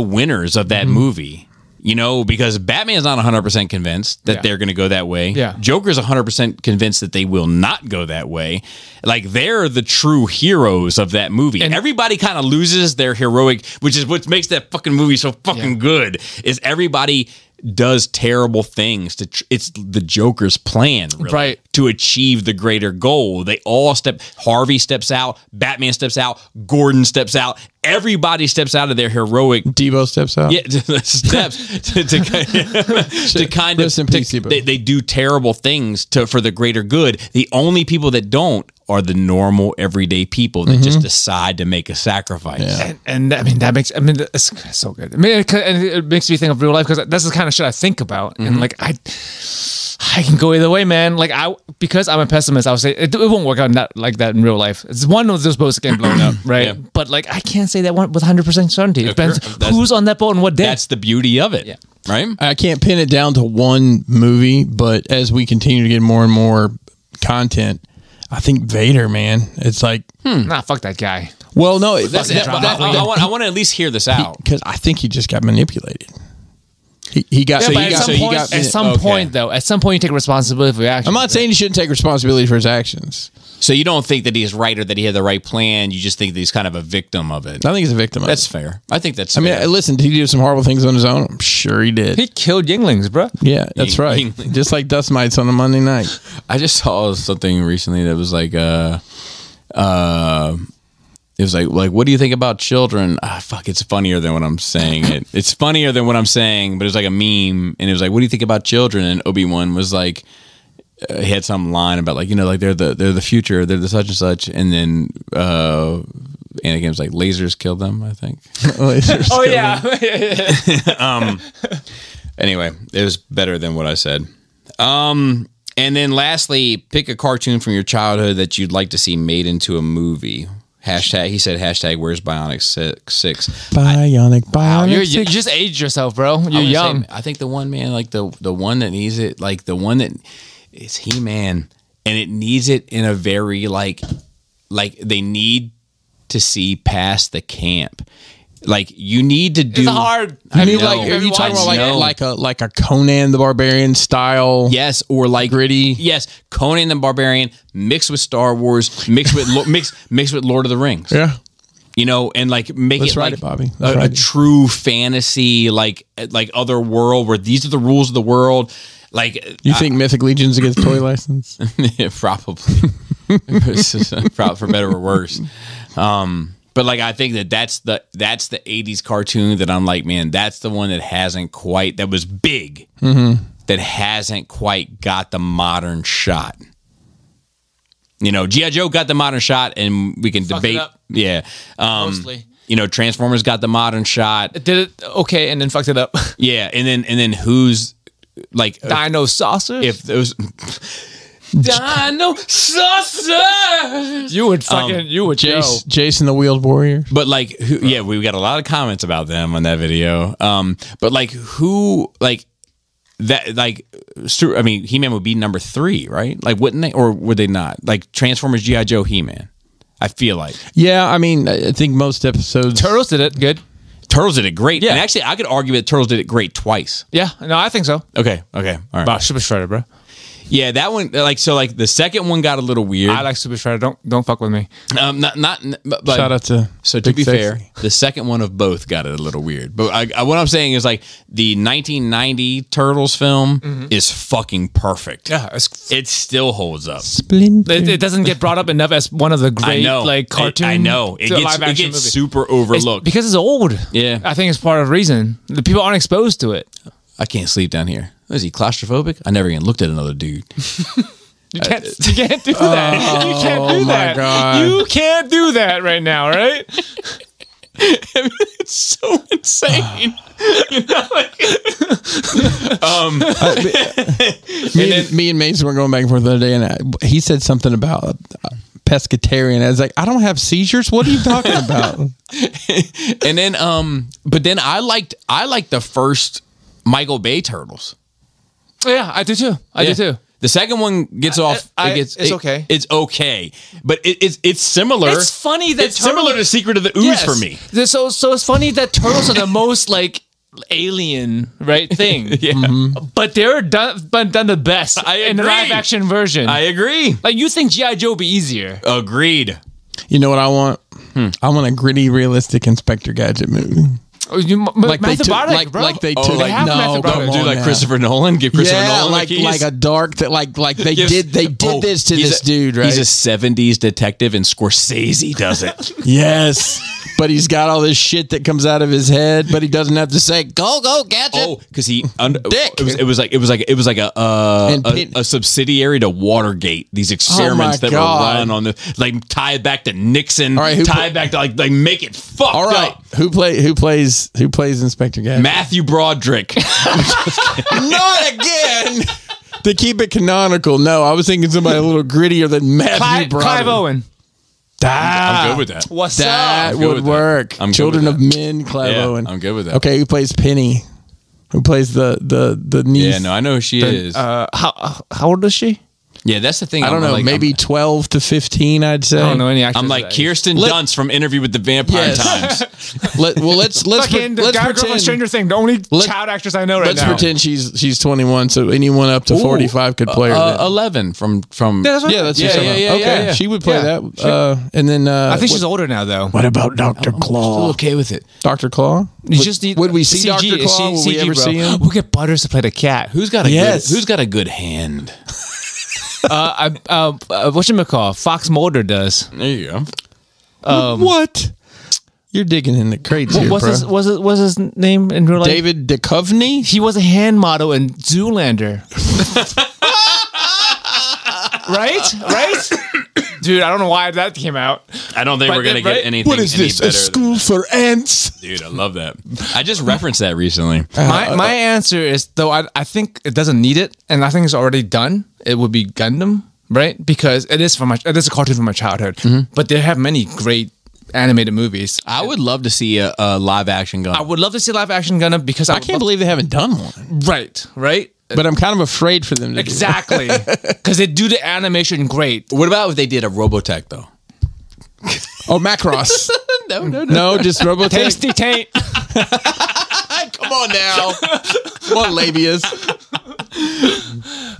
Speaker 1: winners of that movie. Because Batman's not 100% convinced that they're going to go that way.
Speaker 2: Yeah.
Speaker 1: Joker's 100% convinced that they will not go that way. Like, they're the true heroes of that movie. And everybody kind of loses their heroic, which is what makes that fucking movie so fucking good, is everybody does terrible things it's the Joker's plan, really,
Speaker 2: right,
Speaker 1: to achieve the greater goal. They all Harvey steps out, Batman steps out, Gordon steps out, everybody steps out of their heroic.
Speaker 3: Debo steps out.
Speaker 1: Yeah, steps to kind of they do terrible things for the greater good. The only people that don't are the normal everyday people that just decide to make a sacrifice.
Speaker 2: Yeah. And I mean it's so good. I mean, it makes me think of real life, because that's the kind of shit I think about. And like I can go either way, man. Like because I'm a pessimist, I would say it won't work out like that in real life. It's one of those boats getting blown up, right? Yeah. But like I can't say that one with 100% certainty. It depends who's on that boat and what day.
Speaker 1: That's the beauty of it, right?
Speaker 3: I can't pin it down to one movie, but as we continue to get more and more content, I think Vader, man. It's like,
Speaker 2: nah, fuck that guy.
Speaker 3: Well, no,
Speaker 1: I want to at least hear this out,
Speaker 3: because I think he just got manipulated. He got.
Speaker 2: At some point, you take responsibility for your actions.
Speaker 3: I'm not saying he shouldn't take responsibility for his actions.
Speaker 1: So you don't think that he's right or that he had the right plan. You just think that he's kind of a victim of it.
Speaker 3: I think he's a victim of it.
Speaker 1: That's fair. I think that's fair.
Speaker 3: I mean, listen, did he do some horrible things on his own? I'm sure he did.
Speaker 2: He killed Yinglings, bro.
Speaker 3: Yeah, that's right. Yinglings. Just like dust mites on a Monday night.
Speaker 1: I just saw something recently that was like, it was like, what do you think about children? Fuck, it's funnier than what I'm saying. It's funnier than what I'm saying, but it was like a meme, and it was like, what do you think about children? And Obi-Wan was like, he had some line about like, like they're the future, they're the such and such, and then Anakin was like, lasers killed them, I think.
Speaker 3: Lasers
Speaker 2: Oh
Speaker 3: killed
Speaker 2: yeah.
Speaker 1: Anyway, it was better than what I said. And then lastly, pick a cartoon from your childhood that you'd like to see made into a movie. He said hashtag where's Bionic 6.
Speaker 3: Bionic.
Speaker 2: Wow, you
Speaker 3: 6.
Speaker 2: just aged yourself, bro. You're young.
Speaker 1: I think the one, man, like the one that needs it, like the one that is He-Man, and it needs it in a very like they need to see past the camp. Like you need to do.
Speaker 2: It's hard.
Speaker 3: I mean, are you talking about like a Conan the Barbarian style?
Speaker 1: Yes, or like
Speaker 3: gritty.
Speaker 1: Yes, Conan the Barbarian mixed with Star Wars, mixed with mixed with Lord of the Rings.
Speaker 3: Yeah,
Speaker 1: and like make
Speaker 3: Let's
Speaker 1: it
Speaker 3: write
Speaker 1: like
Speaker 3: it, Bobby.
Speaker 1: a true fantasy, like other world where these are the rules of the world. Like
Speaker 3: you think Mythic Legions against toy license?
Speaker 1: Yeah, probably, for better or worse. But like I think that's the 80s cartoon that I'm like, man, that's the one that was big, that hasn't quite got the modern shot. G.I. Joe got the modern shot, and we can debate. Yeah,
Speaker 2: Mostly.
Speaker 1: Transformers got the modern shot.
Speaker 2: It did it okay, and then fucked it up.
Speaker 1: Yeah, and then who's like
Speaker 2: Dino Sausage?
Speaker 1: if those. Dino Sausage.
Speaker 2: You would Joe.
Speaker 3: Jason the Wheeled Warrior.
Speaker 1: But like, we got a lot of comments about them on that video. But like, who like that? Like, I mean, He-Man would be number 3, right? Like, wouldn't they, or would they not? Like Transformers, G.I. Joe, He-Man. I feel like.
Speaker 3: Yeah, I mean, I think most episodes.
Speaker 2: Turtles did it good.
Speaker 1: Turtles did it great.
Speaker 2: Yeah.
Speaker 1: And actually, I could argue that Turtles did it great twice.
Speaker 2: Yeah, no, I think so.
Speaker 1: Okay, all right.
Speaker 2: Wow, Super Shredder, bro.
Speaker 1: Yeah, that one, like, so like the second one got a little weird.
Speaker 2: I like Super Shredder. Don't fuck with me.
Speaker 3: But shout out to
Speaker 1: so to be fair, the second one of both got it a little weird. But what I'm saying is like the 1990 Turtles film is fucking perfect.
Speaker 2: Yeah,
Speaker 1: it still holds up.
Speaker 3: Splinter.
Speaker 2: It doesn't get brought up enough as one of the great like cartoon.
Speaker 1: I know it gets super overlooked
Speaker 2: because it's old.
Speaker 1: Yeah,
Speaker 2: I think it's part of the reason the people aren't exposed to it.
Speaker 1: I can't sleep down here. Is he claustrophobic? I never even looked at another dude.
Speaker 2: You can't do that. You can't do that.
Speaker 3: God.
Speaker 2: You can't do that right now, right?
Speaker 1: I mean, it's so insane.
Speaker 3: Me and Mason were going back and forth the other day, and he said something about pescatarian. I was like, I don't have seizures. What are you talking about?
Speaker 1: And then, but then I liked the first Michael Bay Turtles.
Speaker 2: Yeah, I do too. I do too.
Speaker 1: The second one gets off.
Speaker 2: It's okay.
Speaker 1: It's okay, but it's similar.
Speaker 2: It's funny that
Speaker 1: it's similar to Secret of the Ooze for me.
Speaker 2: So it's funny that turtles are the most like alien right thing.
Speaker 1: Yeah,
Speaker 2: but they're done the best in the live action version.
Speaker 1: I agree.
Speaker 2: Like you think G.I. Joe would be easier?
Speaker 1: Agreed.
Speaker 3: You know what I want? I want a gritty, realistic Inspector Gadget movie.
Speaker 2: Like they took,
Speaker 3: like they took,
Speaker 2: they have
Speaker 3: no,
Speaker 2: come
Speaker 1: do like Christopher Nolan, give Christopher Nolan
Speaker 3: like a dark that like they did this to this dude, right?
Speaker 1: He's a 70s detective and Scorsese does it.
Speaker 3: Yes, but he's got all this shit that comes out of his head, but he doesn't have to say go Gadget.
Speaker 1: Oh, because he
Speaker 3: Dick.
Speaker 1: It was like a subsidiary to Watergate. These experiments that were run on the like tie it back to Nixon, tie it back to like make it fucked up.
Speaker 3: Who plays Inspector Gadget?
Speaker 1: Matthew Broderick.
Speaker 3: Not again. To keep it canonical, no. I was thinking somebody a little grittier than Matthew Broderick.
Speaker 2: Clive Owen.
Speaker 1: I'm good with that.
Speaker 2: What's
Speaker 3: that
Speaker 2: up?
Speaker 3: would work. Children of Men, Clive Owen.
Speaker 1: I'm good with that.
Speaker 3: Okay, who plays Penny? Who plays the niece?
Speaker 1: Yeah, no, I know who she is.
Speaker 2: How old is she?
Speaker 1: Yeah, that's the thing.
Speaker 3: I don't know. Like, maybe 12 to 15, I'd say.
Speaker 2: I don't know any actors.
Speaker 1: I'm like Kirsten Dunst from Interview with the Vampire Times.
Speaker 3: let's
Speaker 2: pretend Stranger Things. The only child actress I know right now.
Speaker 3: Let's pretend she's 21, so anyone up to 45 could play her.
Speaker 1: 11 from.
Speaker 3: Yeah, that's okay. She would play that. And then
Speaker 2: I think she's older now, though.
Speaker 3: What about Dr. Claw?
Speaker 1: Still okay with it.
Speaker 3: Dr. Claw? Would we see
Speaker 2: CG,
Speaker 3: Dr. Claw? Would we ever see him?
Speaker 2: We'll get Butters to play the cat.
Speaker 1: Who's got a good hand?
Speaker 2: Whatchamacall? Fox Mulder does.
Speaker 1: There you go.
Speaker 3: What? You're digging in the crates here, bro.
Speaker 2: What's his name in real life?
Speaker 3: David Duchovny?
Speaker 2: He was a hand model in Zoolander. Right? Dude, I don't know why that came out.
Speaker 1: I don't think we're gonna get anything.
Speaker 3: What is this? A school for ants?
Speaker 1: Dude, I love that. I just referenced that recently.
Speaker 2: My answer is, though, I think it doesn't need it, and I think it's already done. It would be Gundam, right? Because it is a cartoon from my childhood. But they have many great animated movies.
Speaker 1: I would love to see a live action Gundam.
Speaker 2: I would love to see a live action Gundam because
Speaker 3: I can't believe they haven't done one.
Speaker 2: Right.
Speaker 3: But I'm kind of afraid for them to
Speaker 2: Exactly. Because they do the animation great.
Speaker 1: What about if they did a Robotech though?
Speaker 3: Oh, Macross. No, just Robotech.
Speaker 2: Tasty taint.
Speaker 3: Come on now. Come on, Labias.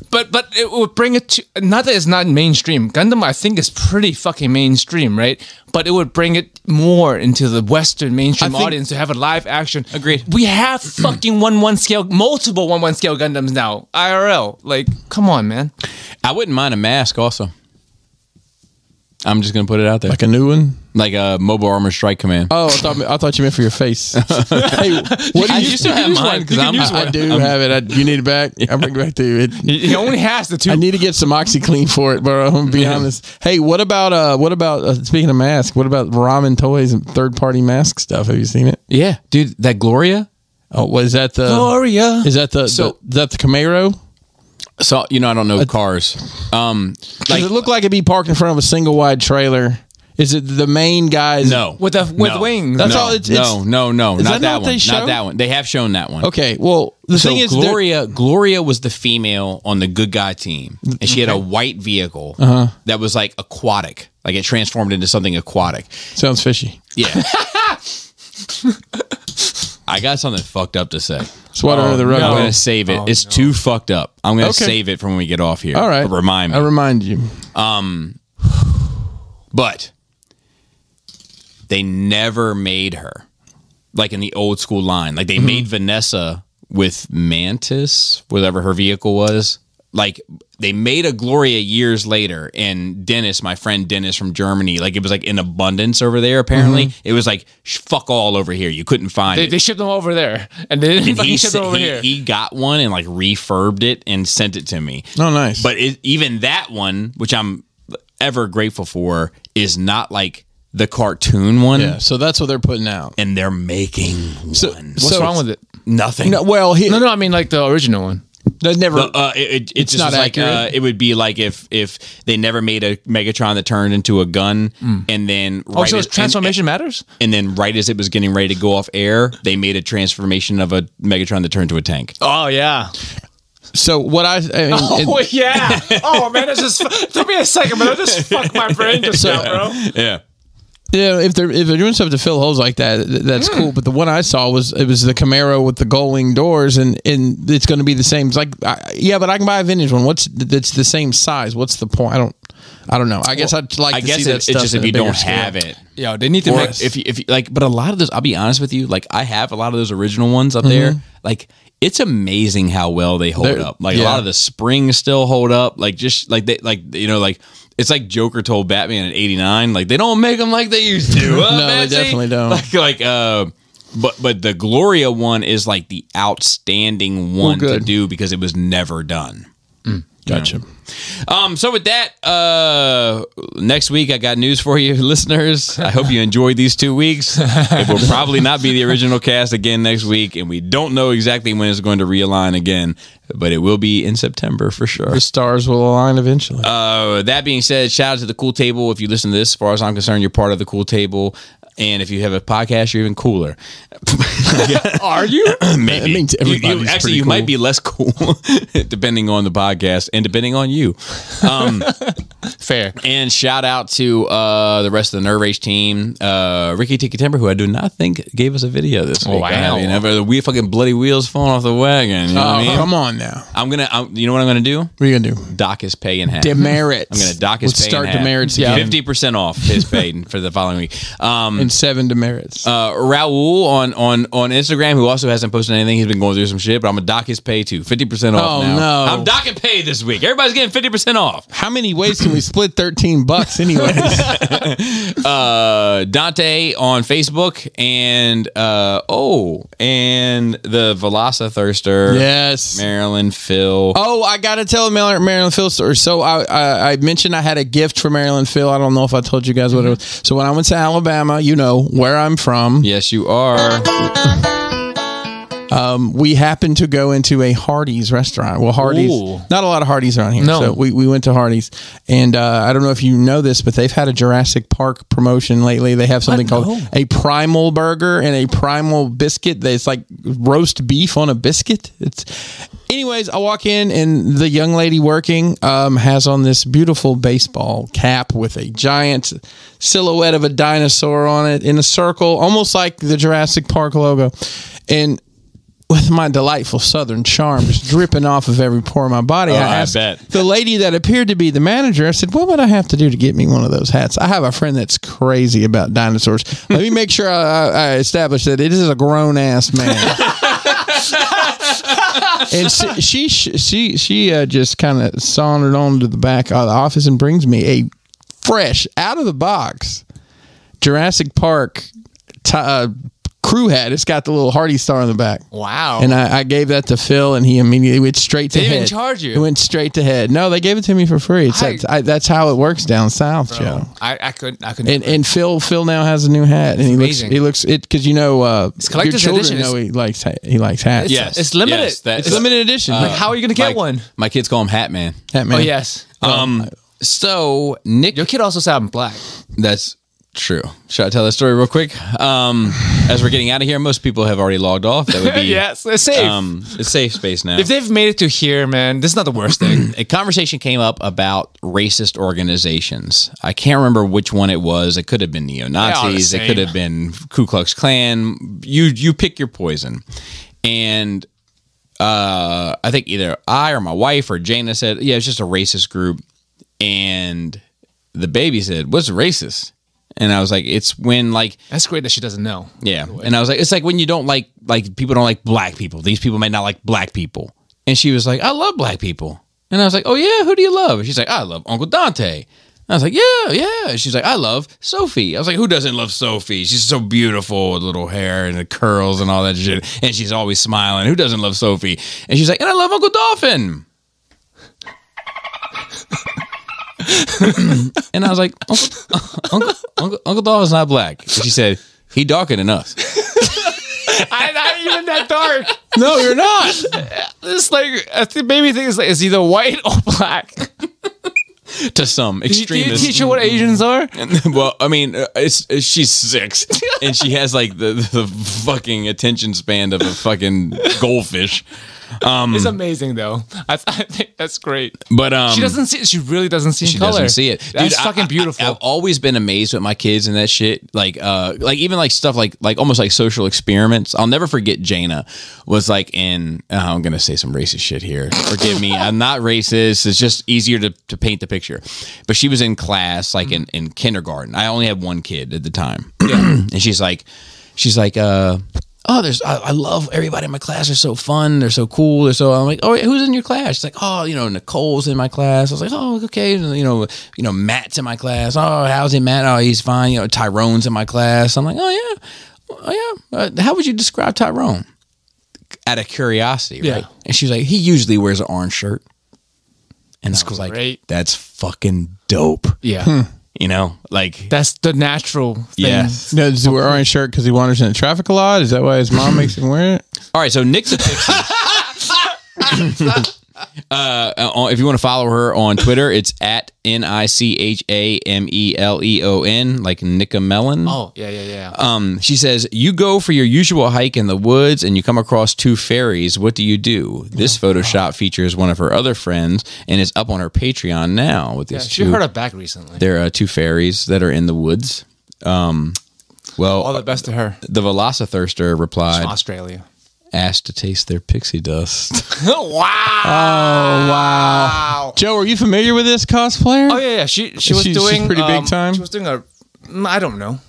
Speaker 2: But it would bring it to, not that it's not mainstream. Gundam, I think, is pretty fucking mainstream, right? But it would bring it more into the Western mainstream audience to have a live action.
Speaker 1: Agreed.
Speaker 2: We have fucking 1/1 scale, multiple 1/1 scale Gundams now. IRL. Like, come on, man.
Speaker 1: I wouldn't mind a mask also. I'm just gonna put it out there.
Speaker 3: Like a new one?
Speaker 1: Like a Mobile Armor Strike Command.
Speaker 3: Oh, I thought you meant for your face. Hey, what do you
Speaker 1: still have mine because
Speaker 3: I do have it. You need it back? I'll bring it back to you.
Speaker 2: He only has the two.
Speaker 3: I need to get some OxyClean for it, bro. I'm gonna be honest. Hey, what about speaking of masks? What about Ramen Toys and third-party mask stuff? Have you seen it?
Speaker 1: Yeah, dude, that Gloria.
Speaker 3: Oh, what is that? The
Speaker 2: Gloria.
Speaker 3: Is that is that the Camaro?
Speaker 1: So I don't know cars.
Speaker 3: Does it look like it'd be parked in front of a single wide trailer? Is it the main guys?
Speaker 1: No,
Speaker 2: with wings.
Speaker 3: That's all.
Speaker 1: No, not
Speaker 3: that
Speaker 1: that
Speaker 3: what
Speaker 1: one.
Speaker 3: they show?
Speaker 1: Not that one. They have shown that one.
Speaker 3: Okay. Well, the thing is,
Speaker 1: Gloria was the female on the good guy team, and she had a white vehicle that was like aquatic, like it transformed into something aquatic.
Speaker 3: Sounds fishy.
Speaker 1: Yeah. I got something fucked up to say.
Speaker 3: Sweater under the rug.
Speaker 1: I'm gonna save it. It's too fucked up. I'm gonna save it for when we get off here.
Speaker 3: All right.
Speaker 1: But remind me.
Speaker 3: I'll remind you.
Speaker 1: But they never made her like in the old school line. Like they made Vanessa with Mantis, whatever her vehicle was. Like they made a Gloria years later, and Dennis, my friend Dennis from Germany, like it was like in abundance over there. Apparently, it was like fuck all over here. You couldn't find it.
Speaker 2: They shipped them over there, and they didn't ship them over here.
Speaker 1: He got one and like refurbed it and sent it to me.
Speaker 3: Oh, nice.
Speaker 1: But even that one, which I'm ever grateful for, is not like the cartoon one.
Speaker 3: Yeah, so that's what they're putting out,
Speaker 1: and they're making one.
Speaker 2: What's wrong with it?
Speaker 1: Nothing.
Speaker 3: No, well,
Speaker 2: I mean like the original one.
Speaker 3: That never.
Speaker 1: It's just
Speaker 3: not
Speaker 1: like
Speaker 3: accurate.
Speaker 1: it would be like if they never made a Megatron that turned into a gun, and then
Speaker 2: so transformation matters.
Speaker 1: And then right as it was getting ready to go off air, they made a transformation of a Megatron that turned into a tank.
Speaker 2: Oh yeah.
Speaker 3: So what I mean,
Speaker 2: yeah. Oh man, that's just took me a second, but I just fucked my brain just now, bro.
Speaker 1: Yeah.
Speaker 3: Yeah, if they're doing stuff to fill holes like that, that's cool. But the one I saw was the Camaro with the gull wing doors, and it's going to be the same. It's like, but I can buy a vintage one. That's the same size? What's the point? I don't know. I guess I'd like to see that stuff.
Speaker 1: It's just if you don't have it.
Speaker 2: Yeah, they need to make
Speaker 1: if you like. But a lot of those, I'll be honest with you. Like I have a lot of those original ones up there. Like it's amazing how well they hold up. Like a lot of the springs still hold up. Like just like they like. It's like Joker told Batman in '89, like they don't make them like they used to.
Speaker 3: No, they definitely don't.
Speaker 1: But the Gloria one is like the outstanding one to do because it was never done.
Speaker 3: Gotcha.
Speaker 1: So with that, next week I got news for you, listeners. I hope you enjoyed these 2 weeks. It will probably not be the original cast again next week, and we don't know exactly when it's going to realign again, but it will be in September for sure.
Speaker 3: The stars will align eventually.
Speaker 1: That being said, shout out to the Cool Table. If you listen to this, as far as I'm concerned, you're part of the Cool Table. And if you have a podcast, you're even cooler.
Speaker 2: Are you?
Speaker 1: Maybe.
Speaker 3: It means everybody's
Speaker 1: actually,
Speaker 3: pretty
Speaker 1: you
Speaker 3: cool.
Speaker 1: might be less cool depending on the podcast and depending on you.
Speaker 2: Fair.
Speaker 1: And shout out to the rest of the Nerve Rage team. Ricky Tiki Timber, who I do not think gave us a video this week.
Speaker 2: Wow.
Speaker 1: We fucking bloody wheels falling off the wagon. You know what I mean?
Speaker 3: Come on now.
Speaker 1: You know what I'm going to do?
Speaker 3: What are you going to do?
Speaker 1: Dock his pay in half.
Speaker 3: Demerits.
Speaker 1: I'm going to dock his pay in half.
Speaker 3: Let's start demerits again.
Speaker 1: 50% off his pay for the following week.
Speaker 3: and 7 demerits.
Speaker 1: Raul on Instagram, who also hasn't posted anything. He's been going through some shit, but I'm gonna dock his pay too. 50% off now.
Speaker 3: No.
Speaker 1: I'm docking pay this week. Everybody's getting 50% off.
Speaker 3: How many ways can we split $13 anyways?
Speaker 1: Dante on Facebook and the Velasa Thirster.
Speaker 3: Yes.
Speaker 1: Marilyn Phil.
Speaker 3: Oh, I gotta tell a Marilyn Phil story. So I mentioned I had a gift for Marilyn Phil. I don't know if I told you guys what it was. So when I went to Alabama, you know where I'm from.
Speaker 1: Yes, you are.
Speaker 3: We happened to go into a Hardee's restaurant. Well, Hardee's,
Speaker 2: Ooh.
Speaker 3: not a lot of Hardee's around here.
Speaker 2: No.
Speaker 3: So we went to Hardee's. And I don't know if you know this, but they've had a Jurassic Park promotion lately. They have something called a Primal Burger and a Primal Biscuit. It's like roast beef on a biscuit. Anyways, I walk in and the young lady working has on this beautiful baseball cap with a giant silhouette of a dinosaur on it in a circle, almost like the Jurassic Park logo. And with my delightful Southern charm just dripping off of every pore of my body, I asked the lady that appeared to be the manager, I said, what would I have to do to get me one of those hats? I have a friend that's crazy about dinosaurs. Let me make sure I establish that it is a grown-ass man. And she just kind of sauntered on to the back of the office and brings me a fresh, out-of-the-box Jurassic Park crew hat. It's got the little Hardy star on the back.
Speaker 2: Wow.
Speaker 3: And I gave that to Phil, and he immediately went straight to
Speaker 2: They
Speaker 3: head.
Speaker 2: didn't charge you?
Speaker 3: It went straight to head. No, they gave it to me for free. That's how it works down south, Joe.
Speaker 2: I couldn't.
Speaker 3: And Phil now has a new hat, and he looks because you know
Speaker 2: It's
Speaker 3: your
Speaker 2: collector's
Speaker 3: children
Speaker 2: edition.
Speaker 3: know he likes hats.
Speaker 1: Yes.
Speaker 2: It's limited.
Speaker 1: Yes,
Speaker 3: It's limited edition.
Speaker 2: Like, how are you going to get one?
Speaker 1: My kids call him Hat Man.
Speaker 3: Hat man.
Speaker 2: Oh, yes.
Speaker 1: So Nick,
Speaker 2: Your kid also said I'm black.
Speaker 1: that's true. Should I tell that story real quick? As we're getting out of here, most people have already logged off. That would be
Speaker 2: Yes, it's safe.
Speaker 1: it's safe space now.
Speaker 2: If they've made it to here, man, this is not the worst thing.
Speaker 1: A conversation came up about racist organizations. I can't remember which one it was. It could have been neo-Nazis.
Speaker 2: They are the
Speaker 1: It could
Speaker 2: same.
Speaker 1: have been Ku Klux Klan. You pick your poison. And I think either I or my wife or Jana said, yeah, it's just a racist group. And the baby said, what's racist? And I was like, it's when like,
Speaker 2: That's great that she doesn't know.
Speaker 1: yeah. And I was like, it's like when you don't like people don't like black people. These people may not like black people. And she was like, I love black people. And I was like, oh yeah, who do you love? And she's like, I love Uncle Dante. And I was like, yeah. And she's like, I love Sophie. I was like, who doesn't love Sophie? She's so beautiful with little hair and the curls and all that shit. And she's always smiling. Who doesn't love Sophie? And she's like, and I love Uncle Dolphin. And I was like, Uncle Dolphin's not black. And she said, he darker than us.
Speaker 2: I'm not even that dark.
Speaker 3: No, you're not.
Speaker 2: It's like, I think baby thing is like, is either white or black.
Speaker 1: To some
Speaker 2: Do you
Speaker 1: extremists.
Speaker 2: teach her what Asians are?
Speaker 1: Well, I mean, she's 6, and she has like the fucking attention span of a fucking goldfish.
Speaker 2: It's amazing though. I think that's great.
Speaker 1: But
Speaker 2: She doesn't see. She really doesn't see.
Speaker 1: she
Speaker 2: color.
Speaker 1: doesn't see it.
Speaker 2: That's
Speaker 1: Dude,
Speaker 2: fucking beautiful.
Speaker 1: I've always been amazed with my kids and that shit. Like even like stuff like almost like social experiments. I'll never forget Jana was like in. I'm gonna say some racist shit here. Forgive me. I'm not racist. It's just easier to paint the picture. But she was in class like in kindergarten. I only had one kid at the time. Yeah. And she's like. Oh, I love everybody in my class. They're so fun. They're so cool. I'm like, oh, who's in your class? She's like, oh, Nicole's in my class. I was like, oh, okay. Matt's in my class. Oh, how's he, Matt? Oh, he's fine. Tyrone's in my class. I'm like, oh yeah. How would you describe Tyrone? Out of curiosity, right?
Speaker 2: Yeah.
Speaker 1: And she's like, he usually wears an orange shirt. And I was like,
Speaker 2: great.
Speaker 1: that's fucking dope.
Speaker 2: Yeah.
Speaker 1: Like
Speaker 2: That's the natural thing.
Speaker 1: Yes.
Speaker 3: No, does he wear an orange shirt because he wanders in the traffic a lot? Is that why his mom makes him wear it?
Speaker 1: All right, so Nick's a pixie. If you want to follow her on Twitter, it's at NICHAMELEON, like Nickamelon.
Speaker 2: Oh, yeah.
Speaker 1: She says, you go for your usual hike in the woods and you come across 2 fairies. What do? This Photoshop features one of her other friends and is up on her Patreon now with these
Speaker 2: She
Speaker 1: 2.
Speaker 2: heard her back recently.
Speaker 1: There are 2 fairies that are in the woods. Well,
Speaker 2: All the best to her.
Speaker 1: the Velocithirster
Speaker 2: From
Speaker 1: replied,
Speaker 2: Australia.
Speaker 1: asked to taste their pixie dust.
Speaker 2: Wow.
Speaker 3: Oh, wow. Joe, are you familiar with this cosplayer?
Speaker 2: Oh yeah. She was
Speaker 3: She's
Speaker 2: doing
Speaker 3: pretty big time?
Speaker 2: She was doing I don't know.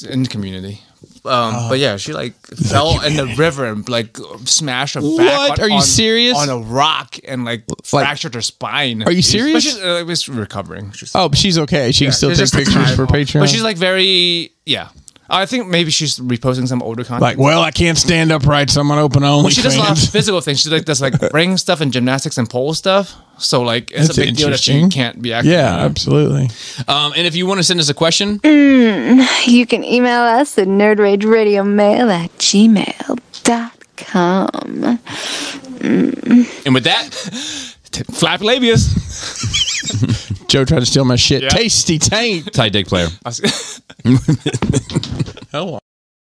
Speaker 2: in the community. But yeah, she like fell in the river and like smashed her back.
Speaker 3: What? Are you serious?
Speaker 2: On a rock and like fractured her spine.
Speaker 3: Are you serious?
Speaker 2: But she's recovering.
Speaker 3: But she's okay. She can still take pictures for Patreon.
Speaker 2: But she's like very I think maybe she's reposting some older content.
Speaker 3: Like, well, I can't stand upright, so I'm gonna open OnlyFans.
Speaker 2: Well, she does a lot of physical things. She like does like ring stuff and gymnastics and pole stuff. So like, it's a big deal that she can't be active.
Speaker 3: Yeah, absolutely.
Speaker 1: And if you want to send us a question,
Speaker 4: you can email us at nerdrageradiomail@gmail.com.
Speaker 1: And with that,
Speaker 2: flap labius.
Speaker 3: Joe tried to steal my shit. Yeah. Tasty taint.
Speaker 1: Tight dick player.
Speaker 3: Hell.